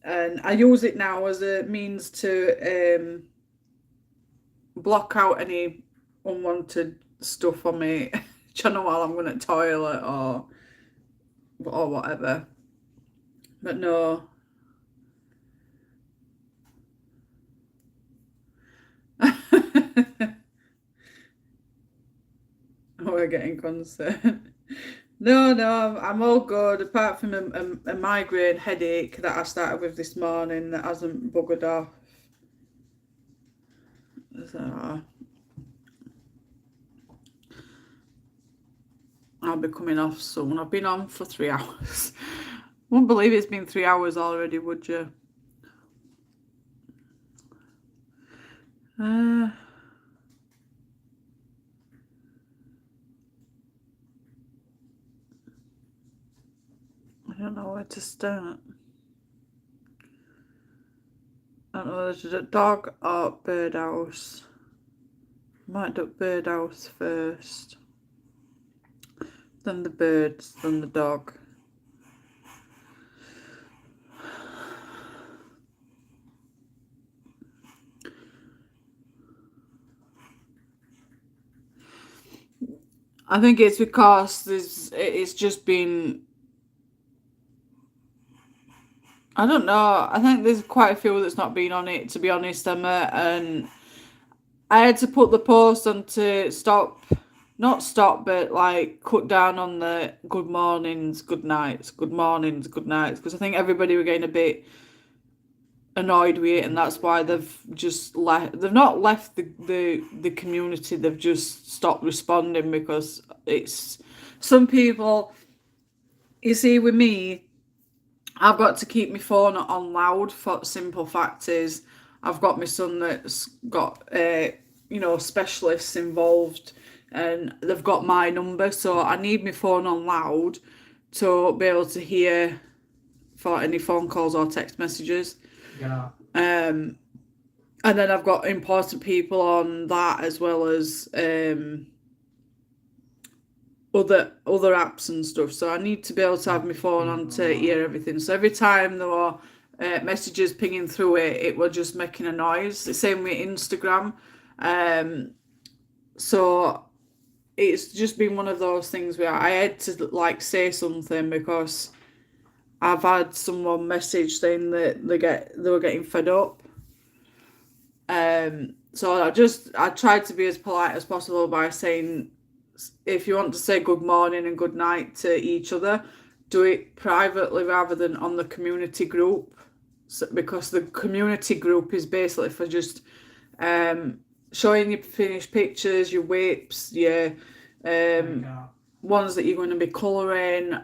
And I use it now as a means to block out any unwanted stuff on my channel while I'm going to toilet or whatever. But no. We're getting concerned. No, I'm all good, apart from a migraine headache that I started with this morning that hasn't buggered off. So I'll be coming off soon. I've been on for 3 hours. Wouldn't believe it's been 3 hours already, would you? I don't know where to start. I don't know whether to do dog or birdhouse. Might do birdhouse first. Then the birds, then the dog. I think it's because it's just been, I don't know, I think there's quite a few that's not been on it, to be honest, Emma, and I had to put the post on to not stop, but like cut down on the good mornings, good nights, good mornings, good nights, because I think everybody were getting a bit annoyed with it, and that's why they've just they've not left the community, they've just stopped responding, because it's some people, you see, with me, I've got to keep my phone on loud for simple fact is I've got my son that's got specialists involved and they've got my number, so I need my phone on loud to be able to hear for any phone calls or text messages. Yeah. And then I've got important people on that, as well as other apps and stuff. So I need to be able to have my phone on to hear everything. So every time there were messages pinging through it was just making a noise. The same with Instagram. So it's just been one of those things where I had to like say something, because I've had someone message saying that they were getting fed up. So I tried to be as polite as possible by saying, if you want to say good morning and good night to each other, do it privately rather than on the community group. So, because the community group is basically for just showing your finished pictures, your whips, your ones that you're going to be colouring,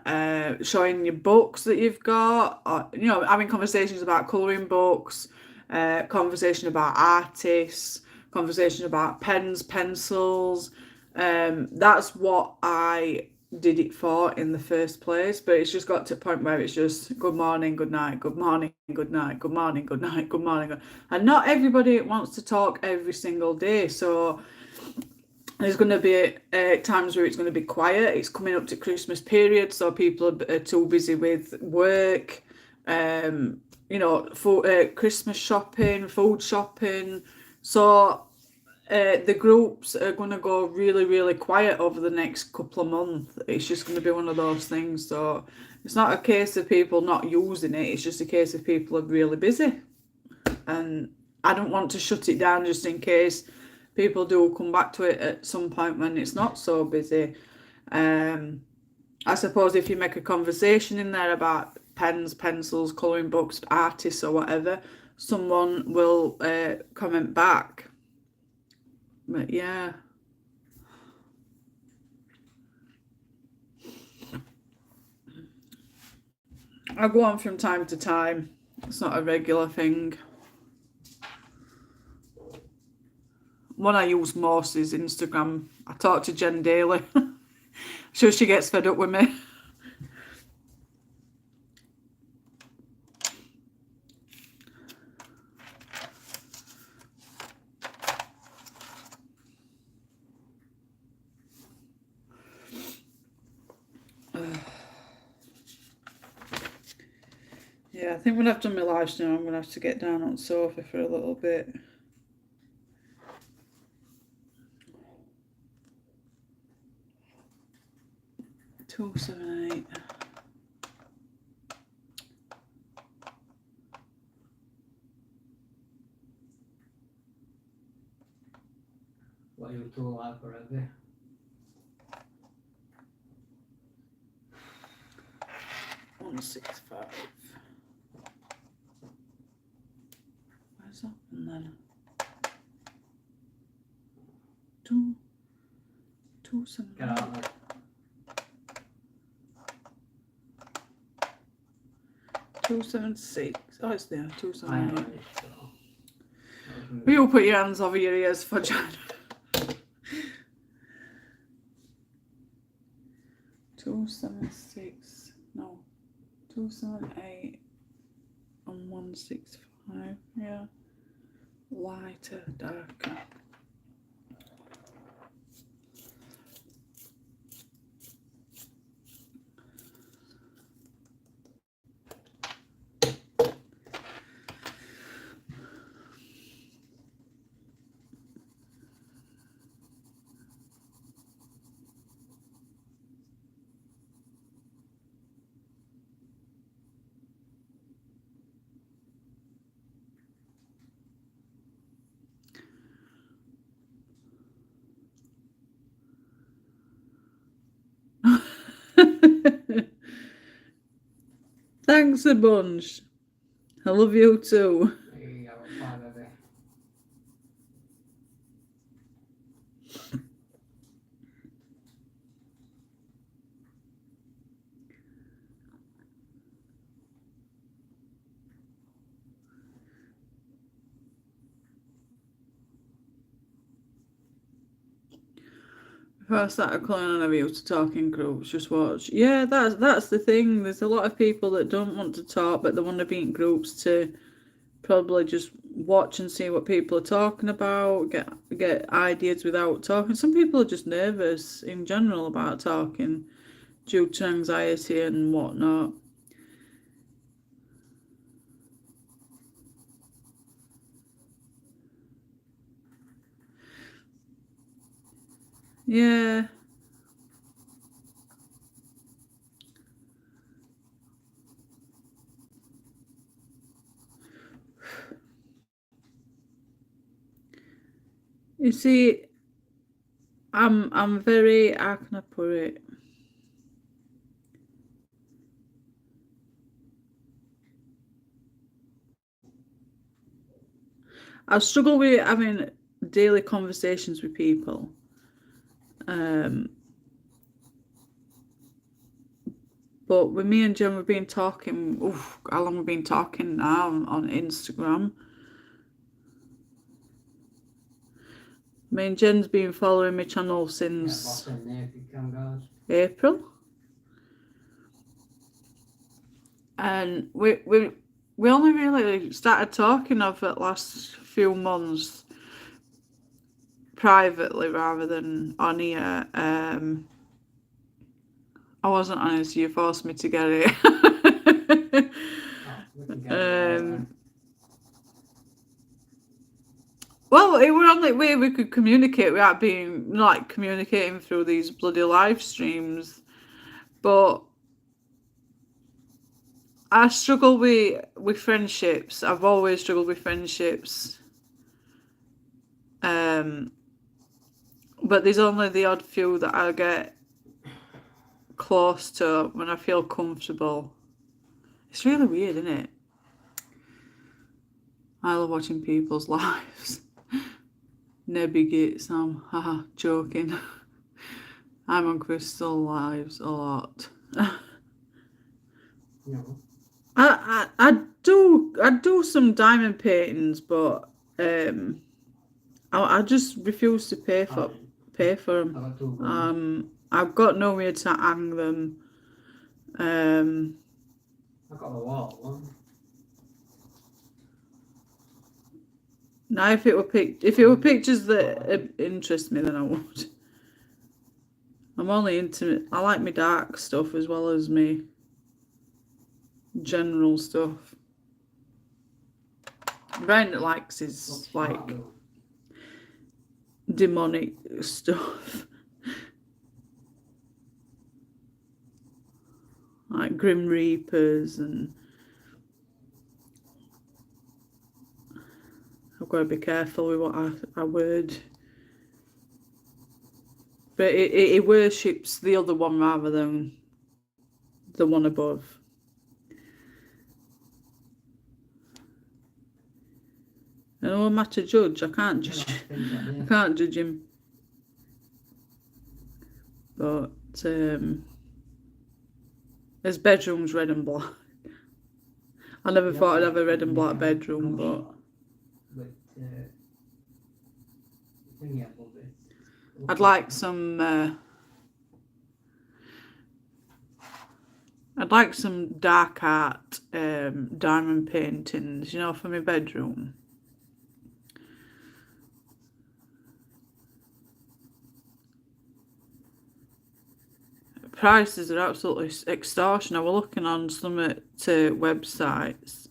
showing your books that you've got, or, you know, having conversations about colouring books, conversation about artists, conversation about pens, pencils. That's what I did it for in the first place, but it's just got to a point where it's just good morning, good night, good morning, good night, good morning, good night, good morning. And not everybody wants to talk every single day, so there's going to be times where it's going to be quiet. It's coming up to Christmas period, so people are too busy with work, you know, for Christmas shopping, food shopping. So the groups are going to go really, really quiet over the next couple of months. It's just going to be one of those things. So it's not a case of people not using it. It's just a case of people are really busy. And I don't want to shut it down just in case people do come back to it at some point when it's not so busy. I suppose if you make a conversation in there about pens, pencils, colouring books, artists or whatever, someone will comment back. But yeah. I go on from time to time. It's not a regular thing. One I use most is Instagram. I talk to Jen daily. Sure she gets fed up with me. Yeah, I think when I've done my live stream, I'm going to have to get down on the sofa for a little bit. Two, 7, 8. What you two like forever? One, 6, 5. Where's that one then? 2, 2, 7, Get out there. 2, 7, 6. Oh, it's there. 2, 7, I 8. know this, so. You put your hands over your ears for Jan. 2, 7, 6. No. 2, 7, 8. And 1, 6, 5. Yeah. Lighter, darker. Thanks a bunch. I love you too. Yeah, bye, baby. Before I started calling on everybody to talk in groups, just watch. Yeah, that's the thing. There's a lot of people that don't want to talk, but they want to be in groups to probably just watch and see what people are talking about, get ideas without talking. Some people are just nervous in general about talking due to anxiety and whatnot. Yeah. You see, I'm very, how can I put it? I struggle with having daily conversations with people. But with me and Jen, we've been talking. Oof, how long we've been talking now on Instagram? Me and Jen's been following my channel Get since boss in there if you can, guys. April, and we only really started talking of it last few months privately rather than on here. I wasn't honest. You forced me to get it. Oh, we can get it all, Well, it was only way we could communicate without being like communicating through these bloody live streams. But I struggle with friendships. I've always struggled with friendships. But there's only the odd few that I get close to when I feel comfortable. It's really weird, isn't it? I love watching people's lives. Nebby Gates, I'm haha joking. I'm on Crystal Lives a lot. No. I do some diamond paintings, but I just refuse to pay for them. I got two guns. I've got nowhere to hang them. I got the wall one. Now, if it were pictures that interest me, then I would. I'm only into. I like my dark stuff as well as me general stuff. Brian likes his Looks like smart, though. demonic stuff, like Grim Reapers, and I've got to be careful with what I word. But it worships the other one rather than the one above. And I'm not a judge. I can't judge. I can't judge him. But his bedroom's red and black. I never thought I'd have a red and black bedroom, but I'd like some dark art diamond paintings, you know, for my bedroom. Prices are absolutely extortion. I was looking on some websites,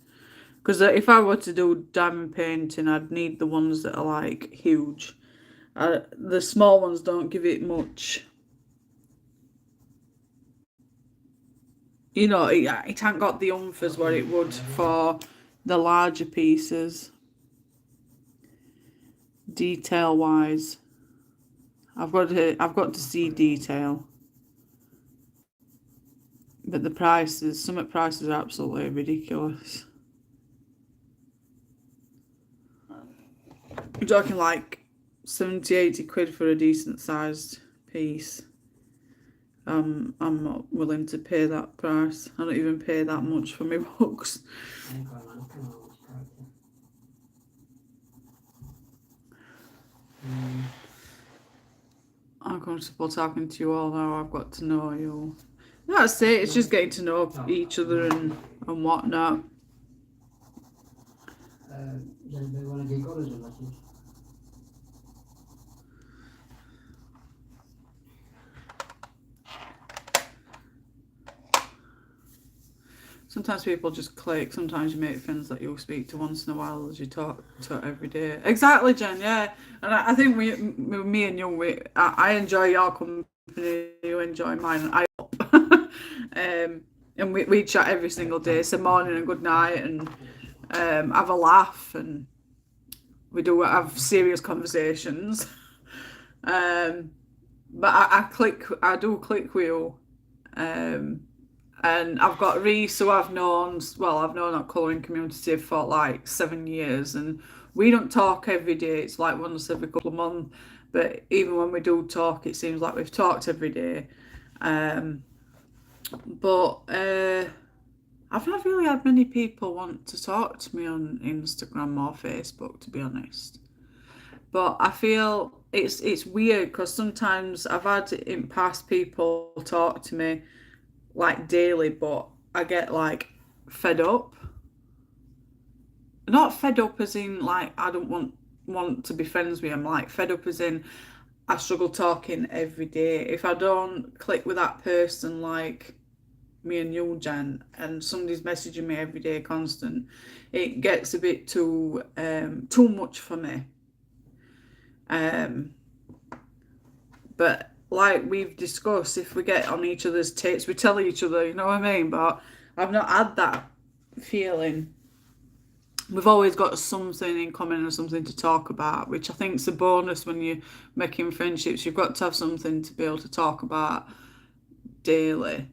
because if I were to do diamond painting, I'd need the ones that are like huge. The small ones don't give it much. You know, it ain't got the oomph as what it would for the larger pieces. Detail wise, I've got to see detail. But the prices, some prices are absolutely ridiculous. You're talking like 70, 80 quid for a decent sized piece. I'm not willing to pay that price. I don't even pay that much for my books. I'm comfortable talking to you all now. I've got to know you. That's it. It's just getting to know each other and whatnot. Does anybody want to get colours or lessons? Sometimes people just click. Sometimes you make friends that you'll speak to once in a while as you talk to every day. Exactly, Jen. Yeah, and I think me and you, I enjoy your company. You enjoy mine, and I hope. And we chat every single day. It's a morning and good night, and have a laugh, and we do have serious conversations. But I do click with you. And I've got Reese, who I've known that colouring community for like 7 years, and we don't talk every day. It's like once every couple of months. But even when we do talk, it seems like we've talked every day. But I've not really had many people want to talk to me on Instagram or Facebook, to be honest. But I feel it's weird because sometimes I've had in past people talk to me like daily, but I get like fed up. Not fed up as in like I don't want to be friends with you. I'm like fed up as in I struggle talking every day. If I don't click with that person, like me and you, Jen, and somebody's messaging me every day, constant, it gets a bit too much for me. But like we've discussed, if we get on each other's tits, we tell each other, you know what I mean? But I've not had that feeling. We've always got something in common and something to talk about, which I think is a bonus when you're making friendships. You've got to have something to be able to talk about daily.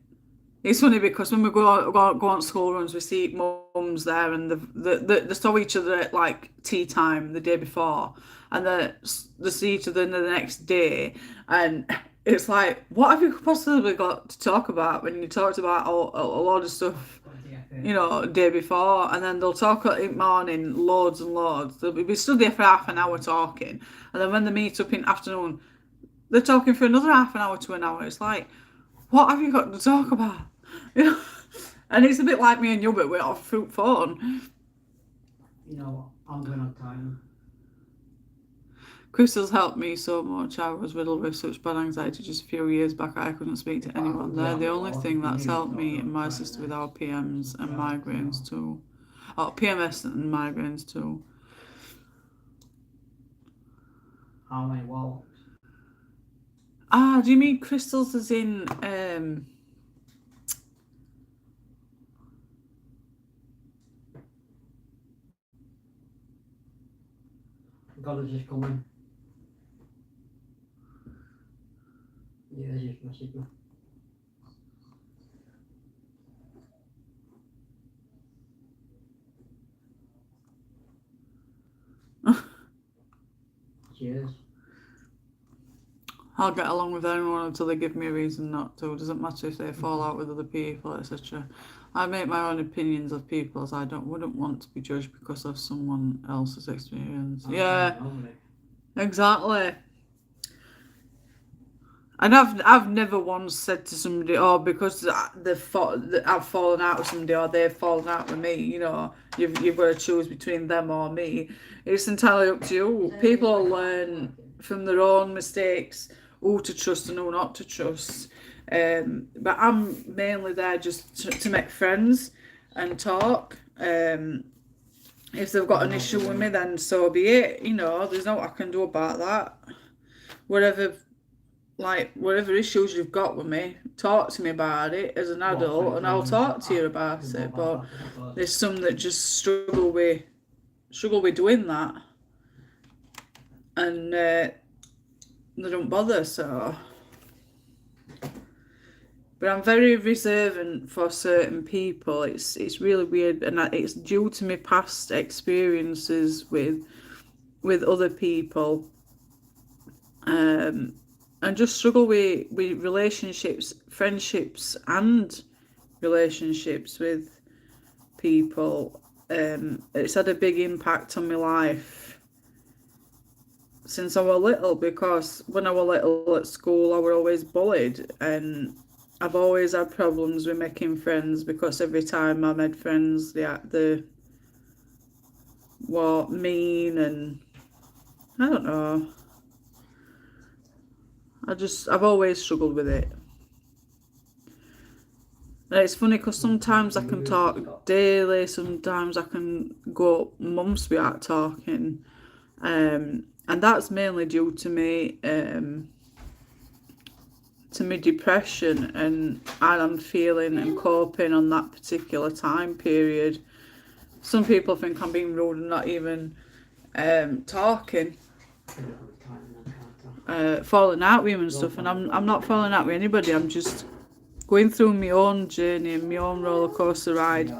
It's funny because when we go on school runs, we see mums there and they saw each other at like tea time the day before, and they see each other the next day, and it's like, what have you possibly got to talk about when you talked about a lot of stuff, you know, day before, and then they'll talk at the morning loads and loads. They'll be stood there for half an hour talking, and then when they meet up in afternoon, they're talking for another half an hour to an hour. It's like, what have you got to talk about? You know? And it's a bit like me and you, but we're off fruit phone. You know, I'm going on time. Crystal's helped me so much. I was riddled with such bad anxiety just a few years back. I couldn't speak to anyone there. The only thing that's helped me and my sister with our PMs and migraines too. Oh, PMS and migraines too. How many walks? Ah, do you mean crystals as in God is just coming. Yeah, just message me. Cheers. I'll get along with anyone until they give me a reason not to. It doesn't matter if they fall out with other people, etc. I make my own opinions of people, as I wouldn't want to be judged because of someone else's experience. Yeah, exactly. And I've never once said to somebody, oh, because I've fallen out with somebody or they've fallen out with me, you know, you've got to choose between them or me. It's entirely up to you. People learn from their own mistakes who to trust and who not to trust. But I'm mainly there just to make friends and talk. If they've got an issue with me, then so be it. You know, there's no what I can do about that. Whatever issues you've got with me, talk to me about it as an adult, and I'll talk to you about it. But there's some that just struggle with doing that, and they don't bother. So, but I'm very reservant for certain people. It's really weird, and it's due to my past experiences with other people. And just struggle with relationships, friendships, and relationships with people. It's had a big impact on my life since I was little, because when I was little at school, I was always bullied, and I've always had problems with making friends because every time I made friends, they were mean, and I don't know. I've always struggled with it. And it's funny because sometimes I can talk daily, sometimes I can go months without talking. And that's mainly due to me depression and how I'm feeling and coping on that particular time period. Some people think I'm being rude and not even talking. Falling out with him and stuff, and I'm not falling out with anybody. I'm just going through my own journey and my own roller coaster ride,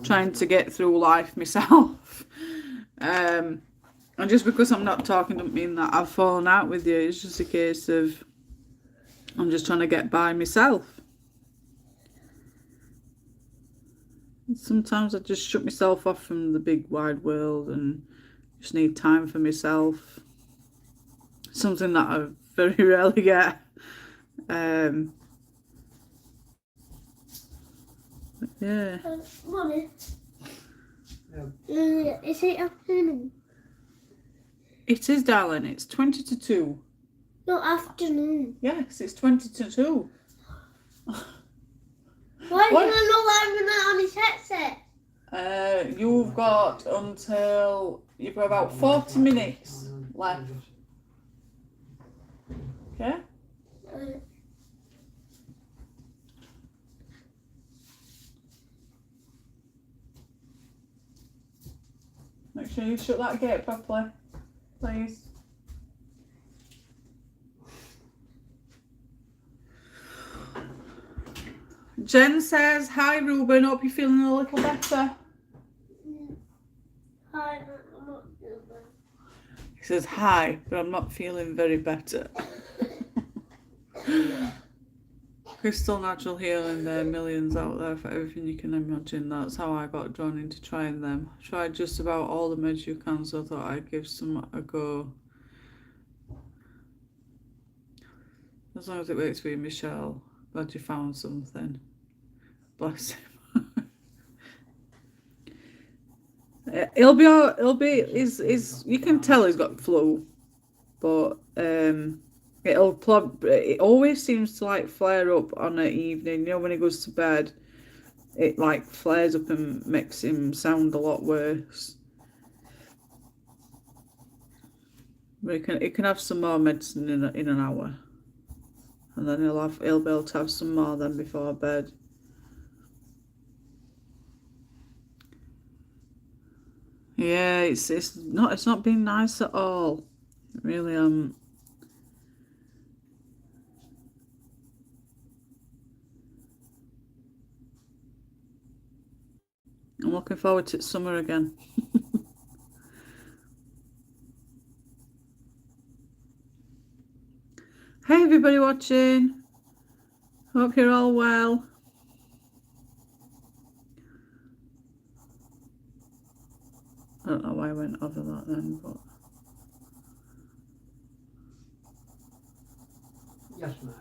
trying to get through life myself. And just because I'm not talking doesn't mean that I've fallen out with you. It's just a case of I'm just trying to get by myself. Sometimes I just shut myself off from the big wide world and just need time for myself. Something that I very rarely get. Yeah. Mommy, Yeah. is it afternoon? It is, darling. It's 20 to 2. No, afternoon. Yes, it's 20 to 2. Why What? can I not have that on his headset? You've got until, you've got about 40 minutes left. Okay? Make sure you shut that gate properly, please. Jen says, hi Ruben, hope you're feeling a little better. Hi, I'm not doing that. He says, hi, but I'm not feeling very better. Crystal Natural Healing, there are millions out there for everything you can imagine. That's how I got drawn into trying them. I tried just about all the meds you can, so I thought I'd give some a go. As long as it works for you, Michelle. Glad you found something. Bless him. He'll be, you can tell he's got flu, but it always seems to like flare up on an evening, you know, when he goes to bed, it like flares up and makes him sound a lot worse. But he can have some more medicine in an hour, and then he'll be able to have some more then before bed. Yeah, it's not been nice at all. Really, I'm looking forward to summer again. Hey everybody watching. Hope you're all well. I don't know why I went over that then, but Yes, mate.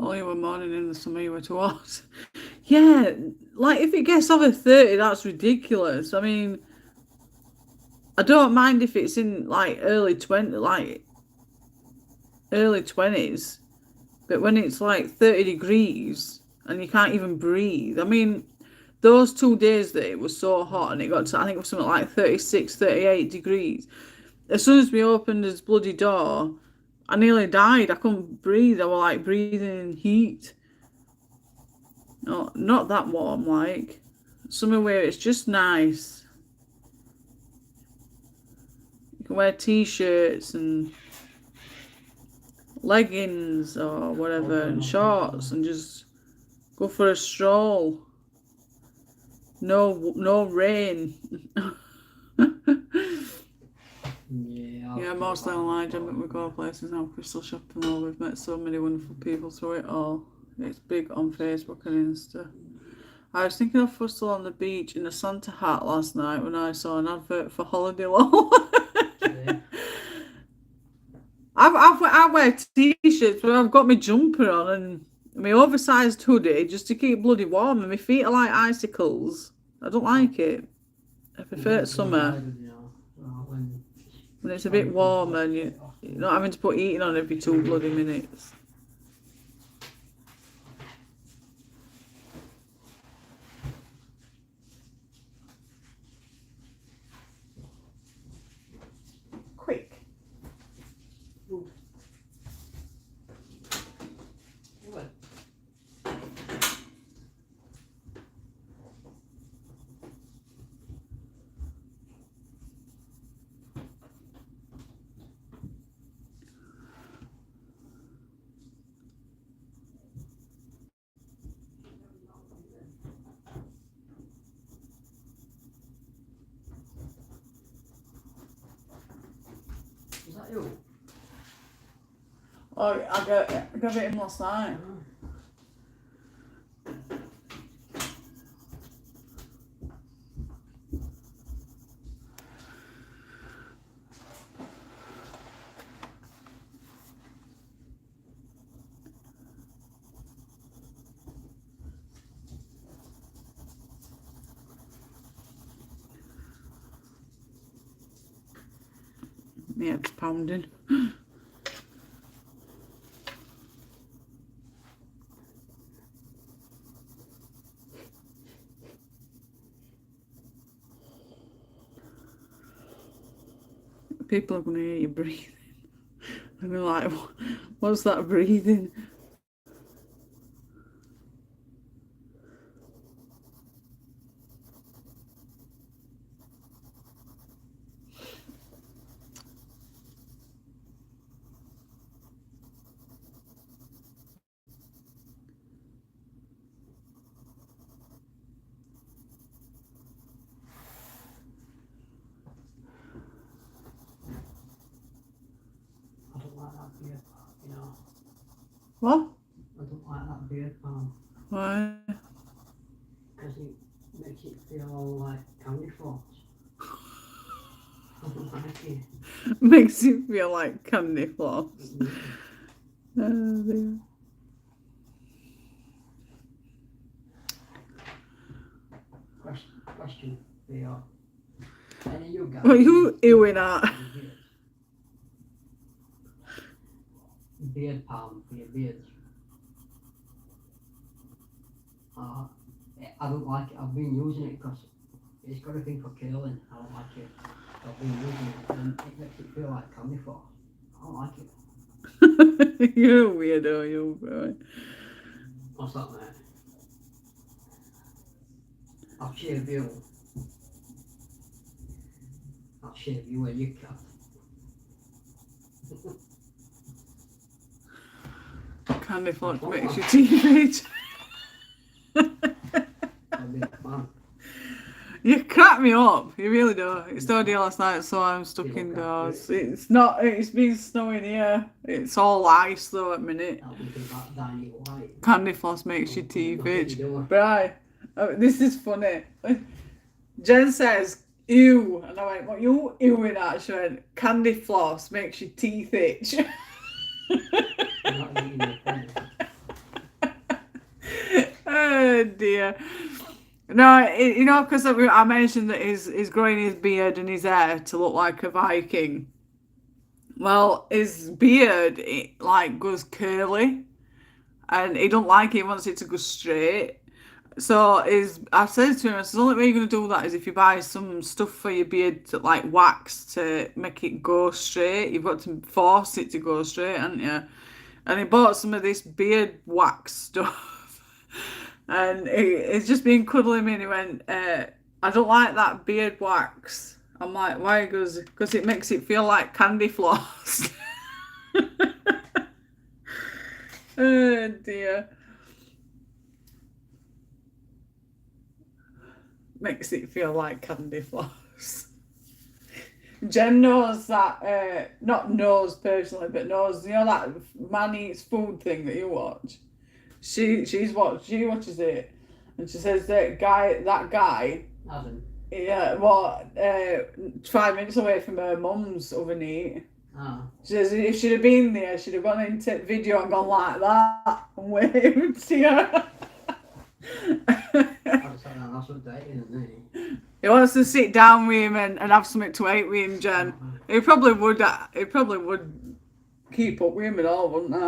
only one morning in the summer you were to what? Yeah, like if it gets over 30, that's ridiculous. I mean, I don't mind if it's in like early 20s, but when it's like 30 degrees and you can't even breathe. I mean, those 2 days that it was so hot and it got to, I think it was something like 36, 38 degrees. As soon as we opened his bloody door, I nearly died. I couldn't breathe. I was like breathing in heat. No, not that warm, like. Somewhere where it's just nice. You can wear t-shirts and leggings or whatever and shorts and just go for a stroll. No rain. Yeah, mostly online, but we go places now, crystal shopping all. We've met so many wonderful people through it all. It's big on Facebook and Insta. I was thinking of us still on the beach in a Santa hat last night when I saw an advert for Holiday Lol. Yeah. I wear t-shirts, but I've got my jumper on and my oversized hoodie just to keep bloody warm, and my feet are like icicles. I don't like it. I prefer it summer when it's a bit warmer and you're not having to put heating on every 2 bloody minutes. Quick. What? that you? Oh, I gave it him last night. Yeah, it's pounding. People are going to hear you breathing. And they're like, what's that breathing? I don't like that beard palm, you know. What? I don't like that beard palm. Why? Because it makes it feel all like candy floss. I don't like it. Makes you feel like candy floss. Mm-hmm. Oh, dear. Question for you. Any of you guys? What are you doing at? Beard palm for your beards. I don't like it. I've been using it because it's got a thing for curling. I don't like it. I've been using it and it makes it feel like candy floss. I don't like it. You're a weirdo, you boy. What's that, mate? I'll shave you. I'll shave you and your cat. Candy floss makes your teeth itch. I'll be a fan. You crack me up, you really do. It's no day last night, so I'm stuck indoors. It's not, it's been snowing here. It's all ice though at the minute. I'll be that diny white. Candy floss makes your teeth Nothing itch. to do. Right, this is funny. Jen says, ew, and I went, what you ewing at? She went, candy floss makes your teeth itch. I'm not eating your friend. Oh dear. No, you know, because I mentioned that he's growing his beard and his hair to look like a Viking. Well, his beard, it like goes curly, and he don't like it. He wants it to go straight. So I said to him, I said, the only way you're gonna do that is if you buy some stuff for your beard to like wax to make it go straight. You've got to force it to go straight, haven't you? And he bought some of this beard wax stuff. And he's just been cuddling me and he went, I don't like that beard wax. I'm like, why? He goes, because it makes it feel like candy floss. Oh dear. Makes it feel like candy floss. Jen knows that, not knows personally, but knows, you know that Man Eats Food thing that you watch? She watches it, and she says that guy, Adam. yeah, well, 5 minutes away from her mum's oven eat. Ah. She says if she'd have been there, she'd have gone into video and gone like that and waved to her. That's what dating, isn't it? He wants to sit down with him and have something to eat with him, Jen. He probably would keep up with him and all, wouldn't he?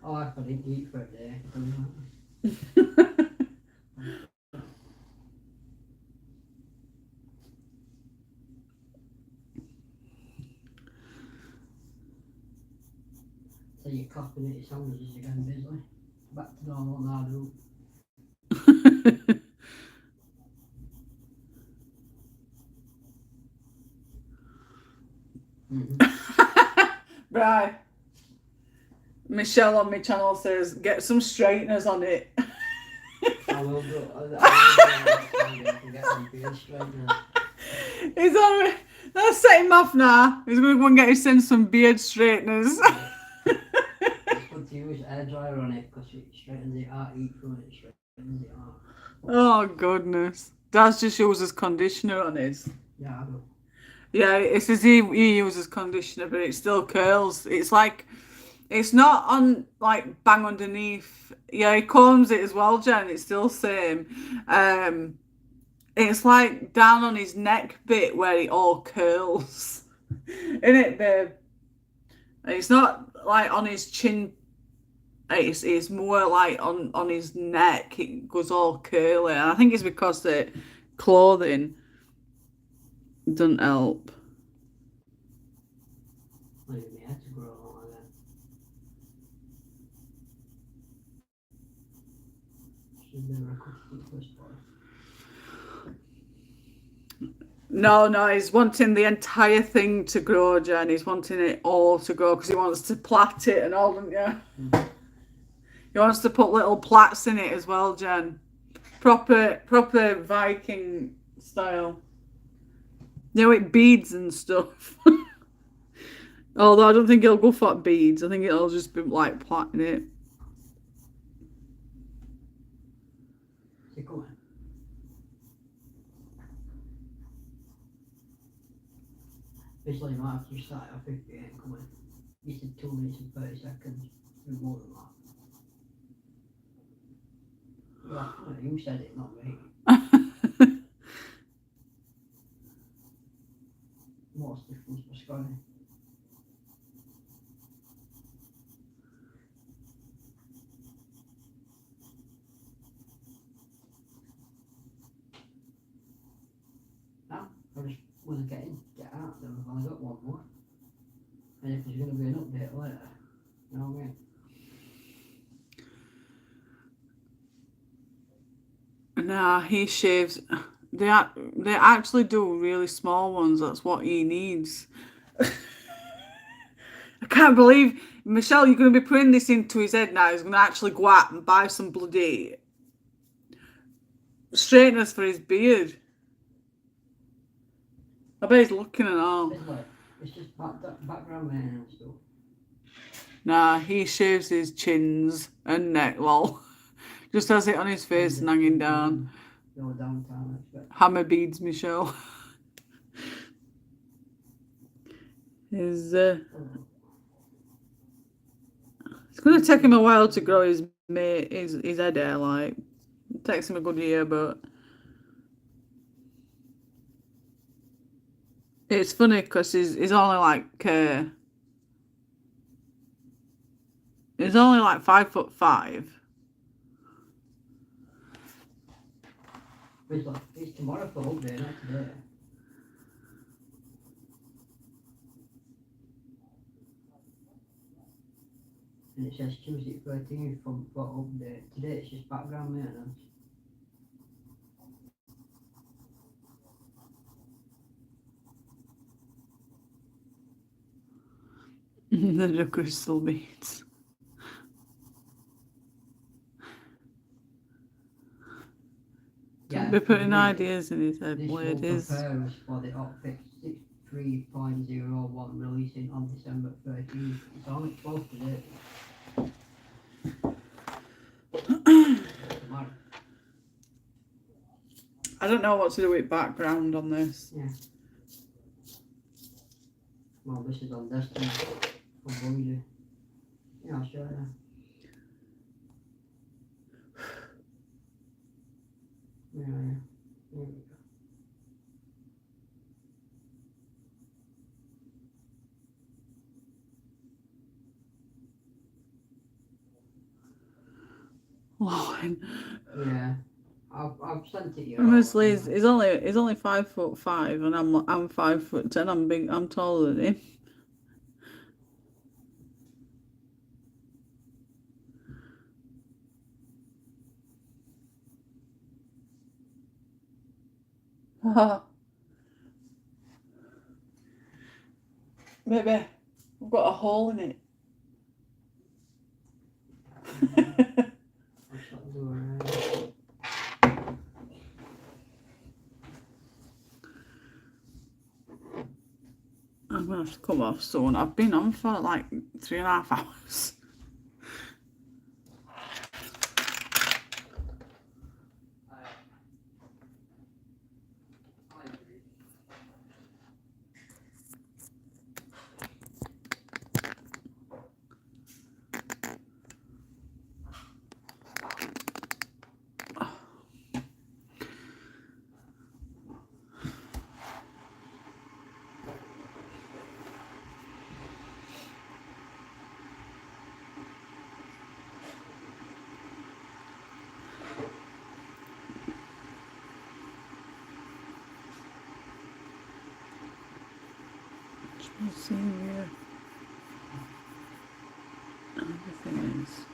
Oh, I didn't eat for a day. So you're coughing at your sandwiches again, busy. Back to normal now, do. Right. Michelle on my channel says, get some straighteners on it. I will do. I will get some beard straighteners. He's on Let's set him off now. He's going to go and get himself some beard straighteners. It's good to use air dryer on it because it straightens it out, heat from it straightens it out. Oh, goodness. Dad's just uses conditioner on his. Yeah, I do. Yeah, it says he uses conditioner, but it still curls. It's like, it's not on, like, bang underneath. Yeah, he combs it as well, Jen. It's still same. It's like down on his neck bit where it all curls. Isn't it, babe? It's not like on his chin. It's more like on his neck. It goes all curly. And I think it's because the clothing doesn't help. Leaving my hair to grow along like that. Should have been recorded first boy. No, he's wanting the entire thing to grow, Jen. He's wanting it all to grow because he wants to plait it and all, doesn't he? He wants to put little plaits in it as well, Jen. Proper Viking style. You know, with beads and stuff. Although I don't think he'll go for beads. I think it'll just be like plaiting it. So come on. Basically, you might have to start off 58, come on. You said 2 minutes and 30 seconds. And more than that. Well, you said it, not me. What's the difference for Scotty? No, I just want to get out, then I've only got one more. And if there's going to be an update later, you know what I mean? Nah, he shaves. They actually do really small ones. That's what he needs. I can't believe, Michelle, you're going to be putting this into his head now. He's going to actually go out and buy some bloody straighteners for his beard. I bet he's looking and all. It's just background man and stuff. Nah, he shaves his chins and neck, lol. Just has it on his face and hanging down. No downtown, I expect. Hammer beads, Michelle. It's going to take him a while to grow his head hair, like. It takes him a good year, but it's funny because he's only like he's only like 5'5". It's tomorrow for update, not today. And it says Tuesday 13th for update. Today it's just background maintenance. The crystal beads. Don't be putting ideas in his head, This will ladies. prepare us for the Optic 63.01 releasing on December 13th. It's only 12 today. Tomorrow. I don't know what to do with background on this. Yeah. Well, this is on Destiny for Budek. Yeah, I'll show you. Yeah, here we go. Lord. Yeah, I've sent it you. Honestly, he's only 5'5", and I'm 5'10". I'm big. I'm taller than him. Maybe I've got a hole in it. I'll shut the door. I have to come off soon. I've been on for like 3.5 hours. Let's see here. Everything is.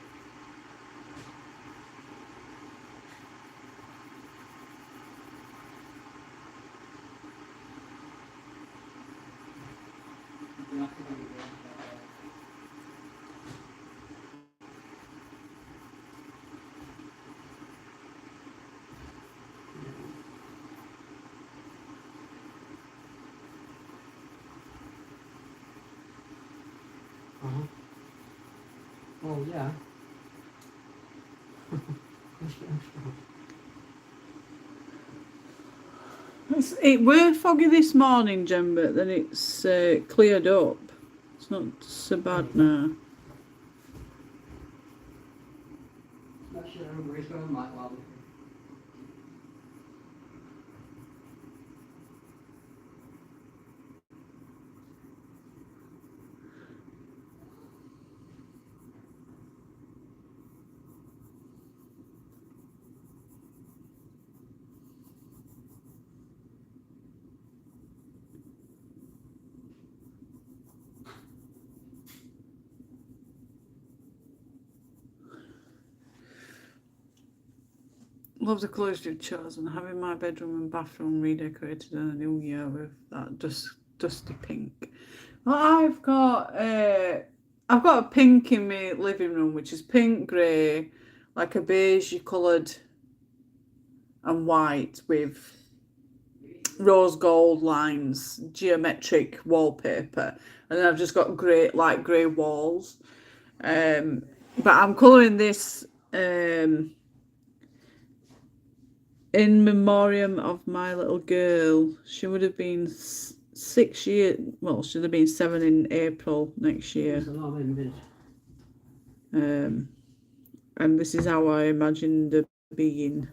Oh yeah. It were foggy this morning, Jen, but then it's cleared up. It's not so bad now. Not sure where it's going, Mike. Well, Love the clothes you've chosen. Having my bedroom and bathroom redecorated in the new year with that dusty pink. Well, I've got a pink in my living room, which is pink, grey, like a beige coloured, and white with rose gold lines, geometric wallpaper, and then I've just got light grey walls. But I'm colouring this in memoriam of my little girl. She would have been 6 years, well, she'd have been 7 in April next year. And this is how I imagined her being.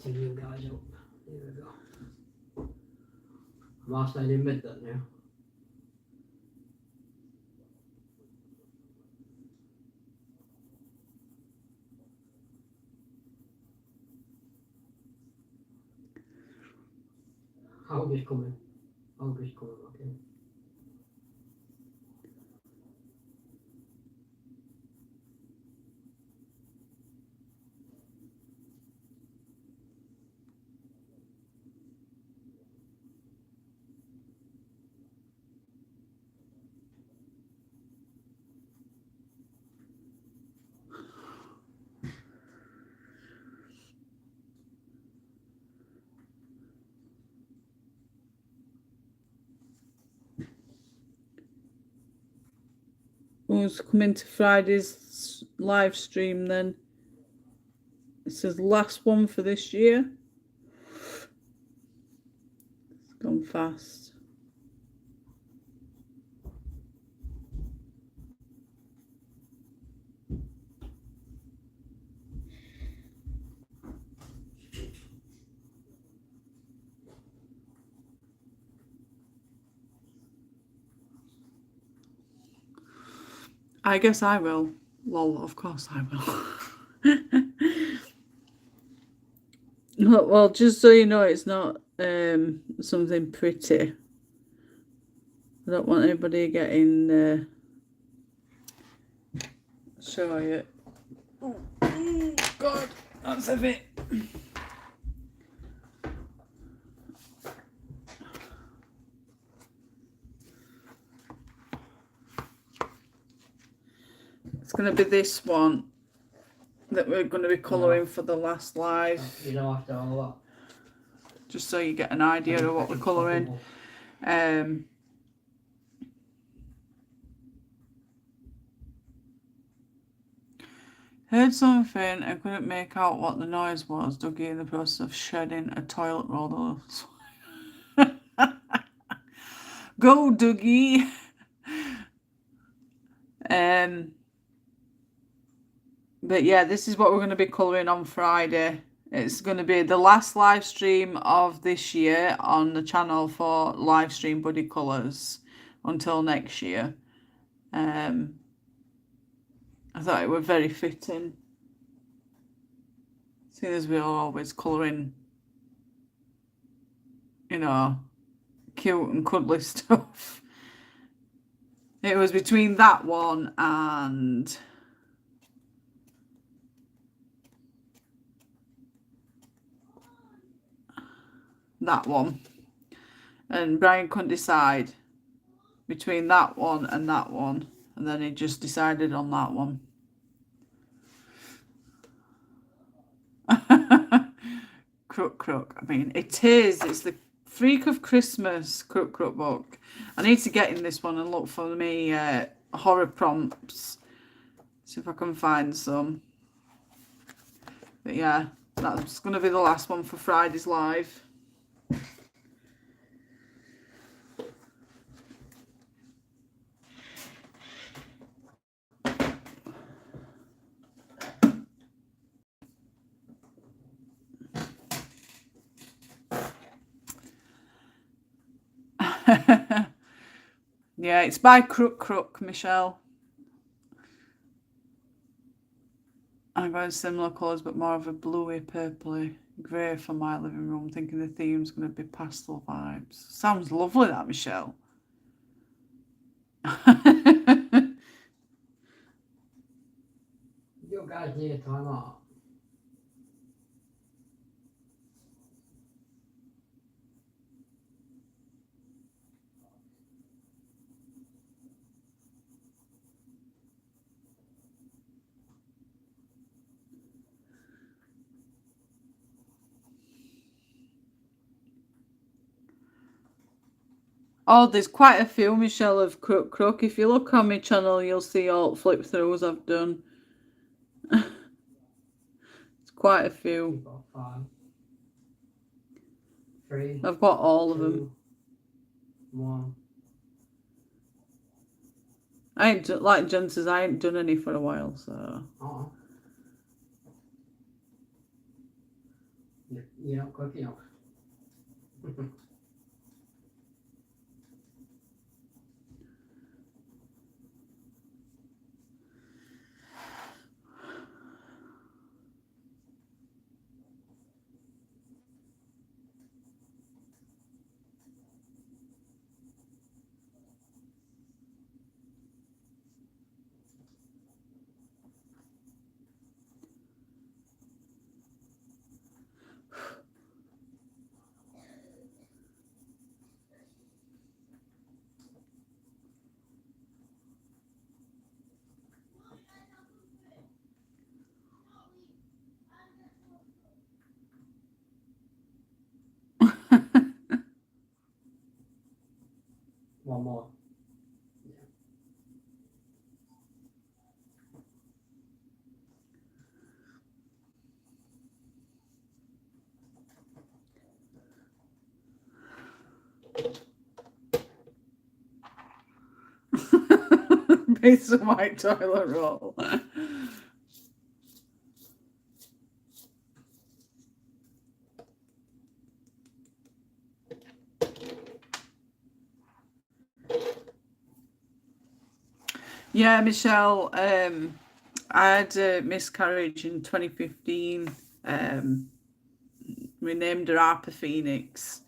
Turn you guys up. There we go. Am I staying in mid then now? August coming. August coming, okay. Who's coming to Friday's live stream then? It says last one for this year. It's gone fast. I guess I will. Lol, of course I will. Well, just so you know, it's not something pretty. I don't want anybody getting show you. Oh, God, that's heavy. It's going to be this one that we're going to be colouring for the last live. You know, after all just so you get an idea of what we're colouring. Heard something and couldn't make out what the noise was. Dougie in the process of shedding a toilet roll. Go, Dougie. But yeah, this is what we're going to be colouring on Friday. It's going to be the last live stream of this year on the channel for Livestream Buddy Colours until next year. I thought it was very fitting, seeing as we are always colouring, you know, cute and cuddly stuff. It was between that one and that one, and Brian couldn't decide between that one, and then he just decided on that one. Crook. I mean, it is. It's the Freak of Christmas Crook book. I need to get in this one and look for me horror prompts. See if I can find some. But yeah, that's going to be the last one for Friday's live. Yeah, it's by Crook, Michelle. I'm going similar colours, but more of a bluey, purpley grey for my living room, thinking the theme's going to be pastel vibes. Sounds lovely, that, Michelle. You guys need a time out. Oh, there's quite a few, Michelle, of Crook. If you look on my channel, you'll see all flip throughs I've done. It's quite a few. You've got 5, 3. I've got all of them. 1. I ain't like Jen says, I ain't done any for a while, so. Oh. You're not quick enough. One more. Piece of white toilet roll. Yeah, Michelle, I had a miscarriage in 2015. We named her Harper Phoenix.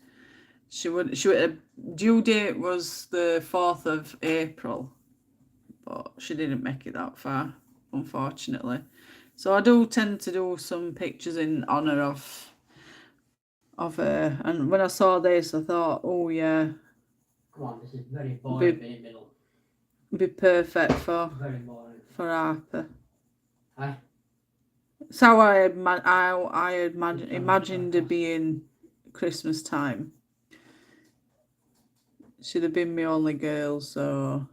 Her due date was the 4th of April, but she didn't make it that far, unfortunately. So I do tend to do some pictures in honour of her. And when I saw this, I thought, oh yeah, Come on, this is very boring in the middle. be perfect for Very boring. Harper. Hi. It's how I imagined her being Christmas time. She'd have been my only girl, so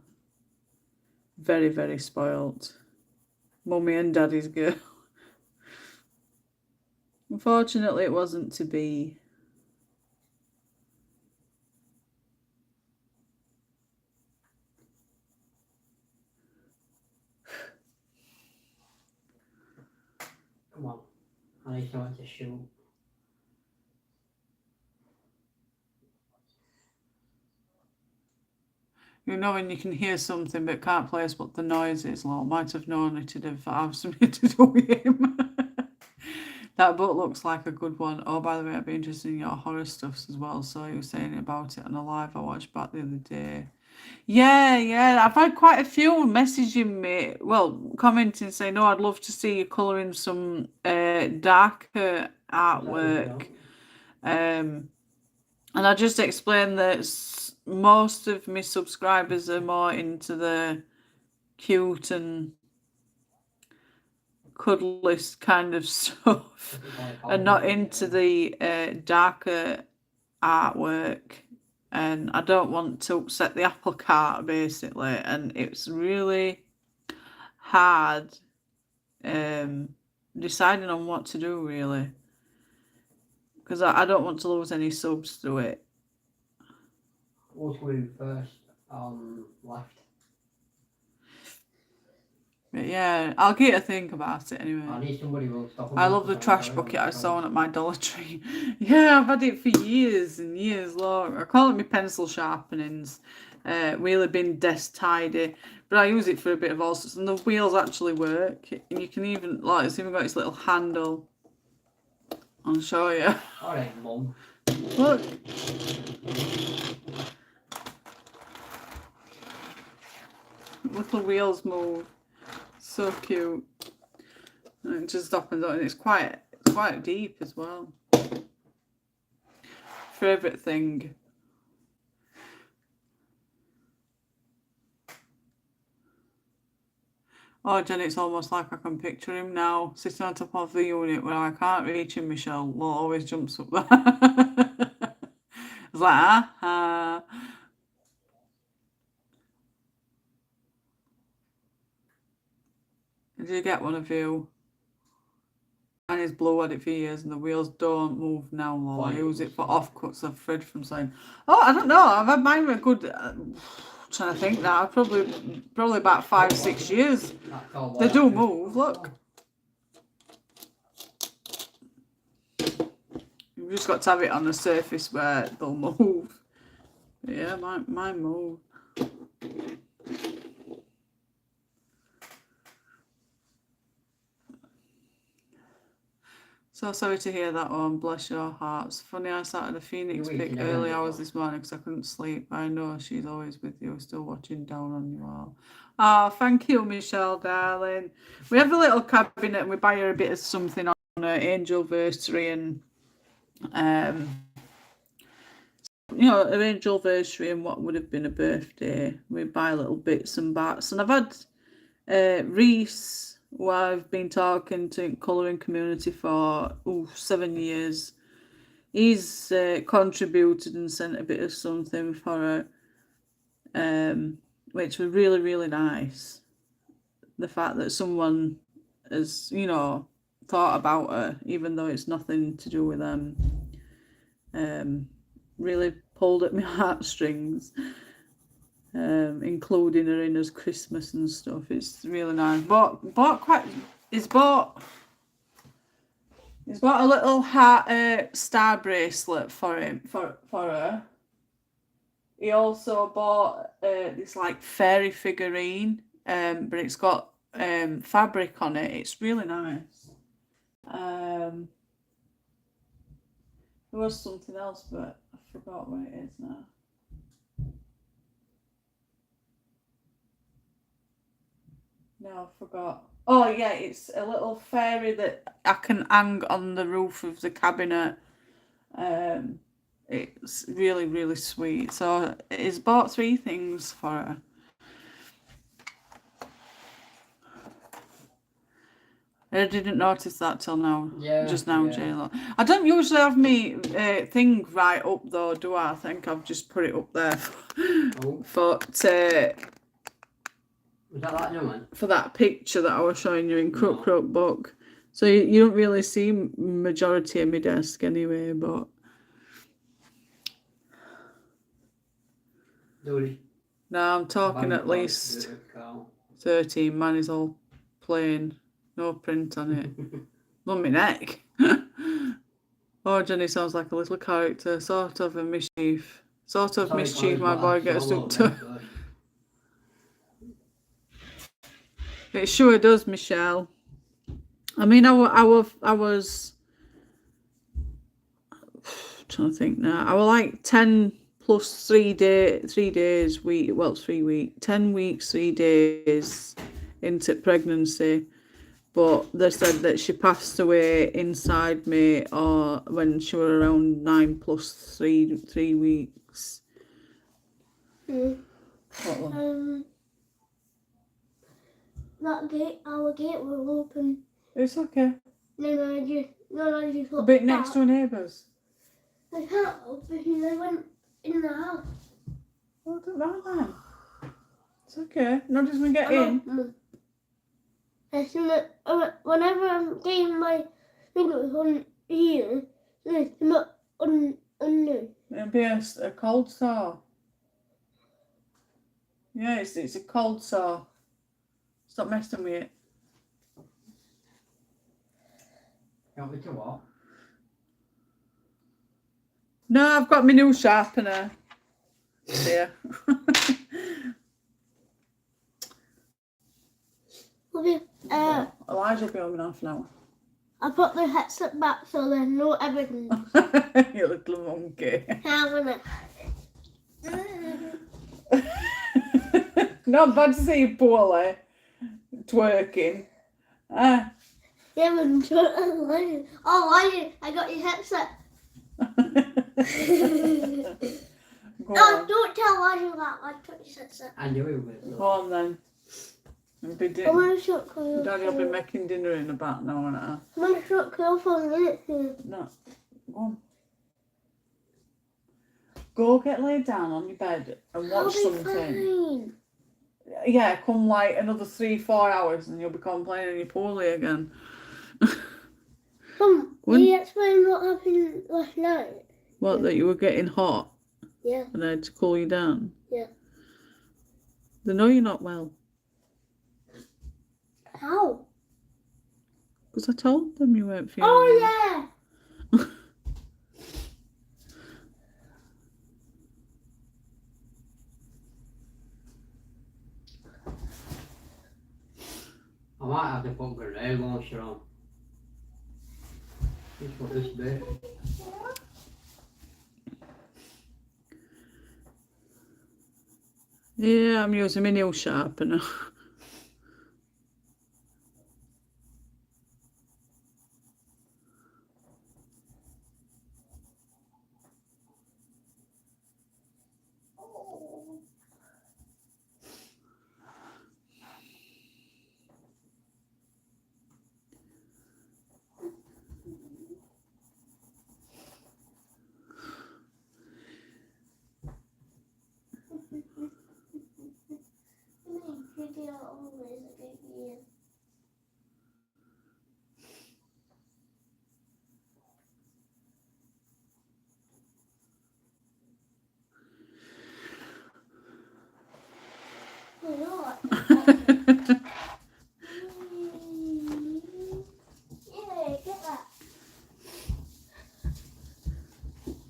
very, very spoilt. Mummy and Daddy's girl. Unfortunately, it wasn't to be. Come on. I need someone to shoot. You know when you can hear something but can't place what the noise is. Well, might have known it'd have something to do with him. That book looks like a good one. Oh, by the way, I'd be interested in your horror stuffs as well. So you were saying about it on a live I watched back the other day. Yeah. I've had quite a few messaging me, well, commenting saying, "No, I'd love to see you colouring some darker artwork." And I just explained that most of my subscribers are more into the cute and cuddliest kind of stuff and not into the darker artwork. And I don't want to upset the apple cart, basically. And it's really hard deciding on what to do, really, because I don't want to lose any subs through it. We'll do first left. But yeah, I'll get to think about it anyway. I need somebody who will stop. I love the trash bucket I saw at my Dollar Tree. Yeah, I've had it for years and years long. I call it my pencil sharpenings. Really been desk tidy, but I use it for a bit of all sorts. And the wheels actually work. And you can even, like, it's even got its little handle. I'll show you. Alright, Mum. Look. Little wheels move. So cute. And it just opens up, and it's quite deep as well. Favourite thing. Oh, Jen, it's almost like I can picture him now, sitting on top of the unit where I can't reach him. Michelle always jumps up there. It's like, ah. Did you get one of you? Mine is blue, had it for years, and the wheels don't move now, lol. I use it for offcuts. I've Fred from saying, oh, I don't know, I've had mine for a good, trying to think now, probably about 5-6 years. They do move, look. You've just got to have it on a surface where they'll move. Yeah, mine move. So sorry to hear that one, bless your hearts. Funny I started a Phoenix pic early hours this morning because I couldn't sleep. I know she's always with you, still watching down on you all. Oh, thank you, Michelle, darling. We have a little cabinet and we buy her a bit of something on her angelversary and, you know, her angelversary and what would have been a birthday. We buy little bits and bats. And I've had Reese, who I've been talking to in colouring community for 7 years. He's contributed and sent a bit of something for her, which was really, really nice. The fact that someone has, you know, thought about her, even though it's nothing to do with them, really pulled at my heartstrings. Including her in as Christmas and stuff. It's really nice. He's bought a little heart star bracelet for her. He also bought this like fairy figurine, but it's got fabric on it. It's really nice. There was something else, but I forgot where it is now. No, I forgot. Oh yeah, it's a little fairy that I can hang on the roof of the cabinet. It's really, really sweet. So he's bought 3 things for her. I didn't notice that till now. Yeah. Just now, yeah. J-Lo. I don't usually have me thing right up though, do I? I think I've just put it up there Oh, for was that new one? for that picture that I was showing you in Crook No. Crook Book. So you don't really see majority of my desk anyway, but Dude, no, I'm talking at least 13. Mine is all plain, no print on it. On my neck. Oh, Jenny sounds like a little character, sort of a mischief. Sort of Sorry, mischief boys, my but boy I'm gets solo up to. then, but- It sure does, Michelle. I mean, I was trying to think now. I was like 10 plus 3 days, 3 weeks, 10 weeks, 3 days into pregnancy. But they said that she passed away inside me or when she was around 9 plus 3 weeks. Mm. What one? That gate, our gate will open. It's okay. No, I just A looked bit next back. to a neighbour's. I can't open because I went in the house. Oh, don't mind then. It's okay. Nobody's gonna get in. As soon as, whenever I'm getting my fingers on here, it's not under. It'll be a cold sore. Yeah, it's a cold sore. Stop messing with it. You want me to what? No, I've got my new sharpener. Here. Okay, Elijah will be home in half an hour. I put the headset back so there's no evidence. You little monkey. Having it. Not bad to see you poorly. Twerking. Ah. Yeah, but I got your headset. Go No, on. don't tell Elijah that. I took your headset. I knew it was. Go on then. I'm gonna shut Cleo. Daddy will be making dinner in about an hour and a half. I'm gonna shut Cleo for a minute here. No. Go on. Go get laid down on your bed and watch I'll be something. fine. Yeah, come like another 3-4 hours and you'll be complaining you're poorly again. Come, When- can you explain what happened last night? What, that you were getting hot Yeah. and I had to cool you down? Yeah. They know you're not well. How? Because I told them you weren't feeling Oh well. yeah. I might have to put grenade launcher on. Just for this bit. Yeah, I'm using my nail sharpener.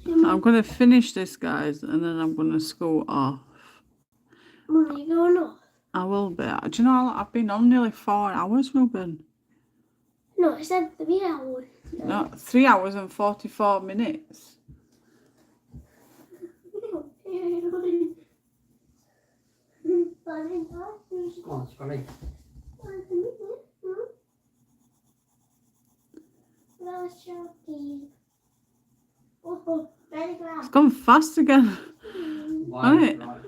I'm going to finish this, guys, and then I'm going to scoot off. Mum, are you going off? I will be. Do you know, I've been on nearly 4 hours, Ruben. No, I said 3 hours. No, 3 hours and 44 minutes. Come on, Scotty. Oh, very glad. It's gone fast again. Right. Right.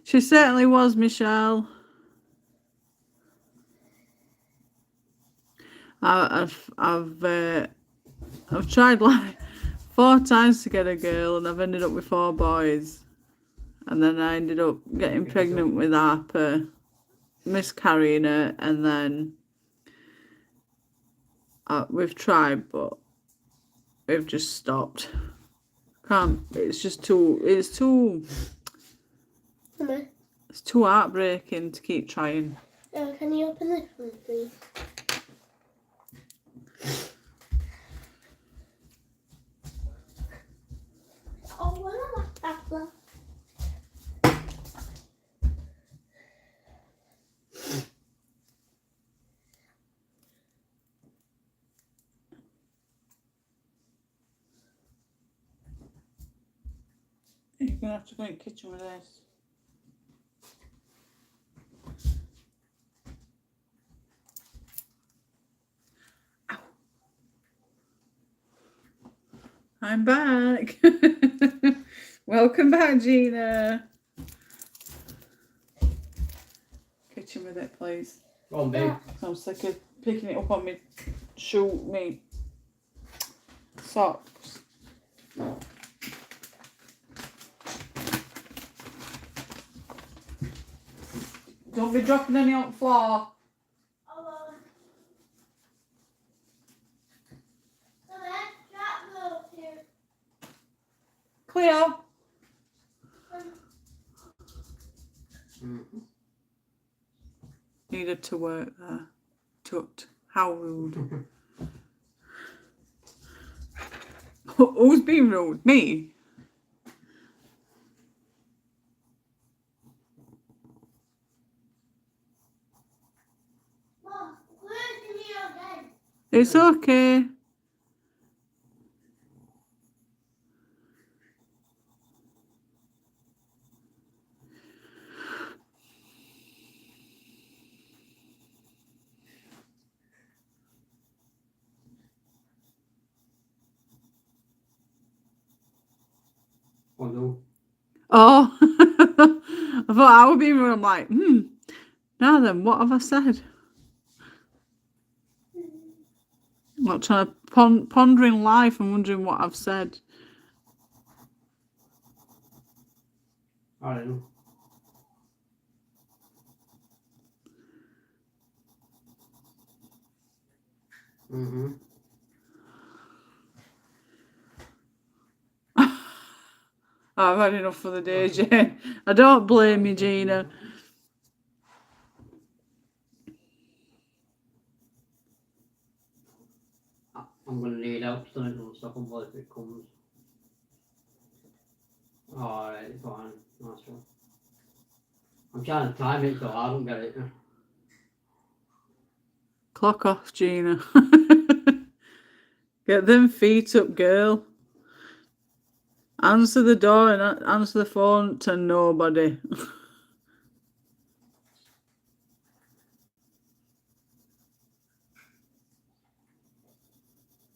She certainly was, Michelle. I've tried like 4 times to get a girl, and I've ended up with 4 boys. And then I ended up getting pregnant with Harper, miscarrying her, and then we've tried, but we've just stopped. Can't. It's just too. It's too heartbreaking to keep trying. Can you open this one, please? Oh, what am I after? You're gonna have to go in the kitchen with this. Ow. I'm back. Welcome back, Gina. Kitchen with it, please. Go on, babe. I'm sick of picking it up on me socks. Don't be dropping any on the floor. Clear. Needed to work there. Tut. How rude. Who's being rude? Me? Mom, where's the meal again? It's okay. Oh no. Oh, I thought I would be rude. I'm like, now then, what have I said? I'm not trying to pondering life and wondering what I've said. I don't know. I've had enough for the day, Jane. I don't blame you, Gina. I'm gonna need help stomach and stuff on board if it comes. Alright, fine. Nice one. I'm trying to time it so I don't get it. Clock off, Gina. Get them feet up, girl. Answer the door and answer the phone to nobody.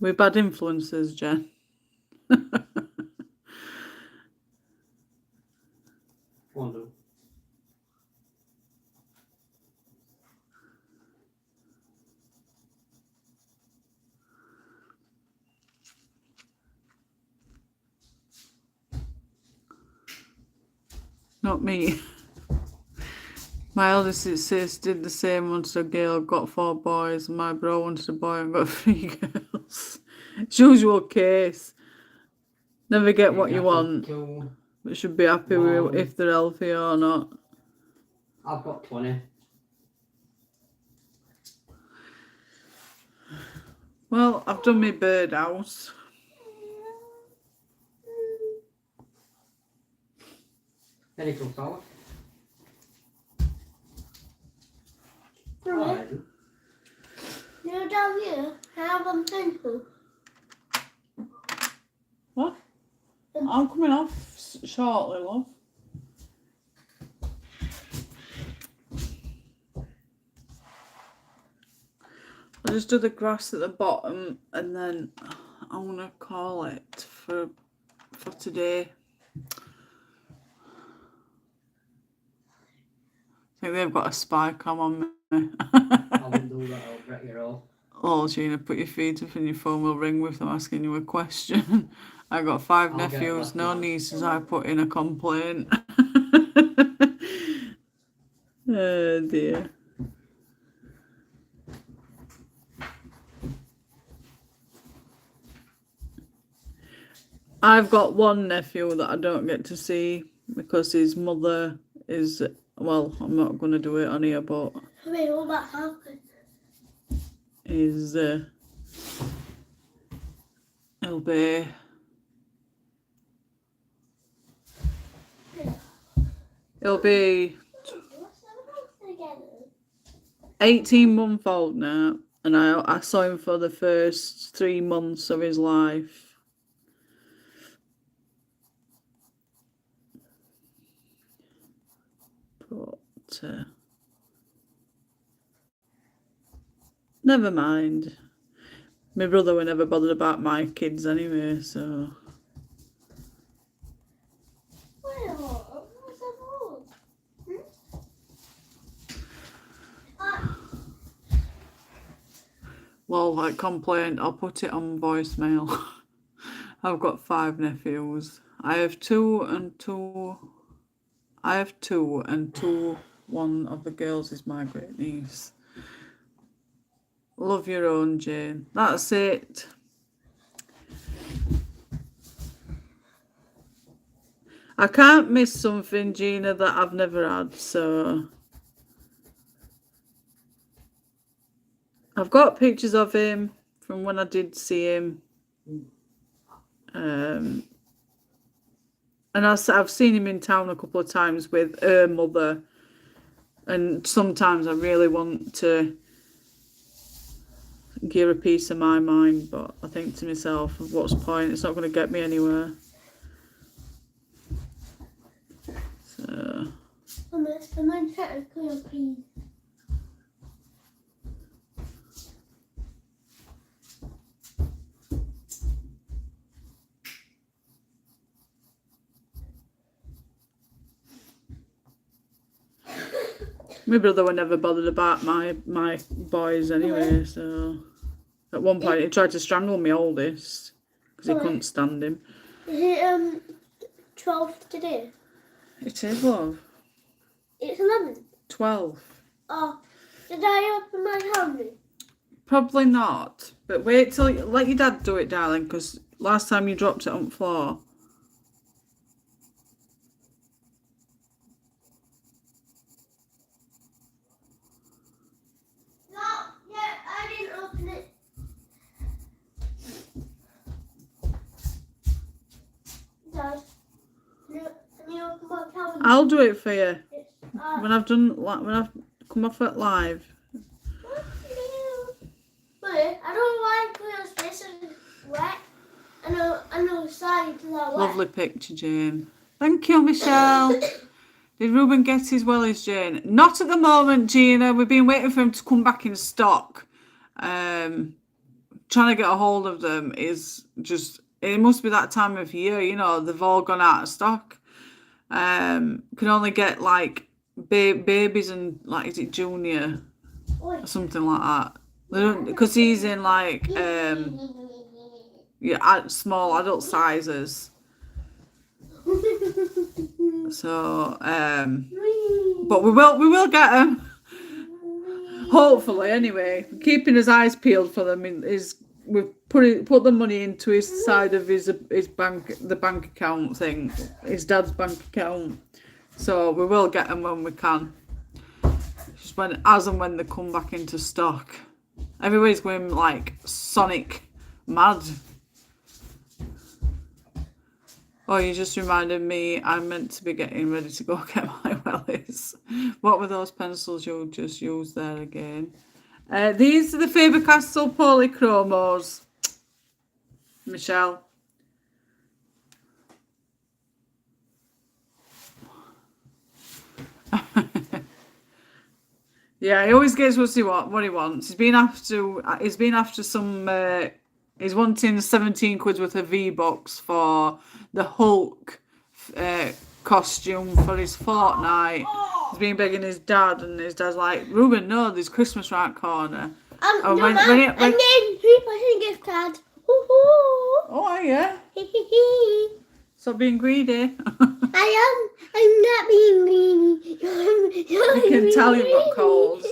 We're bad influences, Jen. Wonder. Not me. My eldest sis did the same, wanted a girl, got 4 boys, and my bro wanted a boy and got 3 girls. It's usual case. Never get what you want, but should be happy with if they're healthy or not. I've got 20. Well, I've done my birdhouse. Any cool salad? Right. You're down here. Have them pencil. What? I'm coming off shortly, love. I just do the grass at the bottom, and then I'm gonna call it for today. I think they've got a spy cam on me. I wouldn't do that, I'll break your all. Oh, Gina, put your feet up and your phone will ring with them asking you a question. I got 5 I'll get nephews, that no now. nieces. I put in a complaint. Oh dear. I've got one nephew that I don't get to see because his mother is, well, I'm not going to do it on here, but Wait, what about Falcon? is he'll be What's the again? 18-month-old now, and I saw him for the first 3 months of his life. But never mind. My brother were never bothered about my kids anyway, so. What's that for? Well, like complaint, I'll put it on voicemail. I've got 5 nephews. I have two, one of the girls is my great niece. Love your own, Jane. That's it. I can't miss something, Gina, that I've never had, so. I've got pictures of him from when I did see him. And I've seen him in town a couple of times with her mother. And sometimes I really want to give a piece of my mind, but I think to myself, what's the point? It's not going to get me anywhere. So. I'm going to try to clear please. My brother were never bothered about my boys anyway, so at one point he tried to strangle my oldest because he couldn't stand him. Is it 12 today? It is, love. It's 11. 12. Oh, did I open my camera? Probably not, but wait till let your dad do it, darling, because last time you dropped it on the floor. Dad, can you open my calendar? I'll do it for you It's, when I've come off it live. But I don't like when space is wet. I know sides are wet. Lovely picture, Jane. Thank you, Michelle. Did Ruben get his wellies, Jane? Not at the moment, Gina. We've been waiting for him to come back in stock. Trying to get a hold of them is just, it must be that time of year, you know, they've all gone out of stock. Can only get like babies and like, is it junior or something like that? They don't, because he's in like small adult sizes. So but we will get them. Hopefully, anyway. Keeping his eyes peeled for them we've put the money into his side of his bank, the bank account thing, his dad's bank account. So we will get them when we can. Just as and when they come back into stock. Everybody's going like Sonic mad. Oh, you just reminded me I'm meant to be getting ready to go get my wellies. What were those pencils you just used there again? These are the Faber-Castell Polychromos. Michelle. Yeah, he always gets what he wants. He's been after some. He's wanting 17 quid worth of V-Bucks for the Hulk costume for his fortnight. He's been begging his dad, and his dad's like, Ruben, no, there's Christmas right corner. Oh, no, when- Mum, when it- when- and then 3% gift card. Woohoo! Oh, yeah. I So being greedy. am. I'm not being greedy. You can tell you've got colds.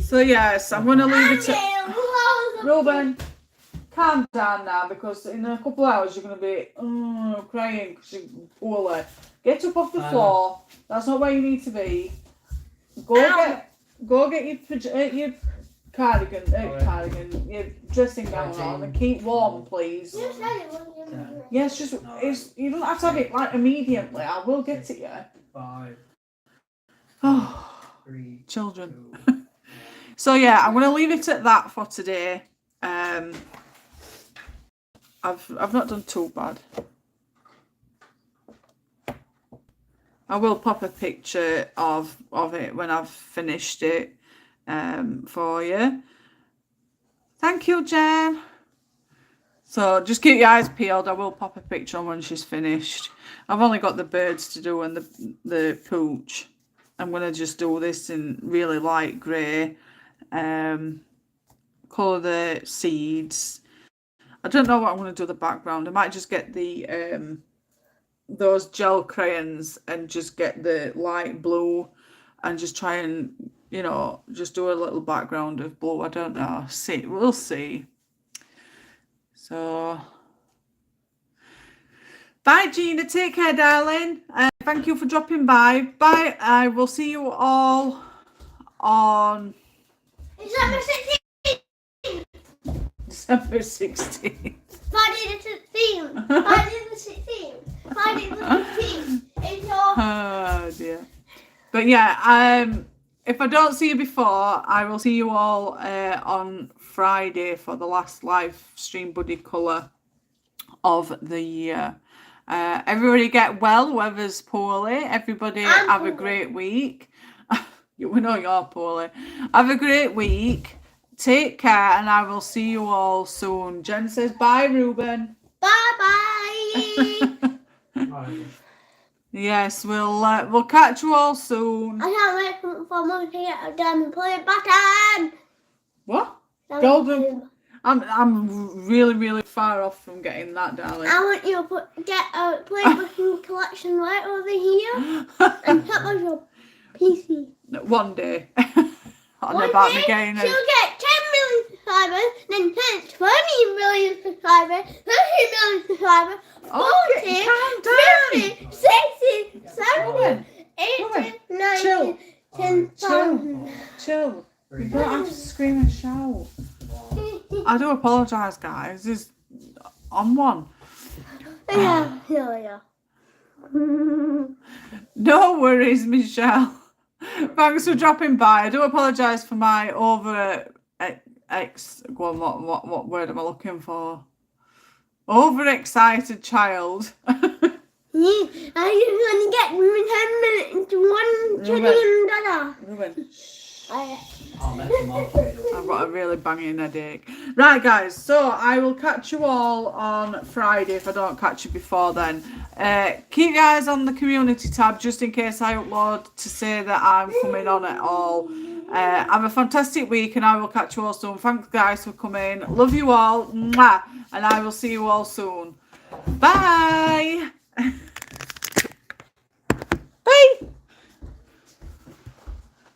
So yes, I'm going to leave it to... Ruben, calm down now, because in a couple of hours you're going to be crying because you're poorly. Get up off the floor. That's not where you need to be. Go get your cardigan, your dressing gown on, and keep warm, please. Yes, you don't have to have it like immediately. I will get it, yeah. 5, Oh, 3, children. 2, So yeah, I'm gonna leave it at that for today. I've not done too bad. I will pop a picture of it when I've finished it for you. Thank you, Jen. So just keep your eyes peeled. I will pop a picture on when she's finished. I've only got the birds to do and the pooch. I'm going to just do this in really light grey. Colour the seeds. I don't know what I'm going to do the background. I might just get the those gel crayons and just get the light blue and just try and, you know, just do a little background of blue. I don't know. We'll see. So, bye, Gina. Take care, darling. Thank you for dropping by. Bye. I will see you all on December 16th. December 16th. Friday the 16th. Friday the 16th. Friday the 16th. It's your... Oh dear. But yeah, if I don't see you before, I will see you all on Friday for the last live stream Buddy Colour of the year. Everybody get well, whoever's poorly. Everybody have a great week. We know you're poorly. Have a great week. Take care, and I will see you all soon. Jen says bye, Ruben. Bye-bye. Yes, we'll catch you all soon. I can't wait for Mum to get a diamond play button. What? Golden. I'm really, really far off from getting that, darling. I want you to get a play button collection right over here and put on your PC. One day. On One about day, me getting she'll get 10 million subscribers, then 20 million subscribers, 30 million subscribers, 40, calm down. 50, 60, 70, Ruben, 80, chill. 90, 10,000. Chill. You don't have to scream and shout. I do apologise, guys. It's on one. Yeah. No worries, Michelle. Thanks for dropping by. I do apologise for my what word am I looking for? Overexcited child. Yeah, I just want to get 10 minutes to $1 trillion. Ruben. I'll let them all straight away. I've got a really banging headache. Right, guys, so I will catch you all on Friday if I don't catch you before then. Keep your eyes on the community tab just in case I upload to say that I'm coming on at all. Have a fantastic week and I will catch you all soon. Thanks, guys, for coming. Love you all. Mwah. And I will see you all soon. Bye.